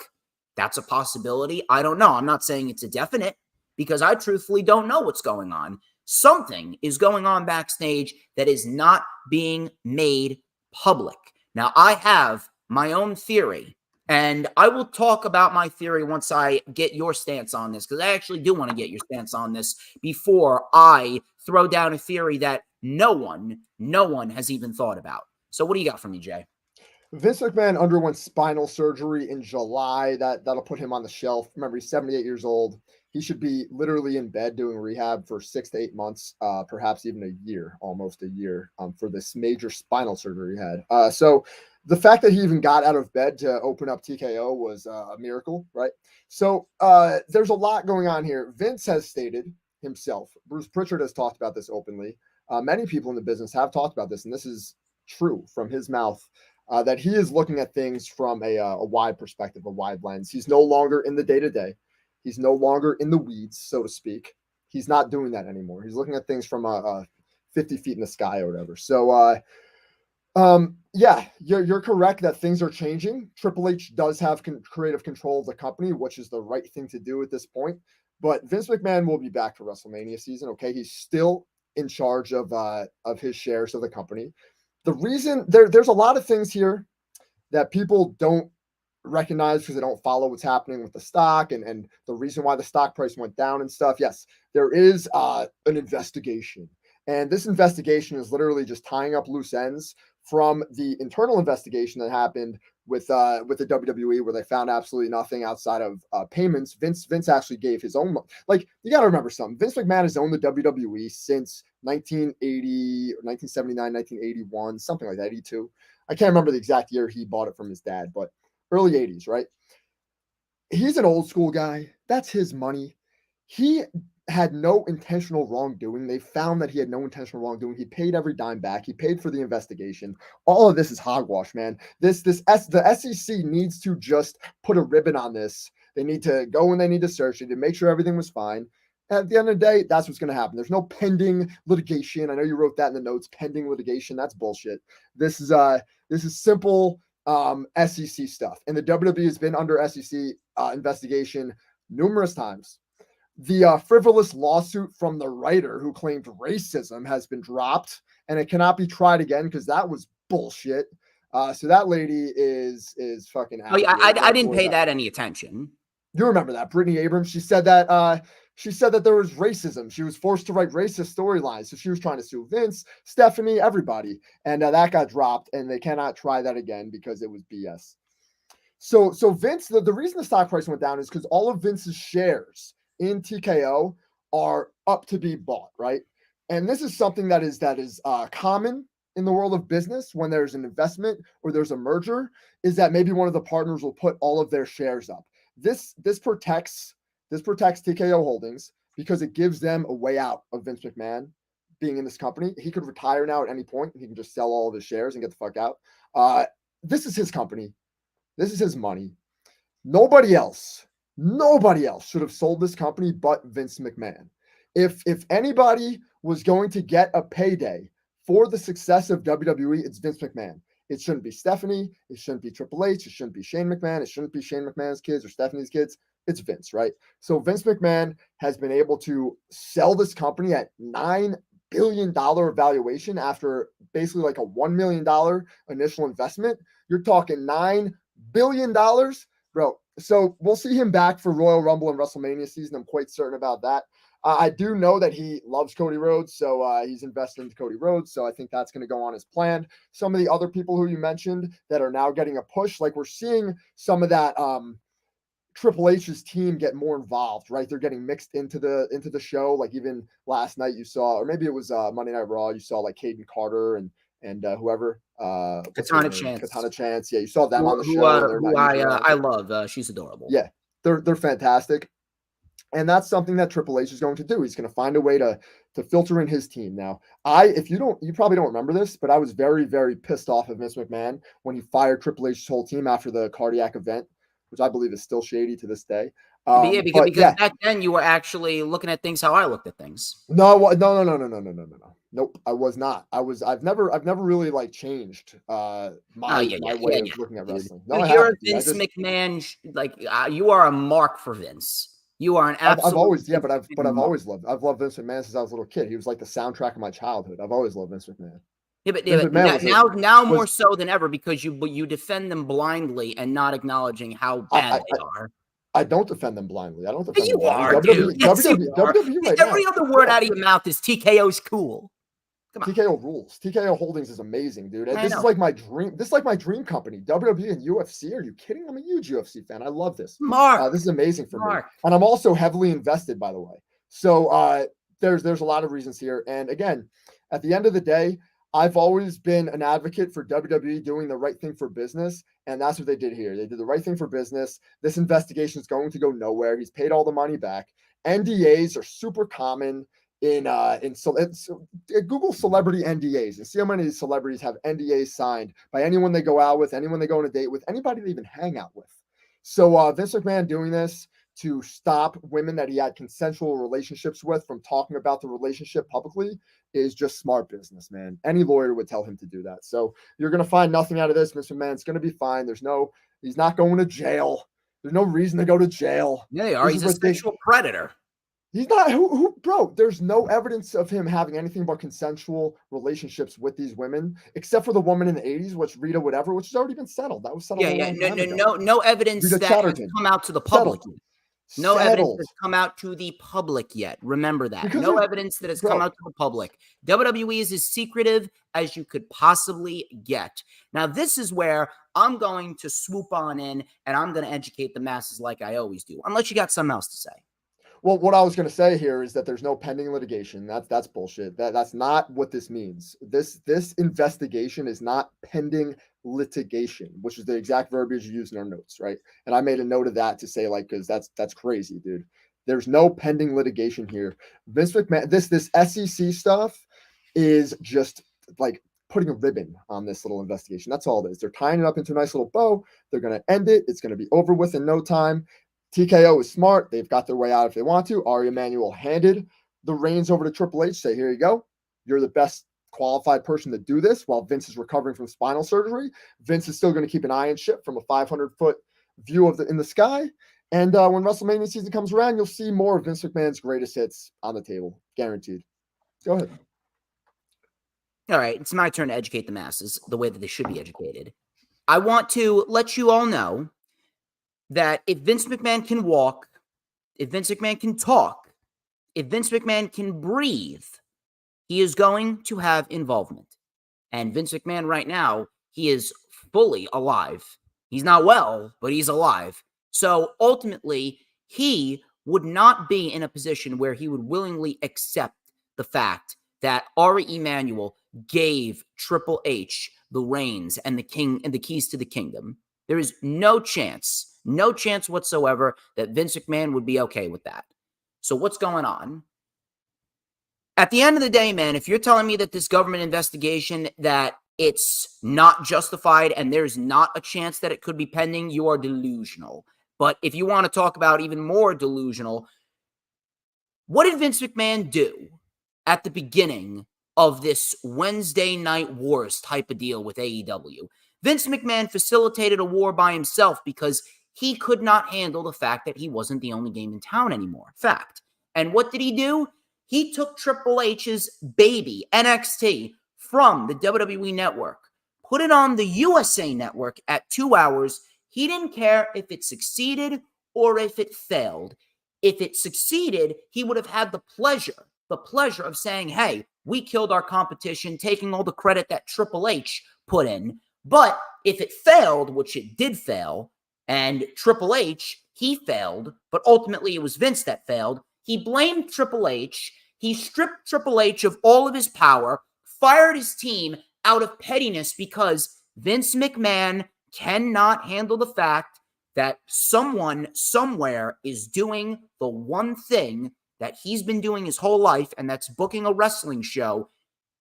That's a possibility. I don't know. I'm not saying it's a definite because I truthfully don't know what's going on. Something is going on backstage that is not being made public. Now, I have my own theory, and I will talk about my theory once I get your stance on this, because I actually do want to get your stance on this before I throw down a theory that no one has even thought about. So what do you got for me, Jay? Vince McMahon underwent spinal surgery in July. That'll put him on the shelf. Remember, he's 78 years old. He should be literally in bed doing rehab for 6 to 8 months, perhaps even a year, almost a year, for this major spinal surgery he had. So the fact that he even got out of bed to open up TKO was a miracle, right? So there's a lot going on here. Vince has stated himself, Bruce Pritchard has talked about this openly. Many people in the business have talked about this, and this is true from his mouth, that he is looking at things from a wide perspective, a wide lens. He's no longer in the day-to-day. He's no longer in the weeds, so to speak. He's not doing that anymore. He's looking at things from 50 feet in the sky or whatever. So, yeah, you're correct that things are changing. Triple H does have creative control of the company, which is the right thing to do at this point. But Vince McMahon will be back for WrestleMania season. Okay, he's still in charge of his shares of the company. The reason there's a lot of things here that people don't recognize because they don't follow what's happening with the stock and the reason why the stock price went down and stuff. Yes, there is an investigation, and this investigation is literally just tying up loose ends from the internal investigation that happened with the WWE, where they found absolutely nothing outside of payments. Vince actually gave his own, like, you got to remember something. Vince McMahon has owned the WWE since 1980 or 1979, 1981, something like that, 82. I can't remember the exact year he bought it from his dad, but early 80s, right? He's an old school guy. That's his money. He had no intentional wrongdoing. They found that he had no intentional wrongdoing. He paid every dime back. He paid for the investigation. All of this is hogwash, man. The SEC needs to just put a ribbon on this. They need to go and they need to search it to make sure everything was fine. At the end of the day, that's what's going to happen. There's no pending litigation. I know you wrote that in the notes. Pending litigation. That's bullshit. This is simple SEC stuff. And the WWE has been under SEC investigation numerous times. The frivolous lawsuit from the writer who claimed racism has been dropped, and it cannot be tried again because that was bullshit. So that lady is fucking. Oh yeah, I didn't pay that any attention. You remember that Brittany Abrams? She said that there was racism. She was forced to write racist storylines, so she was trying to sue Vince, Stephanie, everybody, and that got dropped, and they cannot try that again because it was BS. So Vince, the reason the stock price went down is because all of Vince's shares in TKO are up to be bought, right? And this is something that is common in the world of business when there's an investment or there's a merger, is that maybe one of the partners will put all of their shares up. This protects TKO Holdings because it gives them a way out of Vince McMahon being in this company. He could retire now at any point. He can just sell all of his shares and get the fuck out. This is his company. This is his money. Nobody else should have sold this company but Vince McMahon. If anybody was going to get a payday for the success of WWE, it's Vince McMahon. It shouldn't be Stephanie. It shouldn't be Triple H. It shouldn't be Shane McMahon. It shouldn't be Shane McMahon's kids or Stephanie's kids. It's Vince, right? So Vince McMahon has been able to sell this company at $9 billion valuation after basically like a $1 million initial investment. You're talking $9 billion, bro. So we'll see him back for Royal Rumble and WrestleMania season. I'm quite certain about that. I do know that he loves Cody Rhodes, so he's invested into Cody Rhodes, so I think that's going to go on as planned. Some of the other people who you mentioned that are now getting a push, like we're seeing some of that Triple H's team get more involved, right? They're getting mixed into the show. Like even last night you saw, or maybe it was Monday Night Raw, you saw like Caden Carter and and whoever what's her Katana name? Chance. Katana Chance. Yeah, you saw them on the show. And they're Who not usually I around. love. She's adorable. Yeah, they're fantastic. And that's something that Triple H is going to do. He's going to find a way to filter in his team. Now, you probably don't remember this, but I was very, very pissed off at Vince McMahon when he fired Triple H's whole team after the cardiac event, which I believe is still shady to this day. Because back then you were actually looking at things how I looked at things. No. Nope, I was not. I've never really like changed my way of looking at wrestling. No, You're a Vince McMahon. You are a mark for Vince. You are an absolute. I've always loved Vince McMahon since I was a little kid. He was like the soundtrack of my childhood. I've always loved Vince McMahon. Now more so than ever because you defend them blindly and not acknowledging how bad they are. I don't defend them blindly. I don't defend them blindly. WWE right Every other word out of your mouth is TKO's cool. TKO rules. TKO Holdings is amazing, dude. This is like my dream. This is like my dream company. WWE and UFC. Are you kidding? I'm a huge UFC fan. I love this. This is amazing for me. And I'm also heavily invested, by the way. So there's a lot of reasons here. And again, at the end of the day, I've always been an advocate for WWE doing the right thing for business, and that's what they did here. They did the right thing for business. This investigation is going to go nowhere. He's paid all the money back. NDAs are super common Google celebrity NDAs and see how many of these celebrities have NDAs signed by anyone they go out with, anyone they go on a date with, anybody they even hang out with. So Vince McMahon doing this to stop women that he had consensual relationships with from talking about the relationship publicly is just smart business, man. Any lawyer would tell him to do that. So you're going to find nothing out of this. Mr. McMahon's going to be fine. He's not going to jail. There's no reason to go to jail. Yeah, they are. He's a sexual predator. He's not bro. There's no evidence of him having anything but consensual relationships with these women, except for the woman in the 80s, which has already been settled. That was settled. No evidence that has come out to the public. No evidence has come out to the public yet. Remember that. No evidence that has come out to the public. WWE is as secretive as you could possibly get. Now, this is where I'm going to swoop on in and I'm going to educate the masses like I always do, unless you got something else to say. Well, what I was going to say here is that there's no pending litigation. That's bullshit. That's not what this means. This investigation is not pending litigation, which is the exact verbiage you use in our notes, right? And I made a note of that to say, like, because that's crazy, dude. There's no pending litigation here. Vince McMahon, this SEC stuff is just like putting a ribbon on this little investigation. That's all it is. They're tying it up into a nice little bow. They're going to end it. It's going to be over with in no time. TKO is smart. They've got their way out if they want to. Ari Emanuel handed the reins over to Triple H. Say, here you go. You're the best qualified person to do this while Vince is recovering from spinal surgery. Vince is still going to keep an eye on shit from a 500-foot view in the sky. And when WrestleMania season comes around, you'll see more of Vince McMahon's greatest hits on the table. Guaranteed. Go ahead. All right. It's my turn to educate the masses the way that they should be educated. I want to let you all know that if Vince McMahon can walk, if Vince McMahon can talk, if Vince McMahon can breathe, he is going to have involvement. And Vince McMahon right now, he is fully alive. He's not well, but he's alive. So ultimately, he would not be in a position where he would willingly accept the fact that Ari Emanuel gave Triple H the reins and the keys to the kingdom. There is no chance whatsoever that Vince McMahon would be okay with that. So what's going on? At the end of the day, man, if you're telling me that this government investigation, that it's not justified and there's not a chance that it could be pending, you are delusional. But if you want to talk about even more delusional, what did Vince McMahon do at the beginning of this Wednesday Night Wars type of deal with AEW? Vince McMahon facilitated a war by himself because he could not handle the fact that he wasn't the only game in town anymore. Fact. And what did he do? He took Triple H's baby, NXT, from the WWE Network, put it on the USA Network at 2 hours. He didn't care if it succeeded or if it failed. If it succeeded, he would have had the pleasure of saying, hey, we killed our competition, taking all the credit that Triple H put in. But if it failed, which it did fail, and Triple H, he failed, but ultimately it was Vince that failed. He blamed Triple H. He stripped Triple H of all of his power, fired his team, out of pettiness because Vince McMahon cannot handle the fact that someone somewhere is doing the one thing that he's been doing his whole life, and that's booking a wrestling show.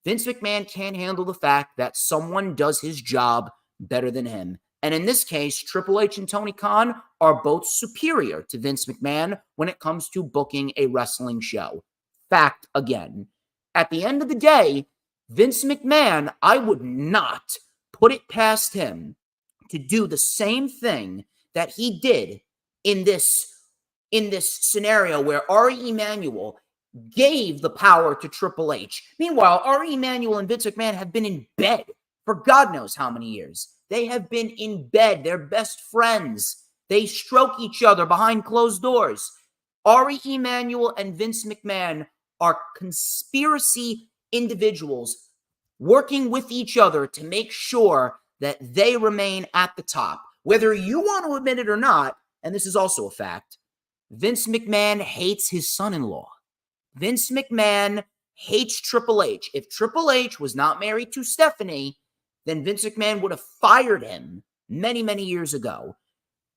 Vince McMahon can't handle the fact that someone does his job better than him. And in this case, Triple H and Tony Khan are both superior to Vince McMahon when it comes to booking a wrestling show. Fact again. At the end of the day, Vince McMahon, I would not put it past him to do the same thing that he did in this scenario where Ari Emanuel gave the power to Triple H. Meanwhile, Ari Emanuel and Vince McMahon have been in bed for God knows how many years. They have been in bed. They're best friends. They stroke each other behind closed doors. Ari Emanuel and Vince McMahon are conspiracy individuals working with each other to make sure that they remain at the top. Whether you want to admit it or not, and this is also a fact, Vince McMahon hates his son-in-law. Vince McMahon hates Triple H. If Triple H was not married to Stephanie, then Vince McMahon would have fired him many, many years ago.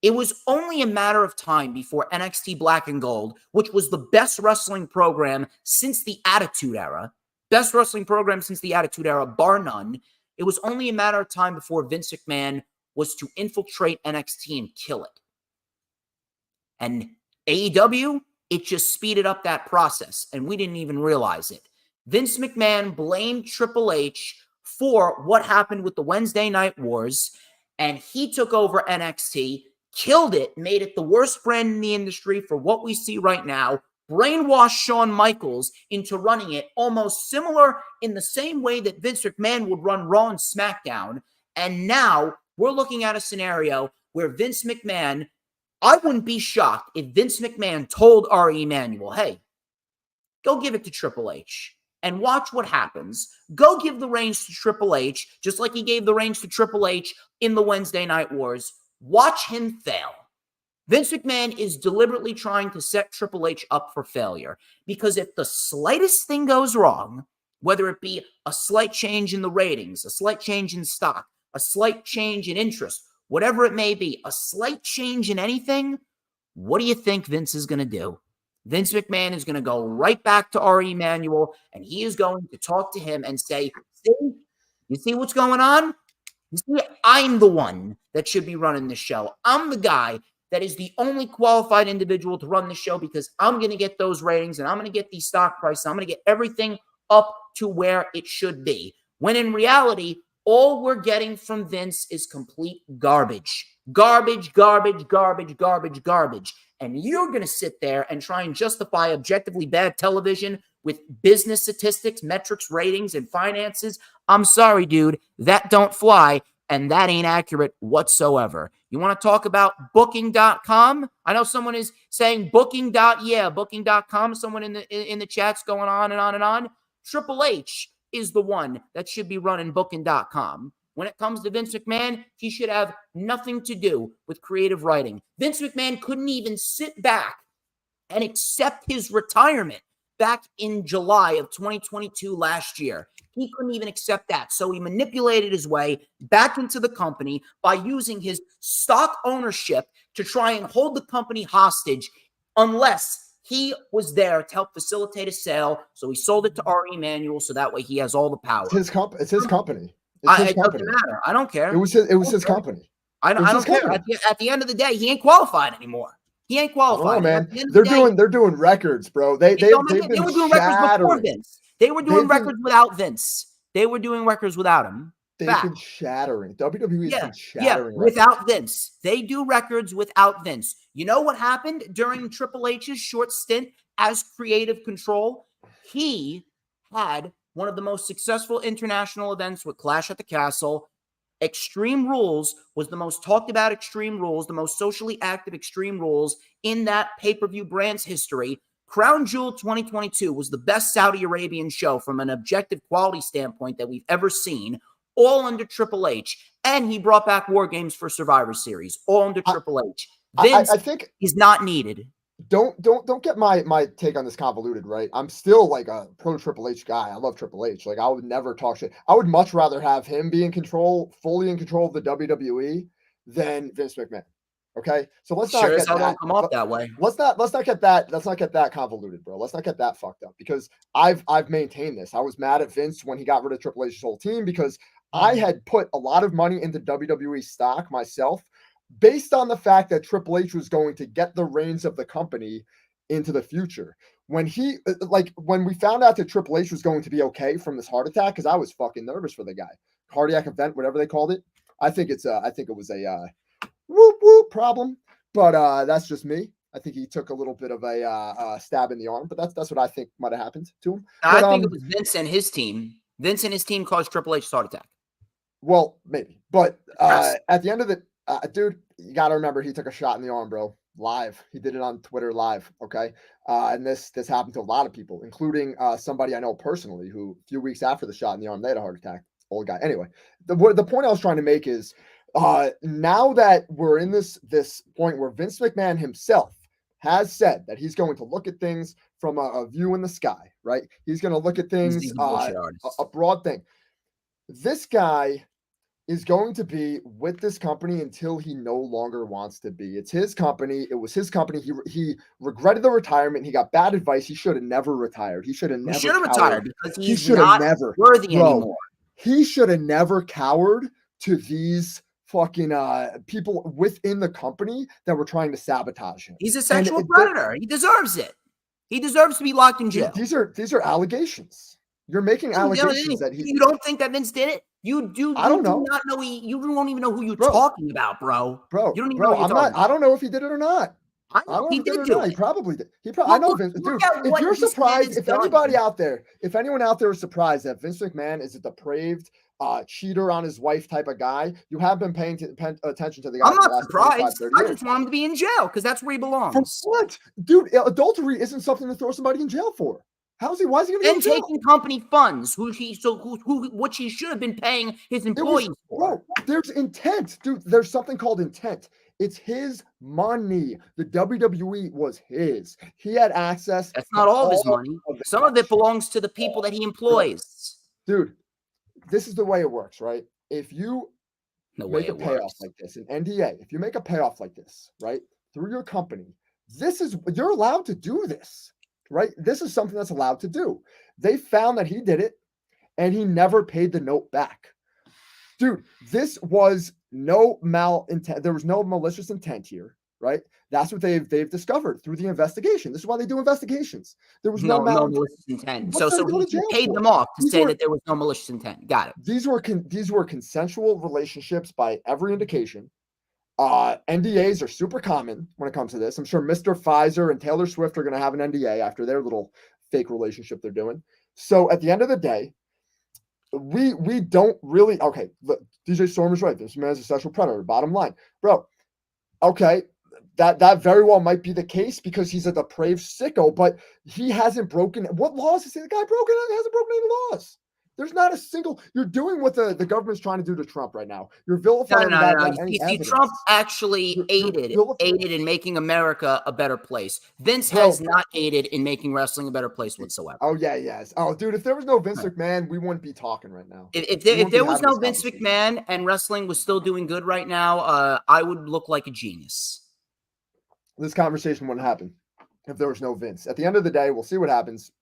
It was only a matter of time before NXT Black and Gold, which was the best wrestling program since the Attitude Era, bar none. It was only a matter of time before Vince McMahon was to infiltrate NXT and kill it. And AEW, it just speeded up that process, and we didn't even realize it. Vince McMahon blamed Triple H for what happened with the Wednesday Night Wars, and he took over NXT, killed it, made it the worst brand in the industry for what we see right now, brainwashed Shawn Michaels into running it almost similar in the same way that Vince McMahon would run Raw and SmackDown. And now we're looking at a scenario where Vince McMahon, I wouldn't be shocked if Vince McMahon told Ari Emanuel, hey, go give it to Triple H and watch what happens. Go give the reins to Triple H, just like he gave the reins to Triple H in the Wednesday Night Wars. Watch him fail. Vince McMahon is deliberately trying to set Triple H up for failure, because if the slightest thing goes wrong, whether it be a slight change in the ratings, a slight change in stock, a slight change in interest, whatever it may be, a slight change in anything, what do you think Vince is going to do? Vince McMahon is going to go right back to Ari Emanuel, and he is going to talk to him and say, you see what's going on? You see, I'm the one that should be running the show. I'm the guy that is the only qualified individual to run the show, because I'm going to get those ratings and I'm going to get these stock prices. I'm going to get everything up to where it should be. When in reality, all we're getting from Vince is complete garbage. Garbage, garbage, garbage, garbage, garbage. And you're going to sit there and try and justify objectively bad television with business statistics, metrics, ratings, and finances. I'm sorry, dude. That don't fly, and that ain't accurate whatsoever. You want to talk about booking.com? I know someone is saying booking.com. Someone in the chat's going on and on and on. Triple H is the one that should be running booking.com. When it comes to Vince McMahon, he should have nothing to do with creative writing. Vince McMahon couldn't even sit back and accept his retirement back in July of 2022 last year. He couldn't even accept that. So he manipulated his way back into the company by using his stock ownership to try and hold the company hostage unless he was there to help facilitate a sale. So he sold it to Ari Emanuel so that way he has all the power. It's his company. It doesn't matter. I don't care. It was his company. I don't care. At the end of the day, he ain't qualified anymore. He ain't qualified. Oh man, they're doing records, bro. They were doing records before Vince. They were doing records without Vince. They were doing records without him. They've been shattering. WWE has been shattering. Without Vince. They do records without Vince. You know what happened during Triple H's short stint as creative control? He had one of the most successful international events with Clash at the Castle. Extreme Rules was the most talked about Extreme Rules, the most socially active Extreme Rules in that pay-per-view brand's history. Crown Jewel 2022 was the best Saudi Arabian show from an objective quality standpoint that we've ever seen, all under Triple H. And he brought back War Games for Survivor Series, all under Triple H. Vince I think is not needed. don't get my take on this convoluted, right? I'm still like a pro Triple H guy. I love Triple H. Like I would never talk shit. I would much rather have him be in control, fully in control of the WWE than Vince McMahon. Okay, so let's not Sure as get hell that. don't come off that way. Let's not get that. Let's not get that convoluted, bro. Let's not get that fucked up because I've maintained this. I was mad at Vince when he got rid of Triple H's whole team because I had put a lot of money into WWE stock myself based on the fact that Triple H was going to get the reins of the company into the future. When when we found out that Triple H was going to be okay from this heart attack, because I was fucking nervous for the guy. Cardiac event, whatever they called it. I think it was a whoop whoop problem, but that's just me. I think he took a little bit of a stab in the arm, but that's what I think might have happened to him. I But think it was Vince and his team. Vince and his team caused Triple H's heart attack. well, maybe. But Yes. at the end of the dude, you got to remember he took a shot in the arm, bro. Live. He did it on Twitter live. Okay. And this happened to a lot of people, including somebody I know personally who a few weeks after the shot in the arm, they had a heart attack. Old guy. Anyway, the point I was trying to make is now that we're in this point where Vince McMahon himself has said that he's going to look at things from a view in the sky, right? He's going to look at things He's a bullshit artist. a broad thing. This guy is going to be with this company until he no longer wants to be. It's his company. It was his company. He regretted the retirement. He got bad advice. He should have never retired. He should have never. He should have retired because He he's should have not never worthy Bro, anymore. He should have never cowered to these fucking people within the company that were trying to sabotage him. He's a sexual predator. He deserves it. He deserves to be locked in jail. These are allegations. You're making allegations that he. You don't think that Vince did it? You do. I don't know. Not know. You don't even know who you're talking about, bro. Bro, you don't even know who you're talking about. I don't know if he did it or not. I know he did do it. He probably did. I know Vince. Dude, if you're surprised, if anyone out there is surprised that Vince McMahon is a depraved cheater on his wife type of guy, you have been paying attention to the guy. I'm not surprised. I just want him to be in jail because that's where he belongs. For what? Dude, adultery isn't something to throw somebody in jail for. Why is he going to and taking company funds, which he should have been paying his employees for. Bro, there's intent, dude. There's something called intent. It's his money. The WWE was his. He had access. That's not all of his money. Some of it belongs to the people that he employs. Dude, this is the way it works, right? If you make a payoff like this, an NDA, if you make a payoff like this, right, through your company, you're allowed to do this. Right? This is something that's allowed to do. They found that he did it and he never paid the note back. Dude, this was no malintent. There was no malicious intent here, right? That's what they've discovered through the investigation. This is why they do investigations. There was no malicious intent. So he paid them off to say that there was no malicious intent. Got it. These were consensual relationships by every indication. NDAs are super common when it comes to this. I'm sure Mr. Pfizer and Taylor Swift are going to have an NDA after their little fake relationship they're doing. So at the end of the day, we don't really. Okay, look, DJ Storm is right. This man's a sexual predator. Bottom line, bro. Okay, that very well might be the case because he's a depraved sicko, but he hasn't broken. What laws has the guy broken? He hasn't broken any laws. There's not a single. You're doing what the government's trying to do to Trump right now. You're vilifying. No. See, Trump actually aided in making America a better place. Vince has not aided in making wrestling a better place whatsoever. Oh yeah, yes. Oh, dude, if there was no Vince McMahon, we wouldn't be talking right now. If there was no Vince McMahon and wrestling was still doing good right now, I would look like a genius. This conversation wouldn't happen if there was no Vince. At the end of the day, we'll see what happens.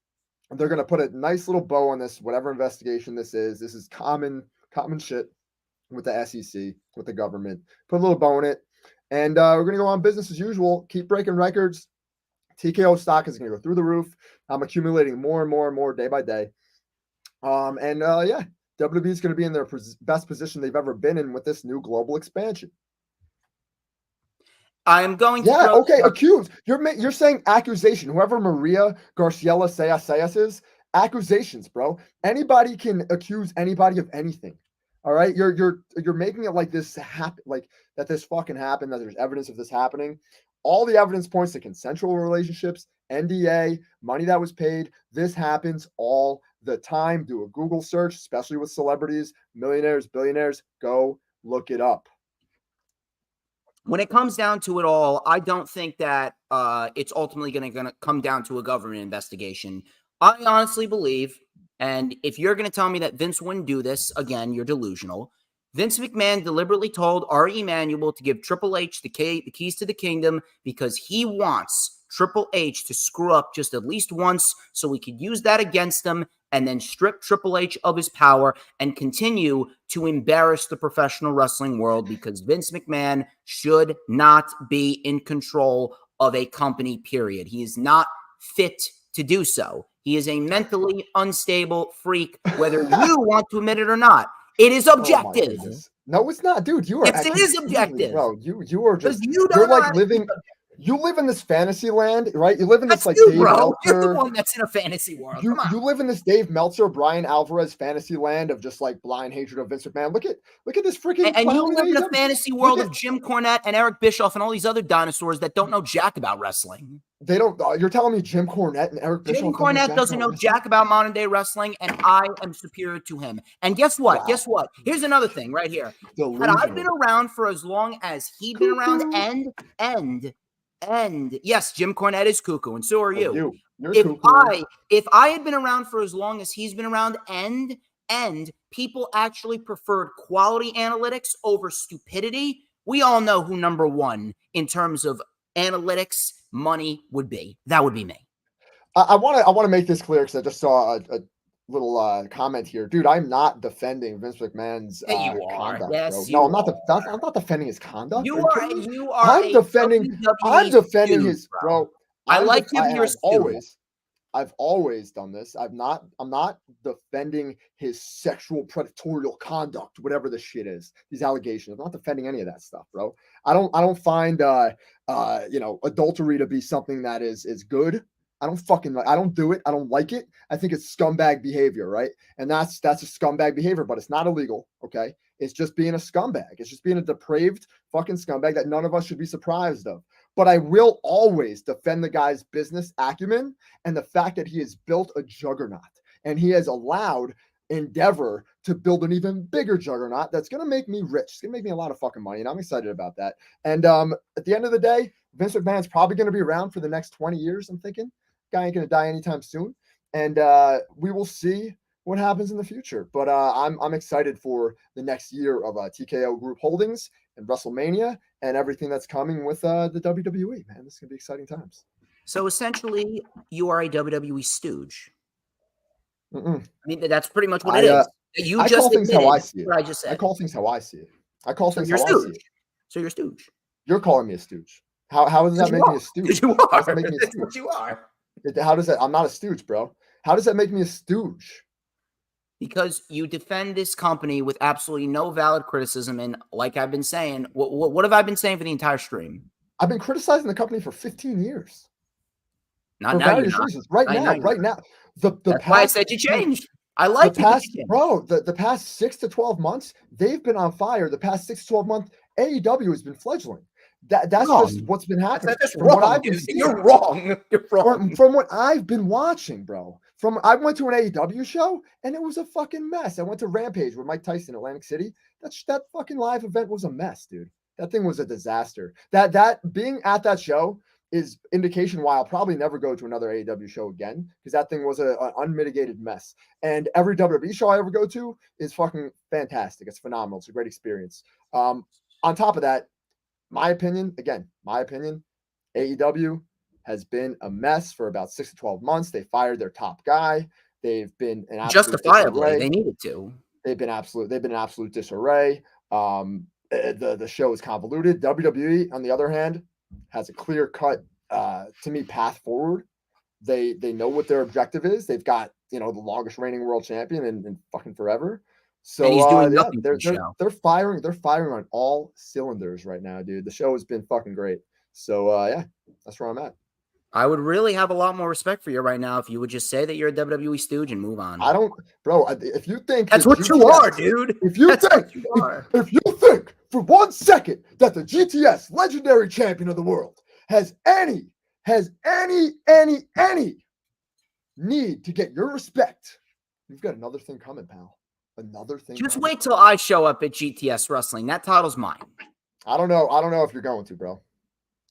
They're going to put a nice little bow on this, whatever investigation this is. This is common shit with the SEC, with the government. Put a little bow in it. And we're going to go on business as usual. Keep breaking records. TKO stock is going to go through the roof. I'm accumulating more and more and more day by day. Yeah, WWE is going to be in their best position they've ever been in with this new global expansion. I'm going to accused. You're saying accusation. Whoever Maria Garciela Sayas is, accusations, bro. Anybody can accuse anybody of anything. All right, you're making it like this happen, like that this fucking happened, that there's evidence of this happening. All the evidence points to consensual relationships, NDA, money that was paid. This happens all the time. Do a Google search, especially with celebrities, millionaires, billionaires. Go look it up. when it comes down to it all, I don't think that it's ultimately going to come down to a government investigation. I honestly believe, and if you're going to tell me that Vince wouldn't do this, again, you're delusional. Vince McMahon deliberately told Ari Emanuel to give Triple H the keys to the kingdom because he wants Triple H to screw up just at least once so we could use that against him and then strip Triple H of his power and continue to embarrass the professional wrestling world because Vince McMahon should not be in control of a company, period. He is not fit to do so. He is a mentally unstable freak, whether you want to admit it or not. It is objective. Oh no, it's not, dude. You are. It is objective, bro. You are just. You're like living. You live in this fantasy land, right? You live in this That's like you, Dave bro. Meltzer. You're the one that's in a fantasy world. You live in this Dave Meltzer, Brian Alvarez fantasy land of just like blind hatred of Vince McMahon. Look at this freaking. And you live in a fantasy world of Jim Cornette and Eric Bischoff and all these other dinosaurs that don't know jack about wrestling. They don't. You're telling me Jim Cornette and Eric Bischoff? Jim Cornette doesn't know jack about modern day wrestling, and I am superior to him. And guess what? Wow. Guess what? Here's another thing right here. Delusional. Had I been around for as long as he'd been around, and yes, Jim Cornette is cuckoo, and so are you. If I had been around for as long as he's been around, and people actually preferred quality analytics over stupidity, we all know who number one in terms of analytics money would be. That would be me. I want to make this clear because I just saw a little comment here, dude. I'm not defending Vince McMahon's conduct. Yes, no, I'm not defending his conduct. You are. I'm defending his bro. I like giving your I've always done this. I'm not defending his sexual predatorial conduct, whatever the shit is. These allegations. I'm not defending any of that stuff, bro. I don't find adultery to be something that is good. I don't do it. I don't like it. I think it's scumbag behavior, right? And that's a scumbag behavior, but it's not illegal, okay? It's just being a scumbag. It's just being a depraved fucking scumbag that none of us should be surprised of. But I will always defend the guy's business acumen and the fact that he has built a juggernaut and he has allowed Endeavor to build an even bigger juggernaut that's going to make me rich. It's going to make me a lot of fucking money, and I'm excited about that. And at the end of the day, Vince McMahon's probably going to be around for the next 20 years, I'm thinking. Guy ain't going to die anytime soon. And we will see what happens in the future. But I'm excited for the next year of TKO Group Holdings and WrestleMania and everything that's coming with the WWE, man. This is going to be exciting times. So essentially, you are a WWE stooge. Mm-mm. I mean, that's pretty much what it is. You I just call things how I see it. What I just said. I call things how I see it. I call things how I see it. So you're a stooge. You're calling me a stooge. How does that make me a stooge? You are. That's what you are. How does that? I'm not a stooge, bro. How does that make me a stooge? Because you defend this company with absolutely no valid criticism. And like I've been saying, what have I been saying for the entire stream? I've been criticizing the company for 15 years. Not now. Reasons. Right now. That's why I said you changed. I like the past 6 to 12 months, they've been on fire. The past 6 to 12 months, AEW has been fledgling. That's just what's been happening. You're wrong. You're wrong. From what I've been watching, bro. I went to an AEW show and it was a fucking mess. I went to Rampage with Mike Tyson, Atlantic City. That fucking live event was a mess, dude. That thing was a disaster. That being at that show is indication why I'll probably never go to another AEW show again, because that thing was an unmitigated mess. And every WWE show I ever go to is fucking fantastic. It's phenomenal. It's a great experience. On top of that, my opinion, AEW has been a mess for about 6 to 12 months. They fired their top guy. They've been an justifiably disarray. They needed to. They've been in absolute disarray. The show is convoluted. WWE, on the other hand, has a clear cut, to me, path forward. They know what their objective is. They've got the longest reigning world champion in fucking forever. So and he's doing nothing. They're firing on all cylinders right now, dude. The show has been fucking great. So yeah, that's where I'm at. I would really have a lot more respect for you right now if you would just say that you're a WWE stooge and move on. I don't, bro. If you think that's what you are, dude. If you think for 1 second that the GTS legendary champion of the world has any need to get your respect, you've got another thing coming, pal. Another thing. Just wait till I show up at GTS Wrestling. That title's mine. I don't know. I don't know if you're going to, bro.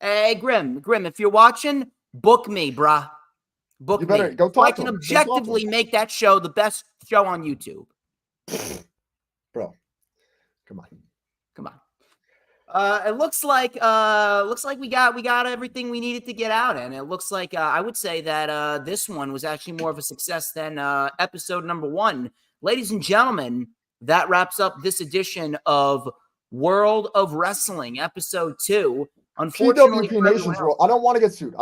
Hey, Grim, if you're watching, book me, bruh. Book You better me. go So I talk to can him. Go talk to objectively him. make that show the best show on YouTube. Bro, come on. Come on. It looks like we got everything we needed to get out, and it looks like I would say that this one was actually more of a success than episode number 1. Ladies and gentlemen, that wraps up this edition of World of Wrestling, episode 2. Unfortunately, PWP Nations World. I don't want to get sued.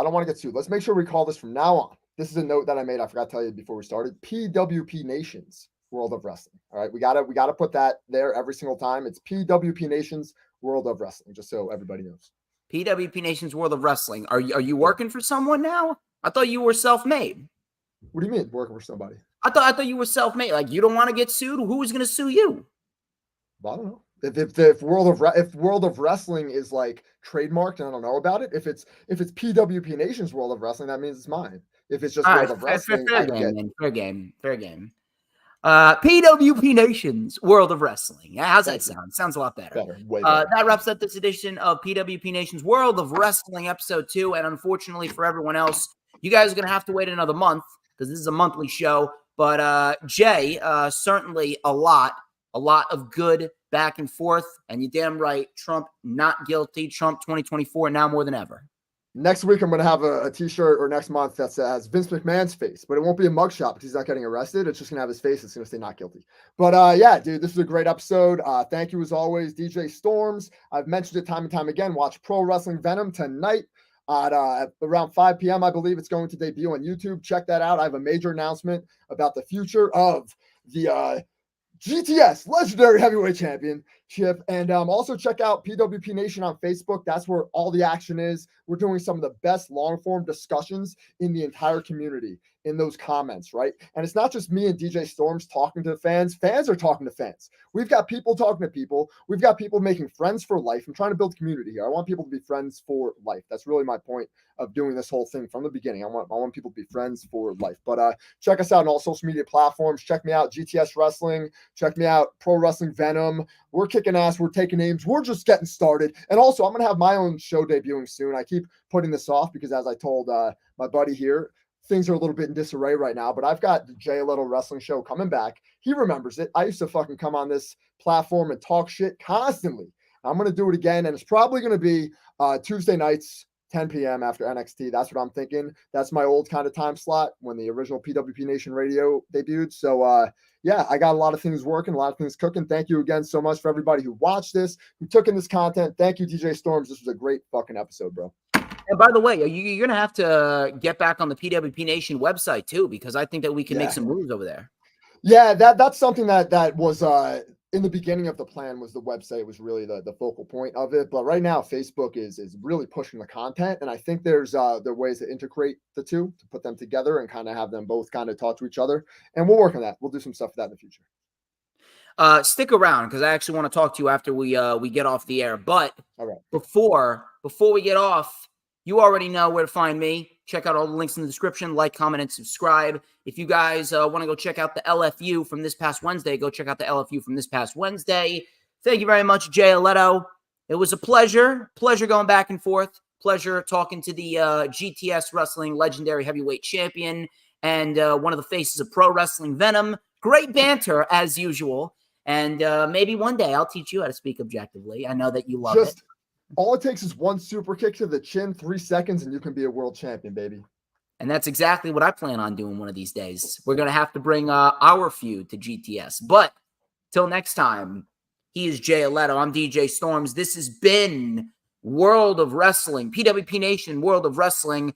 Let's make sure we call this from now on. This is a note that I made. I forgot to tell you before we started. PWP Nations World of Wrestling. All right, we gotta put that there every single time. It's PWP Nations World of Wrestling, just so everybody knows. PWP Nations World of Wrestling. Are you working for someone now? I thought you were self-made. What do you mean working for somebody? I thought you were self-made. Like, you don't want to get sued? Who is going to sue you? Well, I don't know. If World of Wrestling is like trademarked and I don't know about it, if it's PWP Nations World of Wrestling, that means it's mine. If it's just World of Wrestling, fair game. PWP Nations World of Wrestling. How's that sound? Sounds a lot better. Way better. That wraps up this edition of PWP Nations World of Wrestling, episode 2. And unfortunately for everyone else, you guys are going to have to wait another month because this is a monthly show. But Jay, certainly a lot of good back and forth. And you're damn right, Trump not guilty. Trump 2024 now more than ever. Next week, I'm going to have a t-shirt, or next month, that says Vince McMahon's face, but it won't be a mugshot because he's not getting arrested. It's just going to have his face. It's going to say not guilty. But yeah, dude, this is a great episode. Thank you as always, DJ Storms. I've mentioned it time and time again. Watch Pro Wrestling Venom tonight at around 5 p.m. I believe it's going to debut on YouTube. Check that out. I have a major announcement about the future of the GTS Legendary Heavyweight Championship. And also check out PWP Nation on Facebook. That's where all the action is. We're doing some of the best long-form discussions in the entire community in those comments, right? And it's not just me and DJ Storms talking to the fans. Fans are talking to fans. We've got people talking to people. We've got people making friends for life. I'm trying to build community here. I want people to be friends for life. That's really my point of doing this whole thing from the beginning. I want people to be friends for life. But check us out on all social media platforms. Check me out, GTS Wrestling. Check me out, Pro Wrestling Venom. We're kicking ass. We're taking names. We're just getting started. And also, I'm going to have my own show debuting soon. I keep putting this off because, as I told my buddy here, things are a little bit in disarray right now, but I've got the Jay Alletto Wrestling Show coming back. He remembers it. I used to fucking come on this platform and talk shit constantly. I'm going to do it again, and it's probably going to be Tuesday nights, 10 p.m. after NXT. That's what I'm thinking. That's my old kind of time slot when the original PWP Nation Radio debuted. So, yeah, I got a lot of things working, a lot of things cooking. Thank you again so much for everybody who watched this, who took in this content. Thank you, DJ Storms. This was a great fucking episode, bro. And by the way, you're going to have to get back on the PWP Nation website too, because I think that we can make some moves over there. Yeah, that's something that was in the beginning of the plan. Was the website was really the focal point of it. But right now, Facebook is really pushing the content, and I think there are ways to integrate the two, to put them together and kind of have them both kind of talk to each other. And we'll work on that. We'll do some stuff for that in the future. Stick around because I actually want to talk to you after we get off the air. But all right, before we get off, you already know where to find me. Check out all the links in the description. Like, comment, and subscribe. If you guys want to go check out the LFU from this past Wednesday, go check out the LFU from this past Wednesday. Thank you very much, Jay Alletto. It was a pleasure. Pleasure going back and forth. Pleasure talking to the GTS Wrestling Legendary Heavyweight Champion and one of the faces of Pro Wrestling Venom. Great banter, as usual. And maybe one day I'll teach you how to speak objectively. I know that you love it. All it takes is one super kick to the chin, 3 seconds, and you can be a world champion, baby. And that's exactly what I plan on doing one of these days. We're going to have to bring our feud to GTS. But till next time, he is Jay Alletto. I'm DJ Storms. This has been World of Wrestling, PWP Nation World of Wrestling.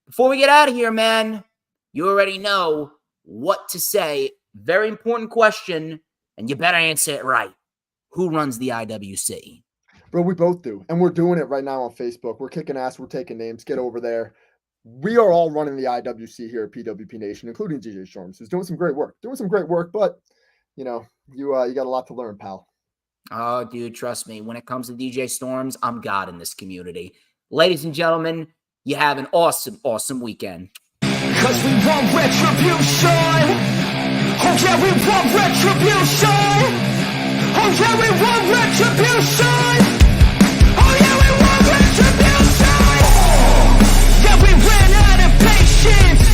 Before we get out of here, man, you already know what to say. Very important question, and you better answer it right. Who runs the IWC? Bro, we both do. And we're doing it right now on Facebook. We're kicking ass. We're taking names. Get over there. We are all running the IWC here at PWP Nation, including DJ Storms, who's doing some great work. But, you got a lot to learn, pal. Oh, dude, trust me. When it comes to DJ Storms, I'm God in this community. Ladies and gentlemen, you have an awesome, awesome weekend. Cause we want retribution. Oh yeah, we want retribution. Oh yeah, we want retribution. champs.